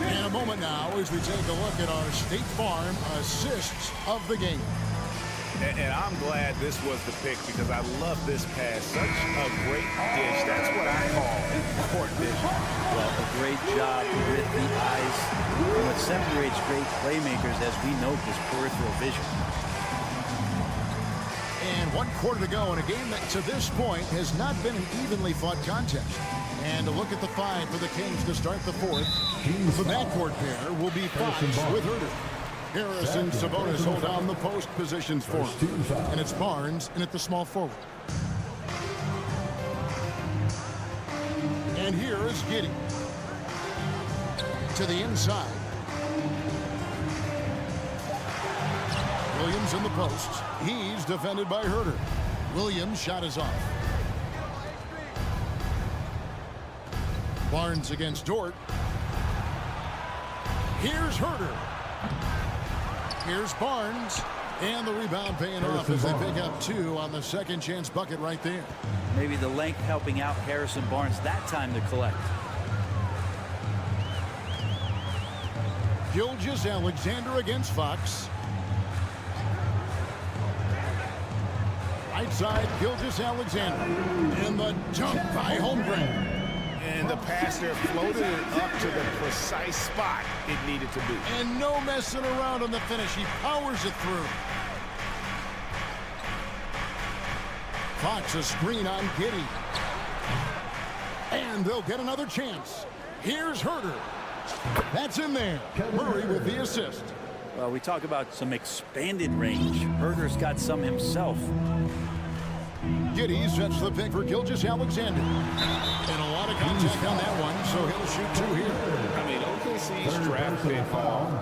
In a moment now as we take a look at our State Farm assists of the game. And I'm glad this was the pick because I love this pass. Such a great dish. That's what I call court vision. Well, a great job with the eyes. And what separates great playmakers, as we note, is peripheral vision. And 1 quarter to go in a game that to this point has not been an evenly fought contest. And a look at the five for the Kings to start the fourth. The backcourt pair will be Fox with Herter. Harris and Sabonis hold down the post positions for him. And it's Barnes in at the small forward. And here is Giddey. To the inside. Williams in the post. He's defended by Herter. Williams' shot is off. Barnes against Dort. Here's Herter. Here's Barnes. And the rebound paying off as they pick up 2 on the second chance bucket right there. Maybe the length helping out Harrison Barnes that time to collect. Gilgeous-Alexander against Fox. Right side, Gilgeous-Alexander. And the dunk by Holmgren. And the pass there floated it up to the precise spot it needed to be. And no messing around on the finish. He powers it through. Fox a screen on Giddey. And they'll get another chance. Here's Herter. That's in there. Murray with the assist. Well, we talk about some expanded range. Herter's got some himself. Giddey sets the pick for Gilgeous-Alexander. And a lot of contact on that one, so he'll shoot 2 here. I mean, OKC's draft pick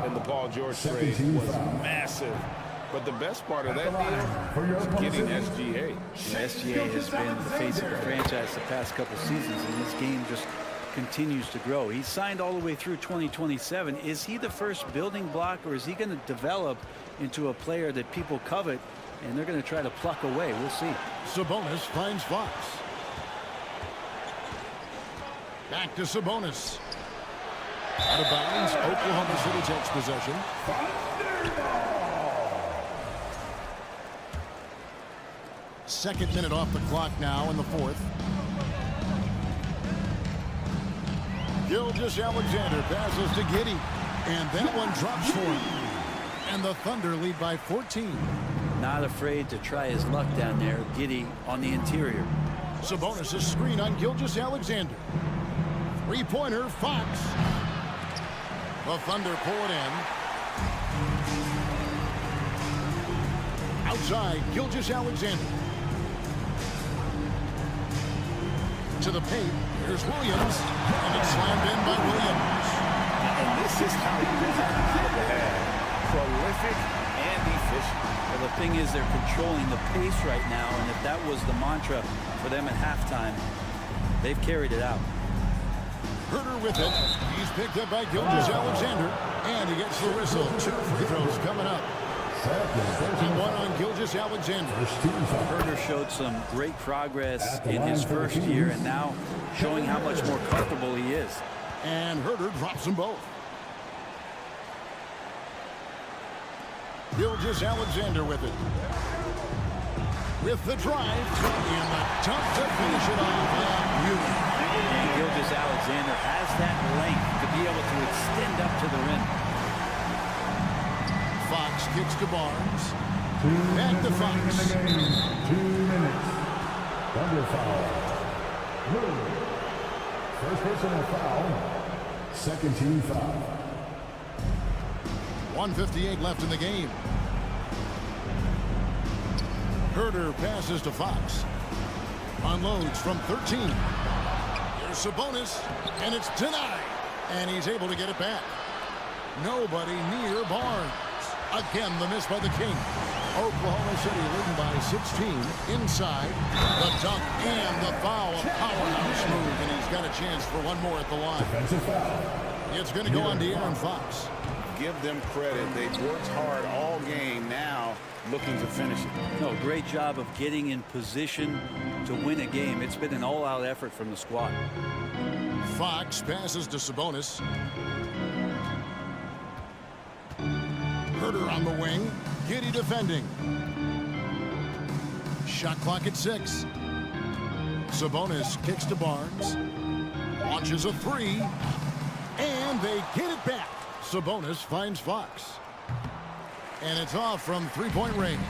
in the Paul George trade was massive. But the best part of that deal is getting SGA. SGA has been the face of the franchise the past couple seasons, and his game just continues to grow. He's signed all the way through 2027. Is he the first building block, or is he going to develop into a player that people covet and they're going to try to pluck away? We'll see. Sabonis finds Fox. Back to Sabonis. Out of bounds. Oklahoma City takes possession. Second minute off the clock now in the fourth. Gilgeous-Alexander passes to Giddey. And that one drops for him. And the Thunder lead by 14. Not afraid to try his luck down there. Giddey on the interior. Sabonis a screen on Gilgeous-Alexander. Three-pointer, Fox. The Thunder pull it in. Outside, Gilgeous-Alexander. To the paint. Here's Williams. And it's slammed in by Williams. And this is how you have prolific and efficient. Well, the thing is, they're controlling the pace right now, and if that was the mantra for them at halftime, they've carried it out. Herter with it. He's picked up by Gilgeous-Alexander, and he gets the whistle. 2 free throws coming up. And one on Gilgeous-Alexander. Herter showed some great progress in his first year, and now showing how much more comfortable he is. And Herter drops them both. Gilgeous-Alexander with it. With the drive. And the dunk to finish it off. And Gilgeous-Alexander has that length to be able to extend up to the rim. Fox kicks to Barnes. Back to Fox. 2 minutes. Thunder foul. First personal foul. Second team foul. 1:58 left in the game. Herter passes to Fox. Unloads from 13. Here's Sabonis, and it's denied. And he's able to get it back. Nobody near Barnes. Again, the miss by the King. Oklahoma City leading by 16. Inside, the dunk and the foul. A powerhouse move, and he's got a chance for one more at the line. Defensive foul. It's going to go on De'Aaron Fox. Give them credit. They've worked hard all game, now looking to finish it. No, great job of getting in position to win a game. It's been an all-out effort from the squad. Fox passes to Sabonis. Herter on the wing. Giddey defending. Shot clock at 6. Sabonis kicks to Barnes. Launches a 3. And they get it back. Sabonis finds Fox. And it's off from three-point range.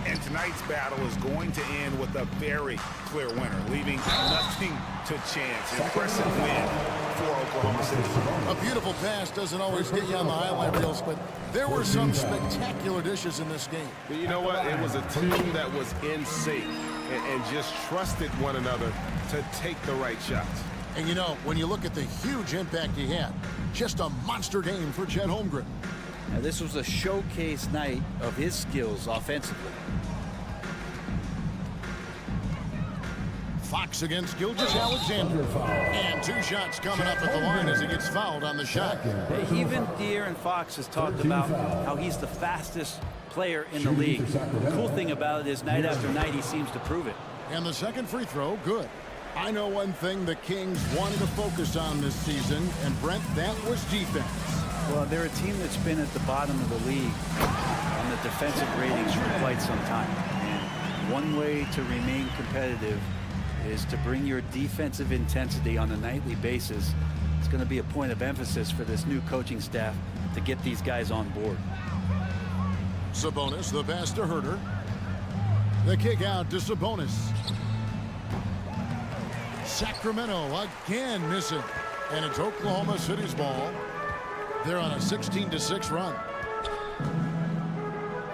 And tonight's battle is going to end with a very clear winner, leaving nothing to chance. Impressive win for Oklahoma City. A beautiful pass doesn't always get you on the highlight reels, but there were some spectacular dishes in this game. But you know what? It was a team that was in sync and just trusted one another to take the right shots. And you know, when you look at the huge impact he had, just a monster game for Chet Holmgren. Now, this was a showcase night of his skills offensively. Fox against Gilgeous-Alexander. And 2 shots coming up at the line as he gets fouled on the shot. Even De'Aaron Fox has talked about how he's the fastest player in the league. The cool thing about it is night after night he seems to prove it. And the second free throw, good. I know one thing the Kings wanted to focus on this season, and Brent, that was defense. Well, they're a team that's been at the bottom of the league on the defensive ratings for quite some time. And one way to remain competitive is to bring your defensive intensity on a nightly basis. It's going to be a point of emphasis for this new coaching staff to get these guys on board. Sabonis, the pass to Herter. The kick out to Sabonis. Sacramento again missing. And it's Oklahoma City's ball. They're on a 16-6 run.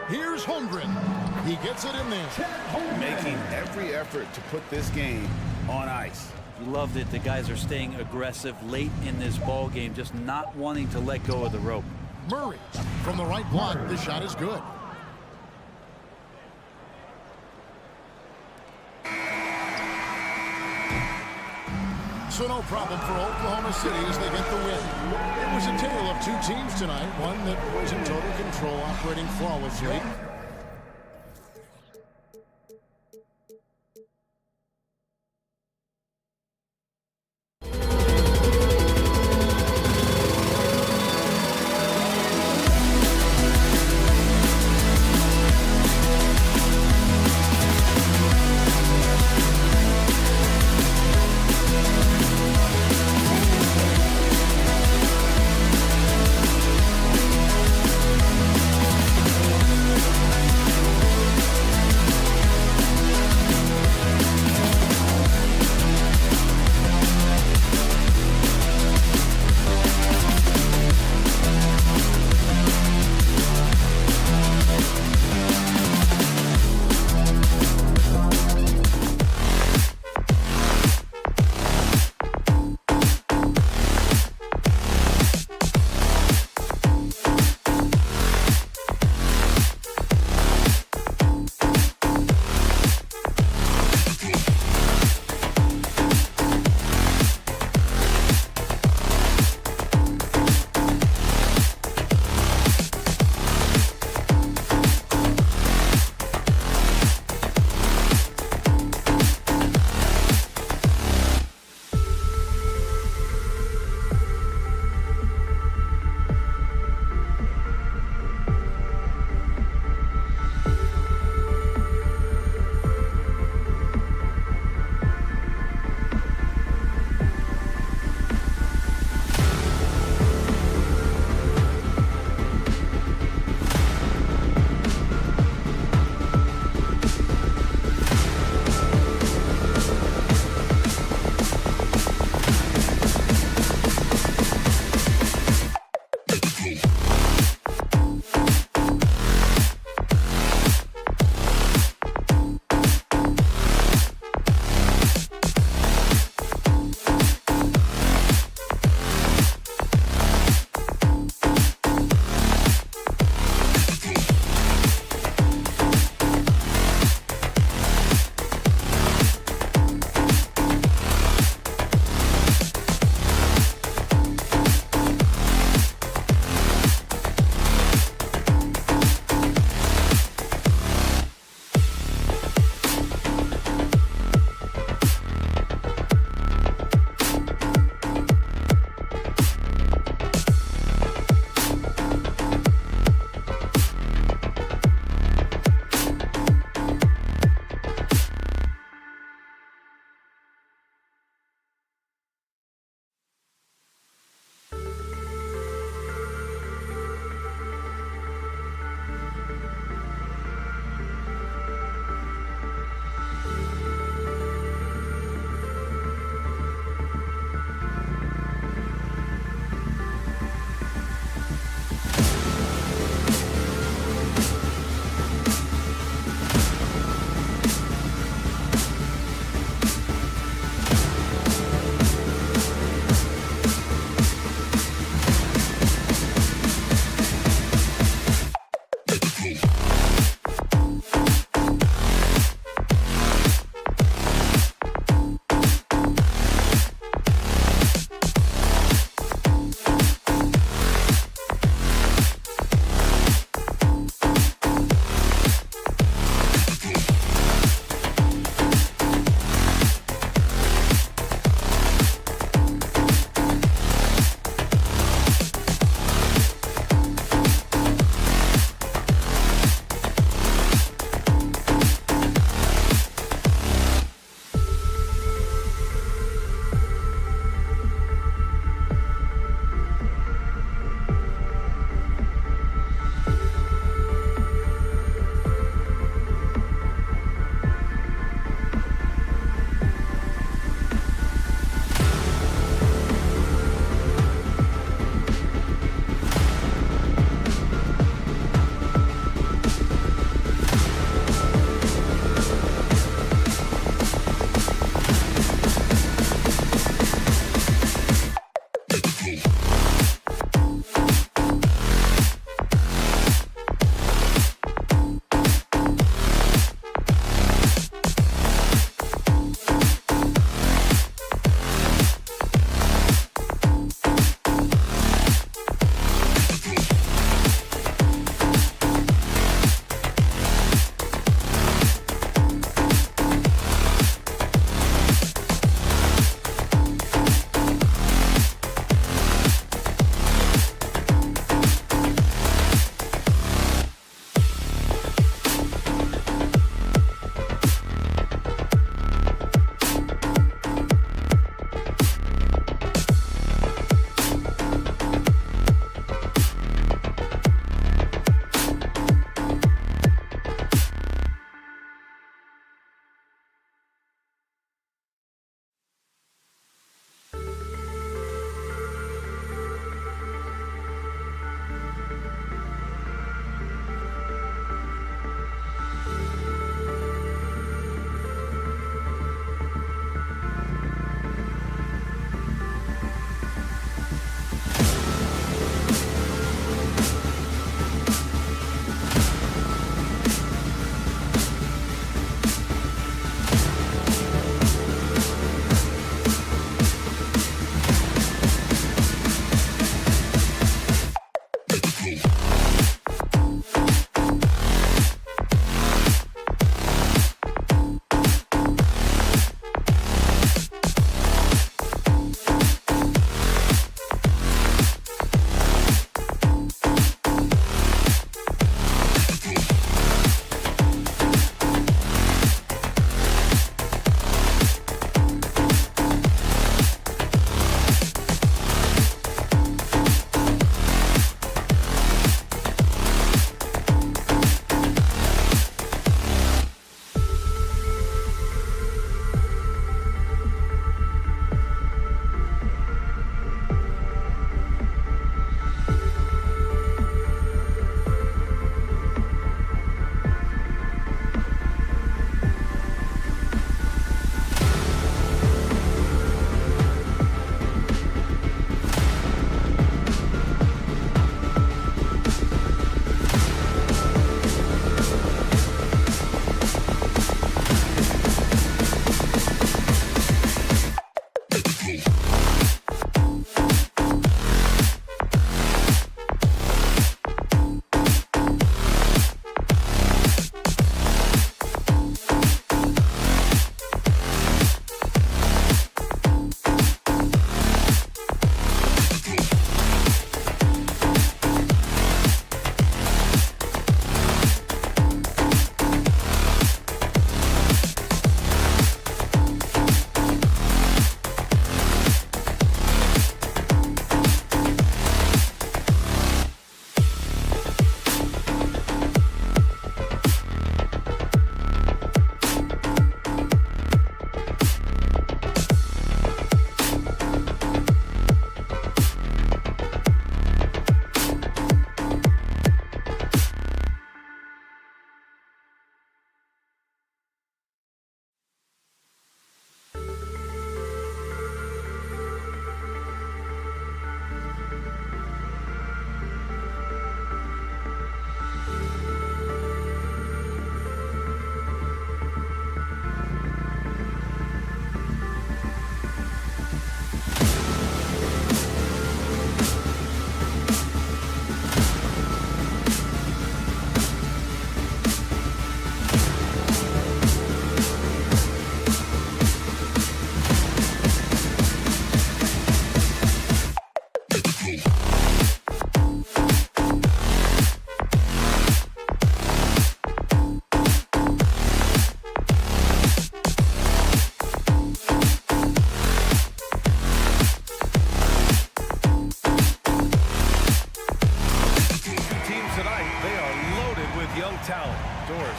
Here's Holmgren. He gets it in there. Making every effort to put this game on ice. You love that the guys are staying aggressive late in this ball game, just not wanting to let go of the rope. Murray from the right block. The shot is good. So no problem for Oklahoma City as they get the win. It was a tale of 2 teams tonight, one that was in total control, operating flawlessly.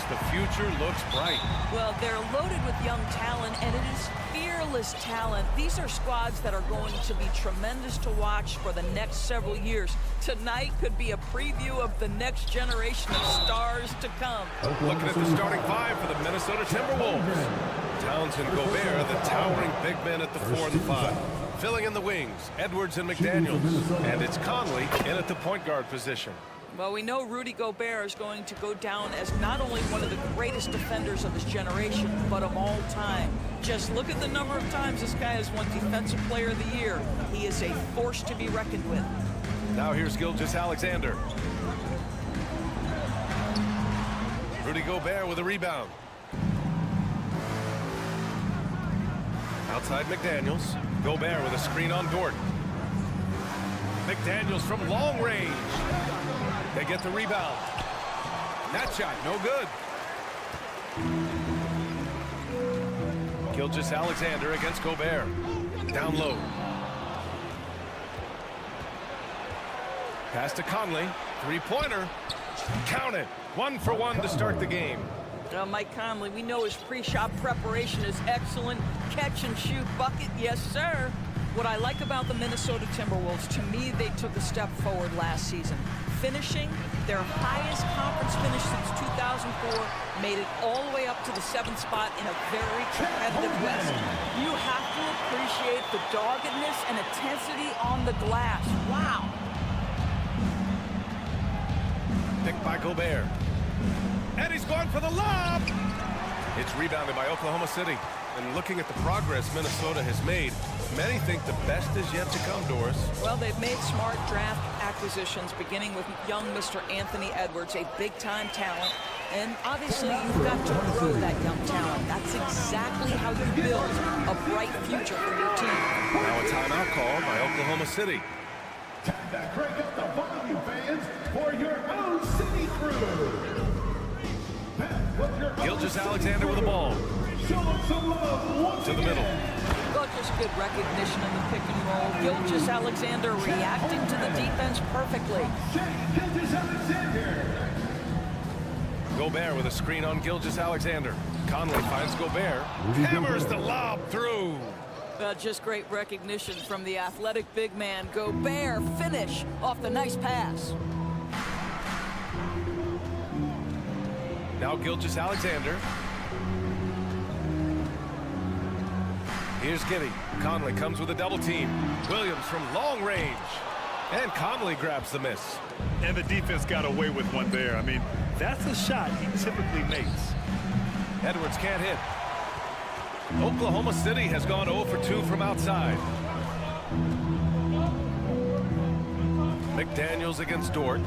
The future looks bright. Well, they're loaded with young talent, and it is fearless talent. These are squads that are going to be tremendous to watch for the next several years. Tonight could be a preview of the next generation of stars to come. Looking at the starting five for the Minnesota Timberwolves. Towns and Gobert, the towering big men at the 4 and the 5. Filling in the wings, Edwards and McDaniels. And it's Conley in at the point guard position. Well, we know Rudy Gobert is going to go down as not only one of the greatest defenders of his generation, but of all time. Just look at the number of times this guy has won Defensive Player of the Year. He is a force to be reckoned with. Now here's Gilgeous-Alexander. Rudy Gobert with a rebound. Outside McDaniels. Gobert with a screen on Dort. McDaniels from long range. They get the rebound. That shot, no good. Gilgeous-Alexander against Gobert. Down low. Pass to Conley. Three-pointer. Count it. 1 for 1 to start the game. Mike Conley, we know his pre-shot preparation is excellent. Catch and shoot bucket, yes, sir. What I like about the Minnesota Timberwolves, to me, they took a step forward last season. Finishing their highest conference finish since 2004, made it all the way up to the 7th spot in a very competitive West. You have to appreciate the doggedness and intensity on the glass. Wow. Picked by Gobert. And he's going for the lob. It's rebounded by Oklahoma City. And looking at the progress Minnesota has made, many think the best is yet to come, Doris. Well, they've made smart draft acquisitions, beginning with young Mr. Anthony Edwards, a big-time talent. And obviously, you've got to grow that young talent. That's exactly how you build a bright future for your team. Now a timeout call by Oklahoma City. Time to crank up the volume, fans, for your own city crew. Gilgeous-Alexander with the ball. Show them some love once to the middle. Well, just good recognition in the pick and roll. Gilgeous-Alexander reacting to the defense perfectly. Gilgeous-Alexander. Gobert with a screen on Gilgeous-Alexander. Conley finds Gobert. Hammers the lob through. Just great recognition from the athletic big man. Gobert finish off the nice pass. Now Gilgeous-Alexander. Here's Giddey. Conley comes with a double team. Williams from long range. And Conley grabs the miss. And the defense got away with one there. I mean, that's a shot he typically makes. Edwards can't hit. Oklahoma City has gone 0 for 2 from outside. McDaniels against Dort.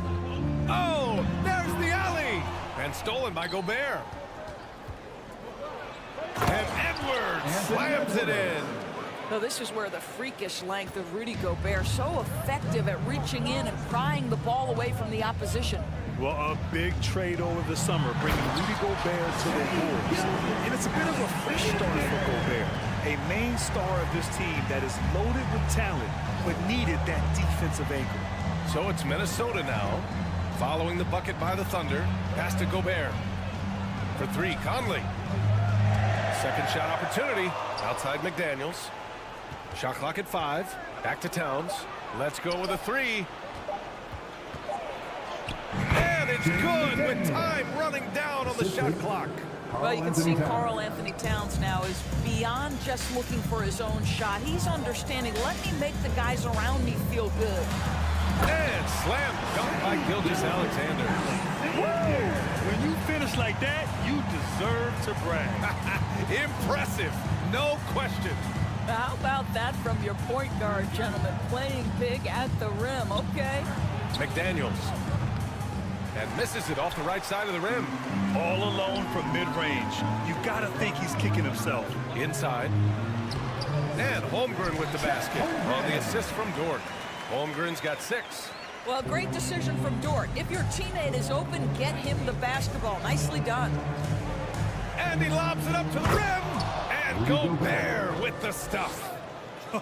Oh, there's the alley. And stolen by Gobert. And Edwards slams it in. Now, this is where the freakish length of Rudy Gobert, so effective at reaching in and prying the ball away from the opposition. Well, a big trade over the summer, bringing Rudy Gobert to the Wolves. And it's a bit of a fresh start for Gobert, a main star of this team that is loaded with talent, but needed that defensive anchor. So it's Minnesota now, following the bucket by the Thunder. Pass to Gobert. For 3, Conley. Second shot opportunity, outside McDaniels. Shot clock at 5, back to Towns. Let's go with a 3. And it's good with time running down on the shot clock. Well, you can see Karl Anthony Towns now is beyond just looking for his own shot. He's understanding, let me make the guys around me feel good. And slam dunk by Gilgeous-Alexander. When you finish like that, you deserve to brag. Impressive, no question. How about that from your point guard, gentlemen? Playing big at the rim, okay. McDaniels. And misses it off the right side of the rim. All alone from mid-range. You've got to think he's kicking himself. Inside. And Holmgren with the basket on the assist from Dort. Holmgren's got 6. Well, great decision from Dort. If your teammate is open, get him the basketball. Nicely done. And he lobs it up to the rim. And Gobert with the stuff.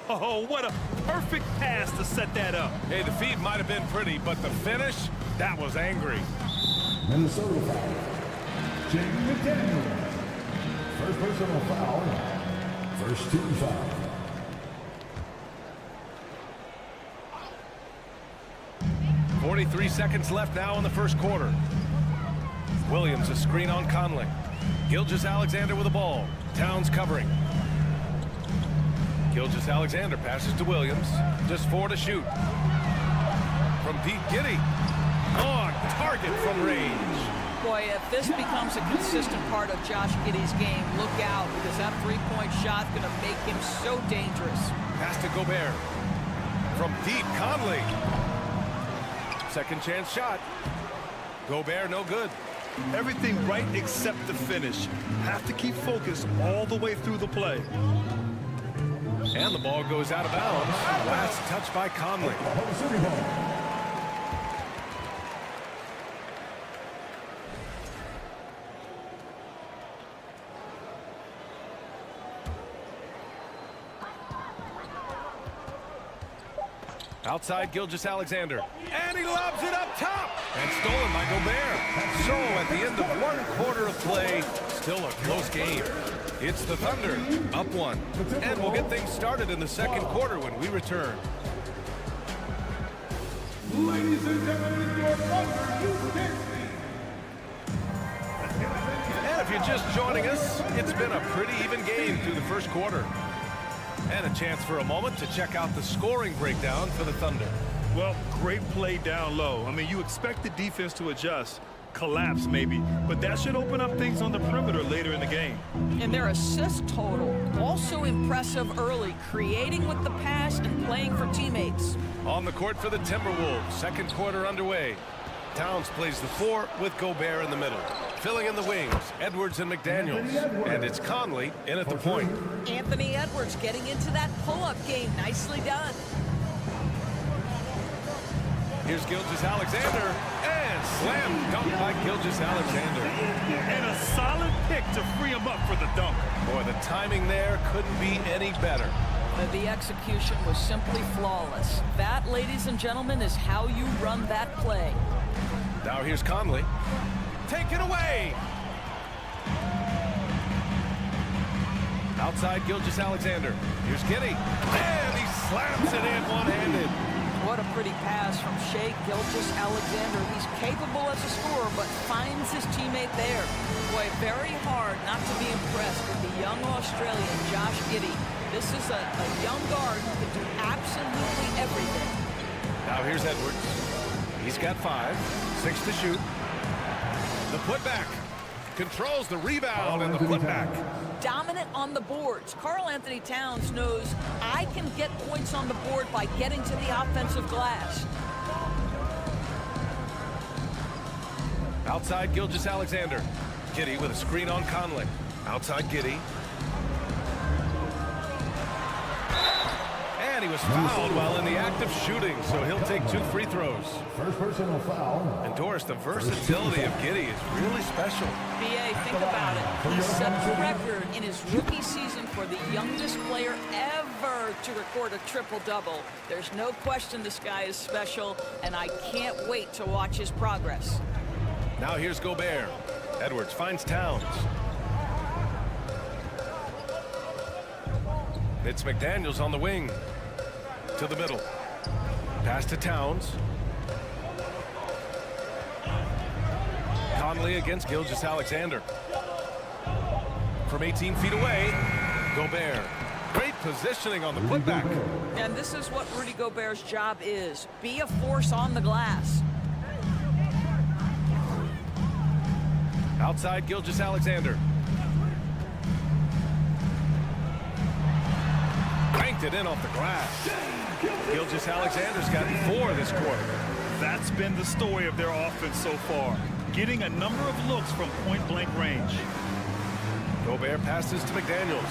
Oh, what a perfect pass to set that up. Hey, the feed might have been pretty, but the finish, that was angry. Minnesota foul. McDaniel. First personal foul. First team foul. .43 seconds left now in the first quarter. Williams, a screen on Conley. Gilgeous-Alexander with the ball. Towns covering. Gilgeous-Alexander passes to Williams. Just 4 to shoot. From deep, Giddey. On target from range. Boy, if this becomes a consistent part of Josh Giddey's game, look out, because that three-point shot's going to make him so dangerous. Pass to Gobert. From deep, Conley. Second chance shot. Gobert, no good. Everything right except the finish. Have to keep focused all the way through the play. And the ball goes out of bounds. Last touch by Conley. Outside Gilgeous-Alexander. And he lobs it up top. And stolen by Gobert. So at the end of 1 quarter of play, still a close game. It's the Thunder, up 1. And we'll get things started in the second quarter when we return. Ladies and gentlemen, your Thunder And if you're just joining us, it's been a pretty even game through the first quarter. And a chance for a moment to check out the scoring breakdown for the Thunder. Well, great play down low. I mean, you expect the defense to adjust, collapse maybe, but that should open up things on the perimeter later in the game. And their assist total, also impressive early, creating with the pass and playing for teammates. On the court for the Timberwolves, second quarter underway. Towns plays the 4 with Gobert in the middle. Filling in the wings, Edwards and McDaniels. And it's Conley in at the point. Anthony Edwards getting into that pull-up game. Nicely done. Here's Gilgeous-Alexander. And slam dunk by Gilgeous-Alexander. And a solid pick to free him up for the dunk. Boy, the timing there couldn't be any better. The execution was simply flawless. That, ladies and gentlemen, is how you run that play. Now here's Conley. Take it away. Outside Gilgeous-Alexander. Here's Giddey. And he slams it in one-handed. What a pretty pass from Shai Gilgeous-Alexander. He's capable as a scorer, but finds his teammate there. Boy, very hard not to be impressed with the young Australian, Josh Giddey. This is a young guard who can do absolutely everything. Now here's Edwards. He's got 5. 6 to shoot. The putback. Controls the rebound and the putback. Dominant on the boards. Karl Anthony Towns knows I can get points on the board by getting to the offensive glass. Outside Gilgeous-Alexander. Giddey with a screen on Conley. Outside Giddey. And he was fouled while in the act of shooting, so he'll take 2 free throws. First personal foul. And Doris, the versatility of Giddey is really special. B.A., think about it. He set the record in his rookie season for the youngest player ever to record a triple-double. There's no question this guy is special, and I can't wait to watch his progress. Now here's Gobert. Edwards finds Towns. It's McDaniels on the wing. To the middle. Pass to Towns. Conley against Gilgeous-Alexander. From 18 feet away, Gobert. Great positioning on the putback. And this is what Rudy Gobert's job is. Be a force on the glass. Outside Gilgeous-Alexander. Banked it in off the glass. Gilgeous-Alexander's got 4 this quarter. That's been the story of their offense so far. Getting a number of looks from point-blank range. Gobert passes to McDaniels.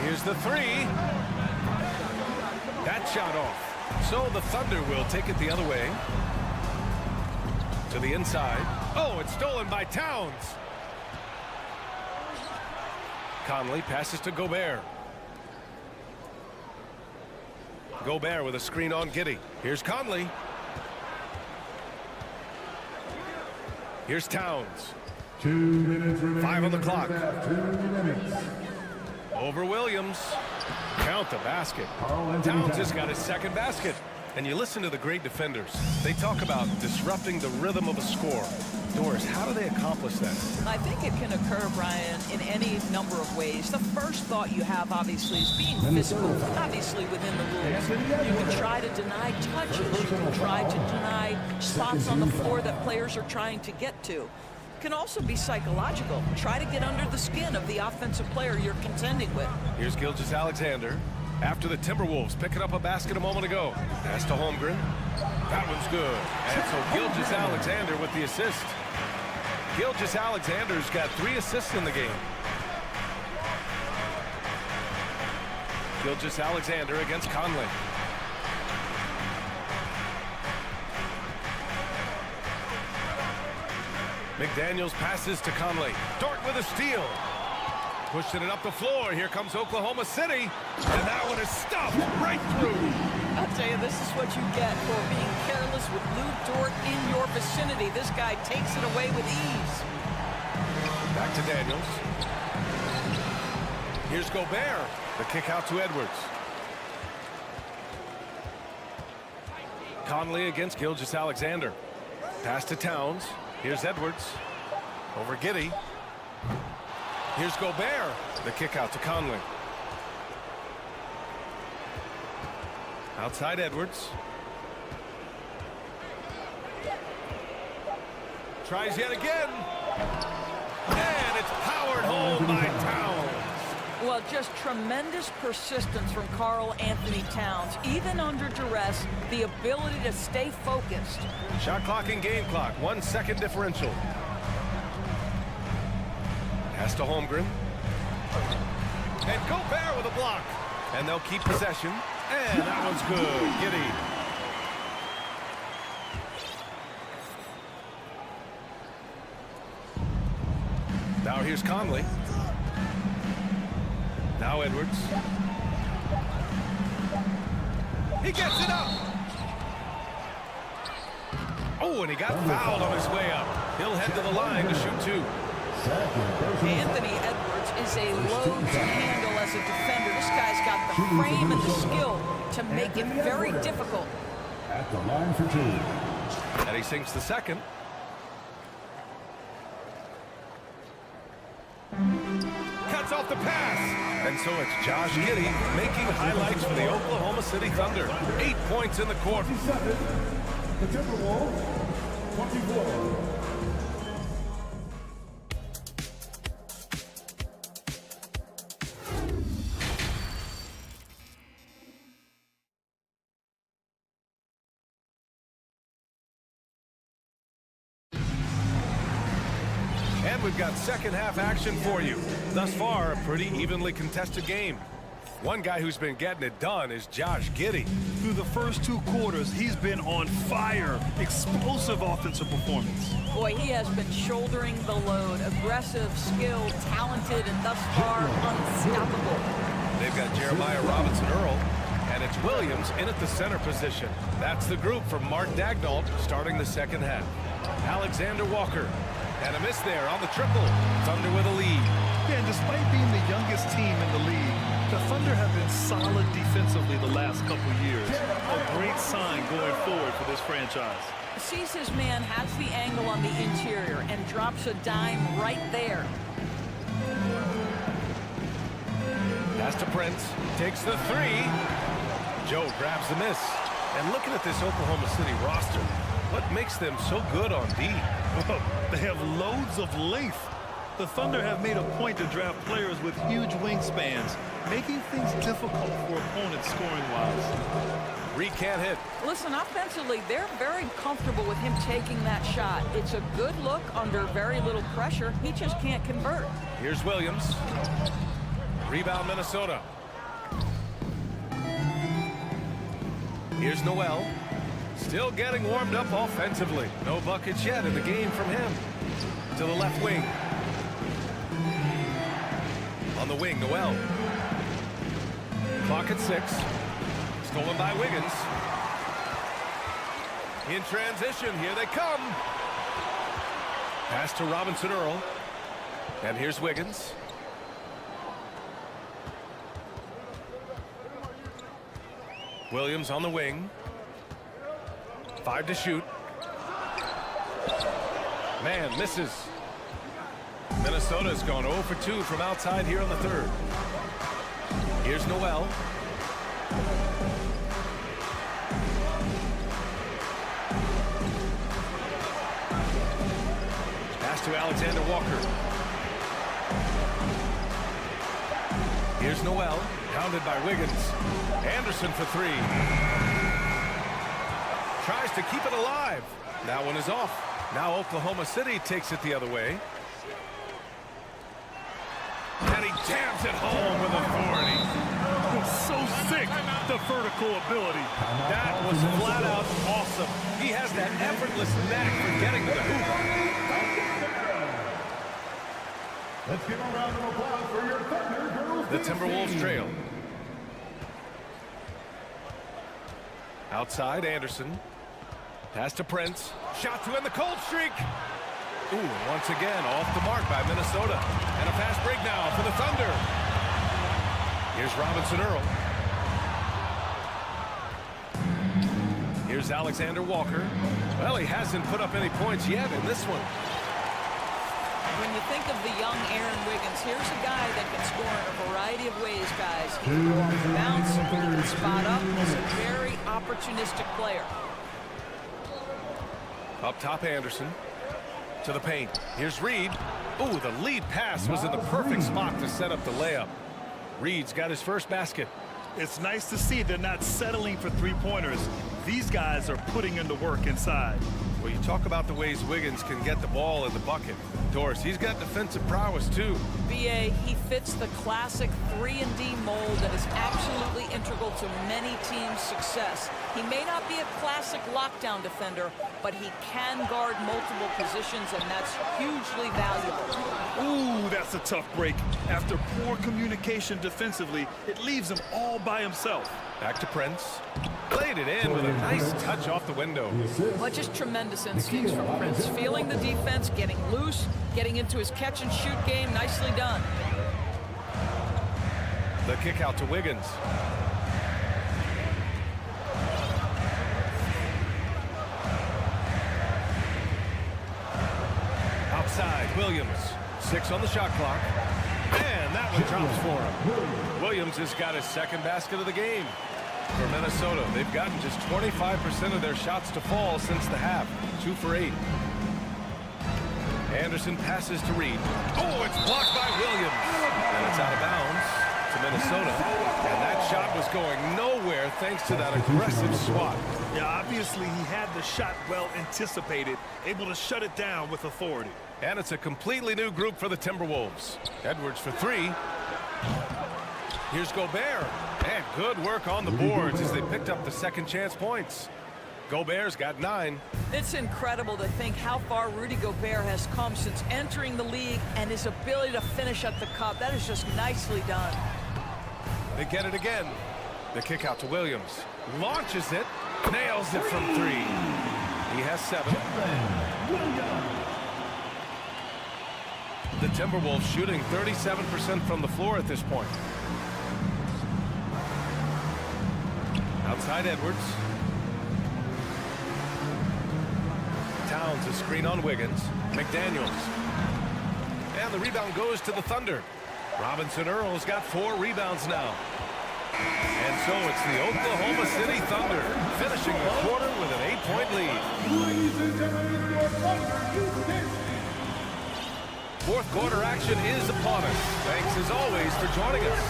Here's the 3. That shot off. So the Thunder will take it the other way. To the inside. Oh, it's stolen by Towns. Conley passes to Gobert. Gobert with a screen on Giddey. Here's Conley. Here's Towns. 2 minutes remaining. 5 on the clock. 2 minutes. Over Williams. Count the basket. Towns has got his second basket. And you listen to the great defenders. They talk about disrupting the rhythm of a score. Doris, how do they accomplish that? I think it can occur, Brian, in any number of ways. The first thought you have, obviously, is being physical, obviously within the rules. You can try to deny touches. You can try to deny spots on the floor that players are trying to get to. It can also be psychological. Try to get under the skin of the offensive player you're contending with. Here's Gilgeous-Alexander. After the Timberwolves picking up a basket a moment ago. Pass to Holmgren. That one's good. And so Gilgeous-Alexander with the assist. Gilgeous-Alexander's got 3 assists in the game. Gilgeous-Alexander against Conley. McDaniels passes to Conley. Dort with a steal. Pushing it up the floor. Here comes Oklahoma City. And that one is stuffed right through. I'll tell you, this is what you get for being careless with Lou Dort in your vicinity. This guy takes it away with ease. Back to Daniels. Here's Gobert. The kick out to Edwards. Conley against Gilgeous-Alexander. Pass to Towns. Here's Edwards. Over Giddey. Here's Gobert. The kick out to Conley. Outside Edwards. Tries yet again. And it's powered home by Towns. Well, just tremendous persistence from Karl Anthony Towns. Even under duress, the ability to stay focused. Shot clock and game clock. 1 second differential. Pass to Holmgren. And Gobert with a block. And they'll keep possession. And that one's good. Giddey. Now here's Conley. Now Edwards. He gets it up. Oh, and he got fouled on his way up. He'll head to the line to shoot 2. Anthony Edwards is a load to handle as a defender. This guy's got the frame and the skill to make it very difficult. At the line for 2. And he sinks the second. Cuts off the pass. And so it's Josh Giddey making highlights for the Oklahoma City Thunder. 8 points in the quarter. The Timberwolves, 24. And we've got second half action for you. Thus far, a pretty evenly contested game. One guy who's been getting it done is Josh Giddey. Through the first 2 quarters, he's been on fire. Explosive offensive performance. Boy, he has been shouldering the load. Aggressive, skilled, talented, and thus far unstoppable. They've got Jeremiah Robinson-Earl, and it's Williams in at the center position. That's the group from Mark Daigneault starting the second half. Alexander Walker. And a miss there on the triple. Thunder with a lead. Yeah, and despite being the youngest team in the league, the Thunder have been solid defensively the last couple years. A great sign going forward for this franchise. Sees his man, has the angle on the interior, and drops a dime right there. Pass to Prince. Takes the 3. Joe grabs the miss. And looking at this Oklahoma City roster, what makes them so good on D? Well, they have loads of length. The Thunder have made a point to draft players with huge wingspans, making things difficult for opponents scoring-wise. Reed can't hit. Listen, offensively, they're very comfortable with him taking that shot. It's a good look under very little pressure. He just can't convert. Here's Williams. Rebound, Minnesota. Here's Noel. Still getting warmed up offensively. No buckets yet in the game from him. To the left wing. On the wing, Noel. Clock at 6. Stolen by Wiggins. In transition, here they come. Pass to Robinson Earl. And here's Wiggins. Williams on the wing. 5 to shoot. Man, misses. Minnesota's gone 0 for 2 from outside here on the third. Here's Noel. Pass to Alexander Walker. Here's Noel, pounded by Wiggins. Anderson for 3. Tries to keep it alive. That one is off. Now Oklahoma City takes it the other way. And he jams it home with authority. So sick, the vertical ability. That was flat out awesome. He has that effortless knack for getting to the hoop. Let's give a round of applause for your Thunder girls. The Timberwolves trail. Outside, Anderson. Pass to Prince. Shot to end the cold streak. Ooh, once again, off the mark by Minnesota. And a fast break now for the Thunder. Here's Robinson Earl. Here's Alexander Walker. Well, he hasn't put up any points yet in this one. When you think of the young Aaron Wiggins, here's a guy that can score in a variety of ways, guys. He can go off the bounce, he can spot up. He's a very opportunistic player. Up top, Anderson. To the paint. Here's Reed. Ooh, the lead pass was in the perfect spot to set up the layup. Reed's got his first basket. It's nice to see they're not settling for three-pointers. These guys are putting in the work inside. Well, you talk about the ways Wiggins can get the ball in the bucket. Doris, he's got defensive prowess, too. B.A., he fits the classic 3-and-D mold that is absolutely integral to many teams' success. He may not be a classic lockdown defender, but he can guard multiple positions, and that's hugely valuable. Ooh, that's a tough break. After poor communication defensively, it leaves him all by himself. Back to Prince. Played it in with a nice touch off the window. Well, just tremendous instincts from Prince. Feeling the defense, getting loose, getting into his catch-and-shoot game. Nicely done. The kick out to Wiggins. Outside, Williams. 6 on the shot clock. And that one drops for him. Williams has got his second basket of the game. For Minnesota, they've gotten just 25% of their shots to fall since the half. 2 for 8. Anderson passes to Reed. Oh, it's blocked by Williams. And it's out of bounds to Minnesota. And that shot was going nowhere thanks to that aggressive swat. Yeah, obviously he had the shot well anticipated, able to shut it down with authority. And it's a completely new group for the Timberwolves. Edwards for 3. Here's Gobert. And good work on the boards as they picked up the second chance points. Gobert's got 9. It's incredible to think how far Rudy Gobert has come since entering the league and his ability to finish at the cup. That is just nicely done. They get it again. The kick out to Williams. Launches it. Nails it from 3. He has 7. The Timberwolves shooting 37% from the floor at this point. Outside Edwards. Towns a screen on Wiggins. McDaniels. And the rebound goes to the Thunder. Robinson Earl's got 4 rebounds now. And so it's the Oklahoma City Thunder finishing the quarter with an 8-point lead. Ladies and gentlemen, your Thunder, Fourth quarter action is upon us. Thanks as always for joining us.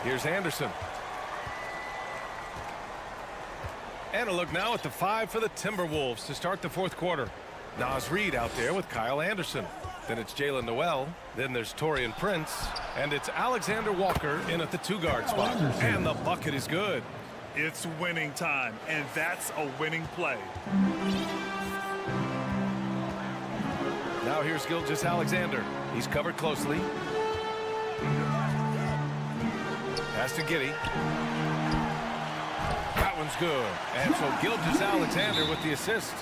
Here's Anderson. And a look now at the 5 for the Timberwolves to start the fourth quarter. Naz Reid out there with Kyle Anderson. Then it's Jalen Noel. Then there's Taurean Prince. And it's Alexander Walker in at the 2-guard spot. And the bucket is good. It's winning time, and that's a winning play. Now here's Gilgeous Alexander. He's covered closely. Pass to Giddey. That one's good. And so Gilgeous-Alexander with the assist.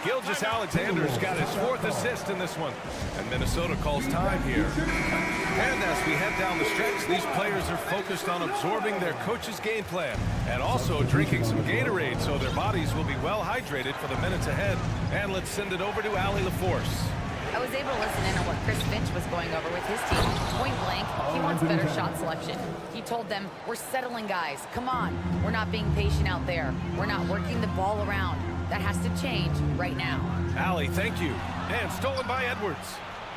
Gilgeous-Alexander's got his 4th assist in this one. And Minnesota calls time here. And as we head down the stretch, these players are focused on absorbing their coach's game plan and also drinking some Gatorade so their bodies will be well hydrated for the minutes ahead. And let's send it over to Allie LaForce. I was able to listen in on what Chris Finch was going over with his team. Point blank, he wants better shot selection. He told them, we're settling, guys. Come on. We're not being patient out there. We're not working the ball around. That has to change right now. Allie, thank you. And stolen by Edwards.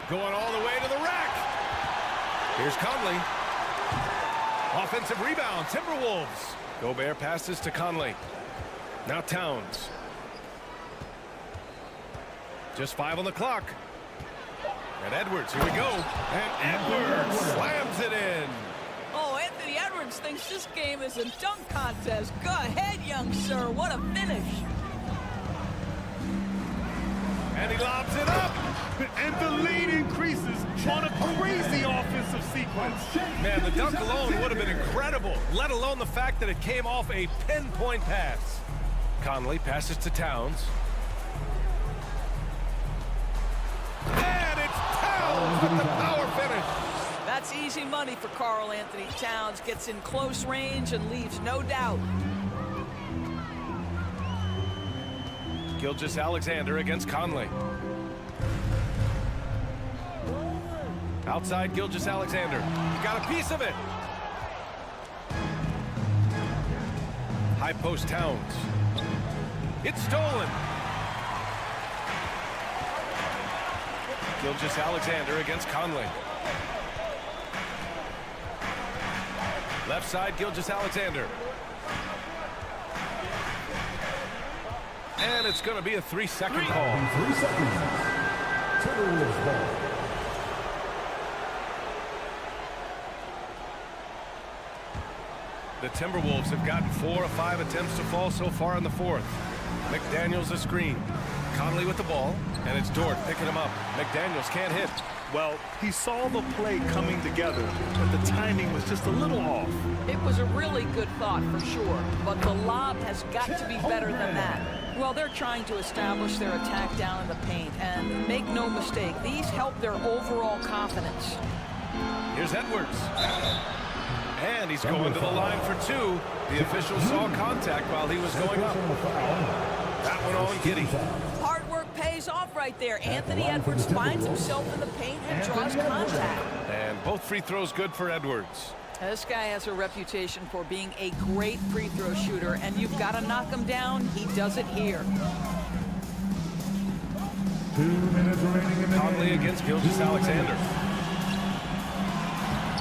Going all the way to the rack. Here's Conley. Offensive rebound, Timberwolves. Gobert passes to Conley. Now Towns. Just 5 on the clock. And Edwards, here we go. And Edwards slams it in. Oh, Anthony Edwards thinks this game is a dunk contest. Go ahead, young sir. What a finish. And he lobs it up. And the lead increases on a crazy offensive sequence. Man, the dunk alone would have been incredible, let alone the fact that it came off a pinpoint pass. Conley passes to Towns. And it's Towns with the power finish. That's easy money for Karl Anthony Towns. Gets in close range and leaves no doubt. Gilgeous-Alexander against Conley. Outside Gilgeous-Alexander. Got a piece of it. High post Towns. It's stolen. Gilgeous-Alexander against Conley. Left side, Gilgeous-Alexander. And it's going to be a 3-second call. 3 seconds. Timberwolves ball. The Timberwolves have gotten 4 of 5 attempts to fall so far in the 4th. McDaniels a screen. Conley with the ball, and it's Dort picking him up. McDaniels can't hit. Well, he saw the play coming together, but the timing was just a little off. It was a really good thought for sure, but the lob has got to be better than that. Well, they're trying to establish their attack down in the paint, and make no mistake, these help their overall confidence. Here's Edwards. And he's going to the line for 2. The official saw contact while he was going up. That one on Giddey. Hard work pays off right there. Anthony Edwards finds himself in the paint and draws contact. And both free throws good for Edwards. This guy has a reputation for being a great free throw shooter, and you've got to knock him down. He does it here. 2 minutes remaining in the Conley game. against Gilgeous-Alexander.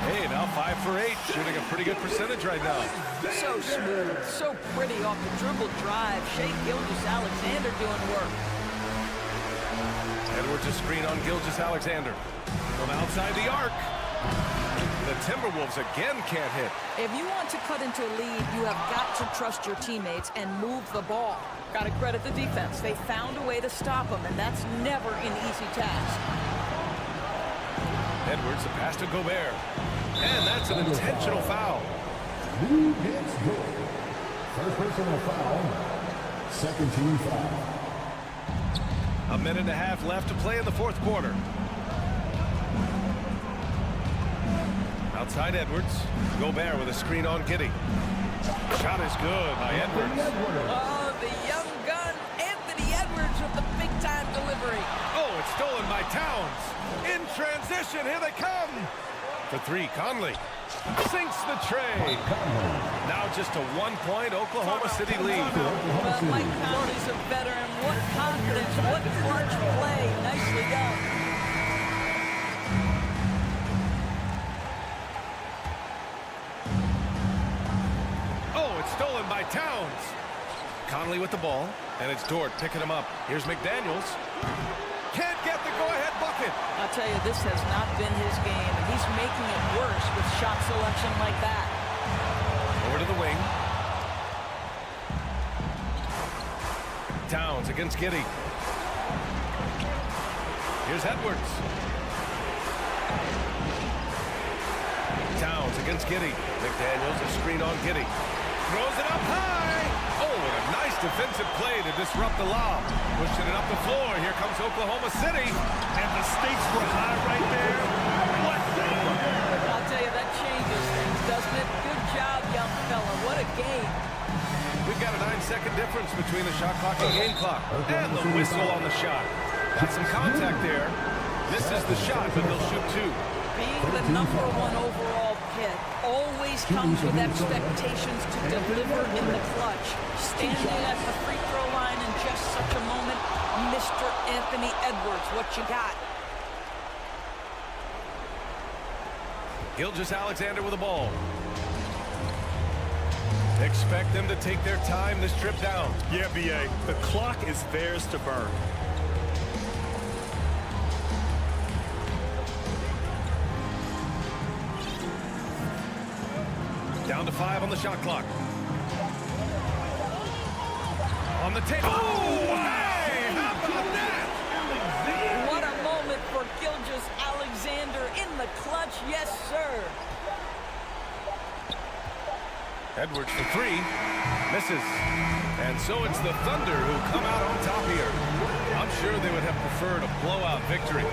Hey, now 5 for 8, shooting a pretty good percentage right now. So smooth, so pretty off the dribble drive. Shea Gilgeous-Alexander doing work. Edwards a screen on Gilgeous-Alexander. From outside the arc. The Timberwolves again can't hit. If you want to cut into a lead, you have got to trust your teammates and move the ball. Got to credit the defense. They found a way to stop them, and that's never an easy task. Edwards, a pass to Gobert. And that's an intentional foul. Who hits good? First personal foul. Second team foul. A minute and a half left to play in the 4th quarter. Outside Edwards. Gobert with a screen on Giddey. Shot is good by Edwards. Oh, the young gun, Anthony Edwards with the big-time delivery. Oh, it's stolen by Towns. In transition, here they come. For 3, Conley sinks the tray. Now just a 1-point Oklahoma City lead. But Mike Conley's a veteran. What confidence, what clutch play. Nicely done. Oh, it's stolen by Towns. Conley with the ball, and it's Dort picking him up. Here's McDaniels. Can't get the go-ahead bucket. I'll tell you, this has not been his game, and he's making it worse with shot selection like that. Over to the wing. Towns against Giddey. Here's Edwards. Towns against Giddey. McDaniels a screen on Giddey. throws it up high. Oh, and a nice defensive play to disrupt the lob. Pushing it up the floor. Here comes Oklahoma City. And the stakes were high right there. What the? I'll tell you, that changes things, doesn't it? Good job, young fella. What a game. We've got a 9-second difference between the shot clock and game clock. And the whistle on the shot. Got some contact there. This is the shot, but they'll shoot two. Being the #1 overall pick always comes with expectations to deliver in the clutch. Standing at the free throw line in just such a moment, Mr. Anthony Edwards, what you got? Gilgeous-Alexander with the ball. Expect them to take their time this trip down. Yeah, B.A. The clock is theirs to burn. Down to 5 on the shot clock. On the table. Oh, hey, how about that? What a moment for Gilgeous-Alexander in the clutch. Yes, sir. Edwards for 3. Misses. And so it's the Thunder who come out on top here. I'm sure they would have preferred a blowout victory.